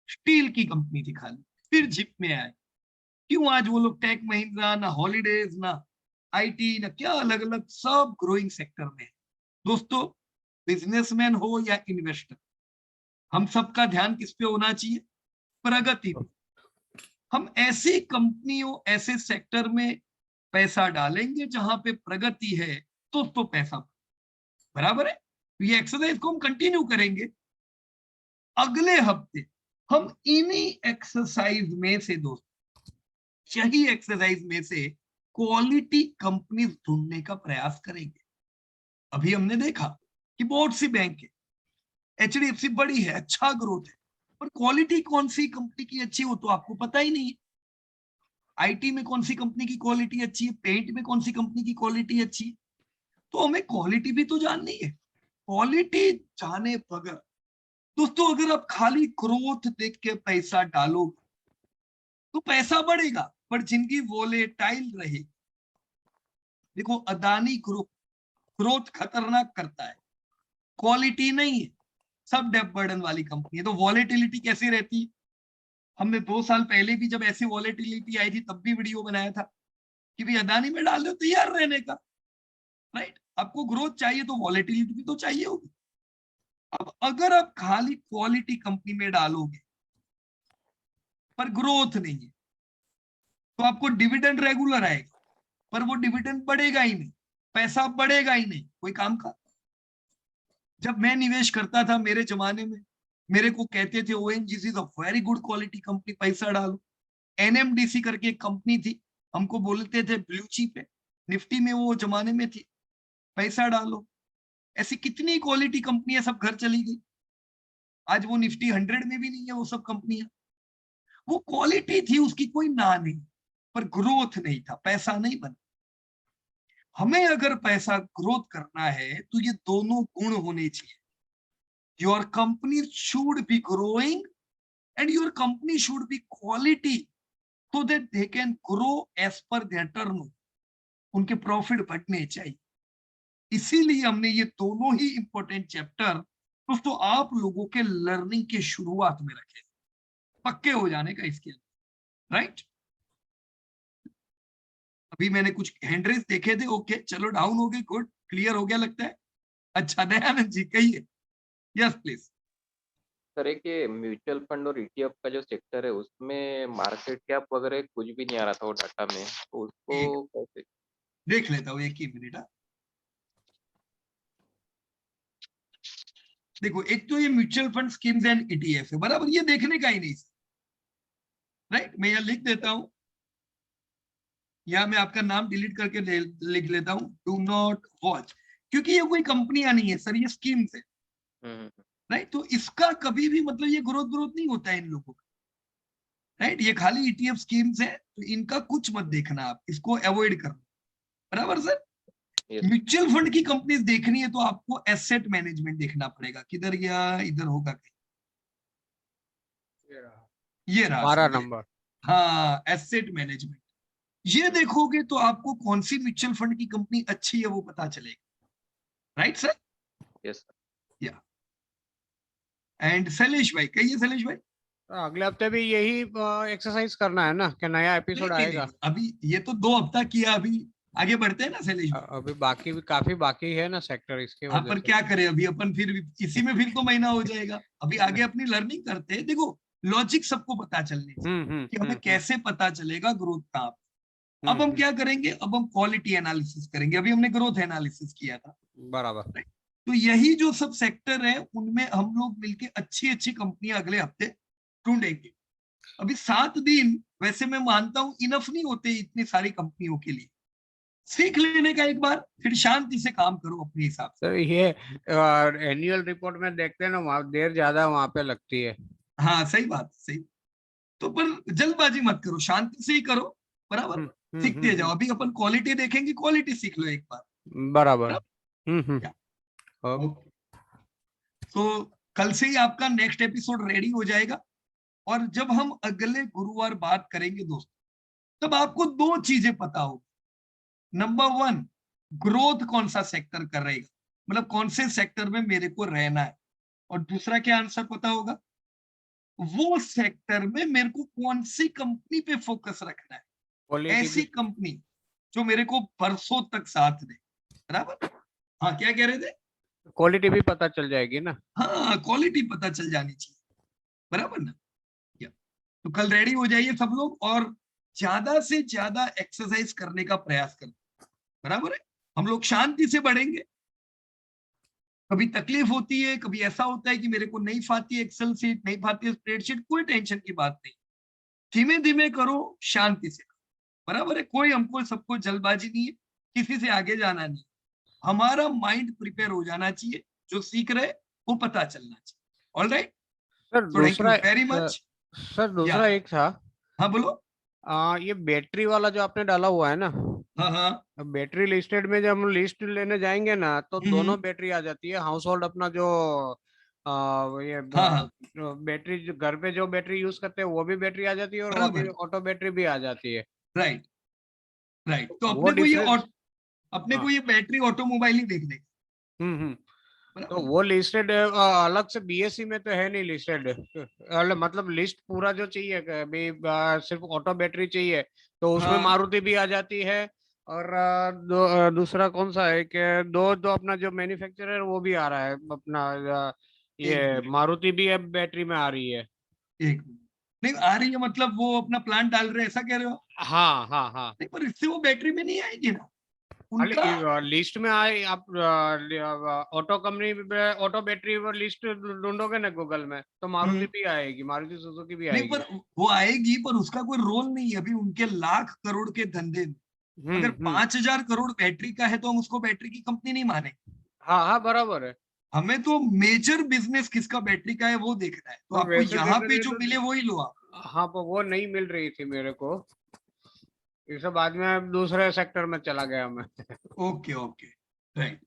स्टील की कंपनी थी खाली, फिर जिप में आए। क्यों? आज वो लोग टेक महिंद्रा, ना हॉलीडेज, ना आईटी, ना क्या, अलग अलग सब ग्रोइंग सेक्टर में है। दोस्तों, बिजनेसमैन हो या इन्वेस्टर, हम सबका ध्यान किस पे होना चाहिए? प्रगति पे। हम ऐसी कंपनियों, ऐसे सेक्टर में पैसा डालेंगे जहां पे प्रगति है, तो पैसा, बराबर है। तो ये एक्सरसाइज को हम कंटिन्यू करेंगे। अगले हफ्ते हम इन्हीं एक्सरसाइज में से दोस्तों, यही एक्सरसाइज में से क्वालिटी कंपनी ढूंढने का प्रयास करेंगे। अभी हमने देखा कि बहुत सी बैंक है, एचडीएफसी बड़ी है, अच्छा ग्रोथ है, पर क्वालिटी कौन सी कंपनी की अच्छी हो तो आपको पता ही नहीं है। आईटी में कौन सी कंपनी की क्वालिटी अच्छी है, पेंट में कौन सी कंपनी की क्वालिटी अच्छी है, तो हमें क्वालिटी भी तो जाननी है। क्वालिटी जाने बगैर दोस्तों, अगर आप खाली ग्रोथ देख के पैसा डालोगे तो पैसा बढ़ेगा पर जिंदगी वोलेटाइल रहेगी। देखो, अदानी ग्रोथ खतरनाक करता है, क्वालिटी नहीं है, सब डेप बर्डन वाली कंपनी है, तो वॉलेटिलिटी कैसी रहती है? हमने 2 साल पहले भी जब ऐसी वॉलेटिलिटी आई थी तब भी वीडियो बनाया था कि भाई अदानी में डाल दो, तैयार रहने का, राइट। आपको ग्रोथ चाहिए तो वॉलेटिलिटी भी तो चाहिए होगी। अब अगर आप खाली क्वालिटी कंपनी में डालोगे पर ग्रोथ नहीं है, तो आपको डिविडेंड रेगुलर आएगा पर वो डिविडेंड बढ़ेगा ही नहीं, पैसा बढ़ेगा ही नहीं, कोई काम का। जब मैं निवेश करता था मेरे जमाने में, मेरे को कहते थे ONGC is a very good quality company, पैसा डालो। एनएमडीसी करके एक कंपनी थी, हमको बोलते थे ब्लू चिप है, निफ्टी में वो जमाने में थी, पैसा डालो। ऐसी कितनी क्वालिटी कंपनियां सब घर चली गई। आज वो निफ्टी 100 में भी नहीं है वो सब कंपनियां। वो क्वालिटी थी, उसकी कोई ना नहीं, पर ग्रोथ नहीं था, पैसा नहीं बना। हमें अगर पैसा ग्रोथ करना है तो ये दोनों गुण होने चाहिए। Your company should be growing and your company should be quality, so that they can grow as per their turnover. उनके प्रॉफिट बढ़ने चाहिए। इसीलिए हमने ये दोनों ही इंपॉर्टेंट चैप्टर दोस्तों आप लोगों के लर्निंग के शुरुआत में रखे, पक्के हो जाने का इसके अंदर, राइट। अभी मैंने कुछ हैंडरेस देखे थे, ओके चलो डाउन हो गए, गुड, क्लियर हो गया लगता है। अच्छा दयानंद जी कहिए, यस प्लीज। सर एक ये म्यूचुअल फंड और ईटीएफ का जो सेक्टर है उसमें मार्केट कैप वगैरह कुछ भी नहीं आ रहा था वो डाटा में, तो उसको कैसे देख लेता हूँ, एक ही मिनट। देखो एक तो ये mutual fund schemes and ETF है, बराबर, ये देखने का ही नहीं, राइट। मैं यहाँ लिख देता हूं, या मैं आपका नाम डिलीट करके लिख लेता हूं, डू नॉट वॉच, क्योंकि ये कोई कंपनियां नहीं है सर, ये स्कीम्स है, राइट। तो इसका कभी भी मतलब ये ग्रोथ नहीं होता है इन लोगों का, राइट। ये खाली ईटीएफ स्कीम्स है, तो इनका कुछ मत देखना, आप इसको अवॉइड करो, बराबर सर। म्यूचुअल फंड की कंपनीज देखनी है तो आपको एसेट मैनेजमेंट देखना पड़ेगा, किधर गया, इधर होगा कहीं, ये रहा 12 नंबर। हाँ, एसेट मैनेजमेंट। ये देखोगे तो आपको कौन सी म्यूचुअल फंड की कंपनी अच्छी है वो पता चलेगा, राइट सर। यस या एंड शैलेश भाई कहिए, शैलेश भाई। अगले हफ्ते भी यही एक्सरसाइज करना है ना कि नया एपिसोड आएगा? अभी ये तो 2 हफ्ता किया, अभी आगे बढ़ते हैं ना शैलेश भाई। अभी बाकी भी काफी बाकी है ना सेक्टर, इसके हाँ वजह पर से। क्या करें, अभी अपन फिर इसी में फिर तो महीना हो जाएगा। अभी आगे अपनी लर्निंग करते हैं। देखो लॉजिक सबको पता चलनी चाहिए कि हमें कैसे पता चलेगा ग्रोथ का। अब हम क्या करेंगे, अब हम क्वालिटी एनालिसिस करेंगे। अभी हमने ग्रोथ एनालिसिस किया था, बराबर। तो यही जो सब सेक्टर है उनमें हम लोग मिलके अच्छी अच्छी कंपनियां अगले हफ्ते ढूंढेंगे। अभी 7 दिन वैसे मैं मानता हूं इनफ नहीं होते इतनी सारी कंपनियों के लिए। सीख लेने का एक बार, फिर शांति से काम करो अपने हिसाब से। तो ये एनुअल रिपोर्ट में देखते हैं ना, वहाँ देर ज्यादा वहां पे लगती है। हाँ सही बात, सही। तो पर जल्दबाजी मत करो, शांति से ही करो, बराबर। सीखते जाओ। अभी अपन क्वालिटी देखेंगे, क्वालिटी सीख लो एक बार, बराबर। तो कल से ही आपका नेक्स्ट एपिसोड रेडी हो जाएगा। और जब हम अगले गुरुवार बात करेंगे दोस्तों, तब आपको 2 चीजें पता होगी। नंबर 1, ग्रोथ कौन सा सेक्टर कर रहेगा, मतलब कौन से सेक्टर में मेरे को रहना है। और दूसरा क्या आंसर पता होगा, वो सेक्टर में मेरे को कौन सी कंपनी पे फोकस रखना है, ऐसी कंपनी जो मेरे को बरसों तक साथ दे, बराबर। हाँ क्या कह रहे थे? क्वालिटी भी पता चल जाएगी ना। हाँ क्वालिटी पता चल जानी चाहिए, बराबर ना। तो कल रेडी हो जाइए सब लोग, और ज्यादा से ज्यादा एक्सरसाइज करने का प्रयास करें, बराबर है। हम लोग शांति से बढ़ेंगे। कभी तकलीफ होती है, कभी ऐसा होता है कि मेरे को नहीं फाती एक्सेल सीट, नहीं फाती स्प्रेडशीट, कोई टेंशन की बात नहीं। धीमे धीमे करो, शांति से करो, बराबर है। कोई हमको सबको जल्दबाजी नहीं है, किसी से आगे जाना नहीं। हमारा माइंड प्रिपेयर हो जाना चाहिए, जो सीख रहे वो पता चलना चाहिए। ऑल राइट सर, दूसरा वेरी मच। सर दूसरा एक था। हाँ बोलो। ये बैटरी वाला जो आपने डाला हुआ है ना, हाँ हाँ बैटरी लिस्टेड में जब हम लिस्ट लेने जाएंगे ना, तो दोनों बैटरी आ जाती है। हाउस होल्ड अपना जो ये हाँ बैटरी जो घर पे जो बैटरी यूज करते हैं वो भी बैटरी आ जाती है, और वो भी ऑटो बैटरी भी आ जाती है। Right right. तो वो अपने को ये बैटरी ऑटोमोबाइल ही देखने का। तो वो लिस्टेड अलग से बीएससी में तो है नहीं लिस्टेड, मतलब लिस्ट पूरा जो चाहिए अभी सिर्फ ऑटो बैटरी चाहिए तो उसमें मारुति भी आ जाती है। और दूसरा कौन सा है कि दो अपना जो मैन्युफैक्चरर वो भी आ रहा है अपना, ये मारुति भी अब बैटरी में आ रही है। एक नहीं आ रही है, मतलब वो अपना प्लांट डाल रहे हैं, ऐसा कह रहे हो? हाँ हाँ हाँ। नहीं पर इससे वो बैटरी में नहीं आएगी ना, उनका लिस्ट में आए आप ऑटो कंपनी ऑटो बैटरी वो लिस्ट ढूंढोगे ना गूगल में तो मारुति भी आएगी, मारुति सुजुकी भी नहीं, आएगी। पर वो आएगी, पर उसका कोई रोल नहीं है अभी उनके लाख करोड़ के धंधे में। अगर 5,000 करोड़ बैटरी का है तो हम उसको बैटरी की कंपनी नहीं मानेंगे। हाँ हाँ बराबर है। हमें तो मेजर बिजनेस किसका बैटरी का है वो देखना है, तो और आपको वैसे यहाँ देखा पे जाए जो तो मिले वही लो आप। हाँ पर वो नहीं मिल रही थी मेरे को, इसके बाद में दूसरे सेक्टर में चला गया मैं। ओके ओके, राइट,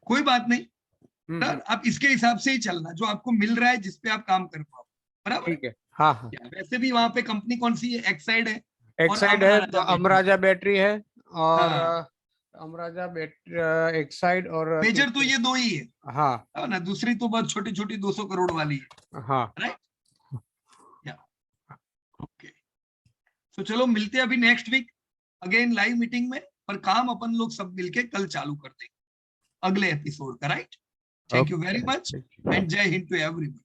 कोई बात नहीं सर, आप इसके हिसाब से ही चलना, जो आपको मिल रहा है जिसपे आप काम कर पाओ, बराबर। ठीक है। हाँ हाँ, वैसे भी वहां पे कंपनी कौन सी है, एक्साइड है एक्साइड है, तो अमराजा बैटरी है और हाँ। अमराजा बैटरी एक्साइड और मेजर तो ये दो ही है हाँ ना, दूसरी तो बहुत छोटी छोटी 200 करोड़ वाली है, हाँ राइट। या ओके, तो चलो मिलते हैं अभी next week again live meeting में, पर काम अपन लोग सब मिलके कल चालू कर देंगे अगले एपिसोड का, right. Thank you very much and जय हिंद टू एवरीवन।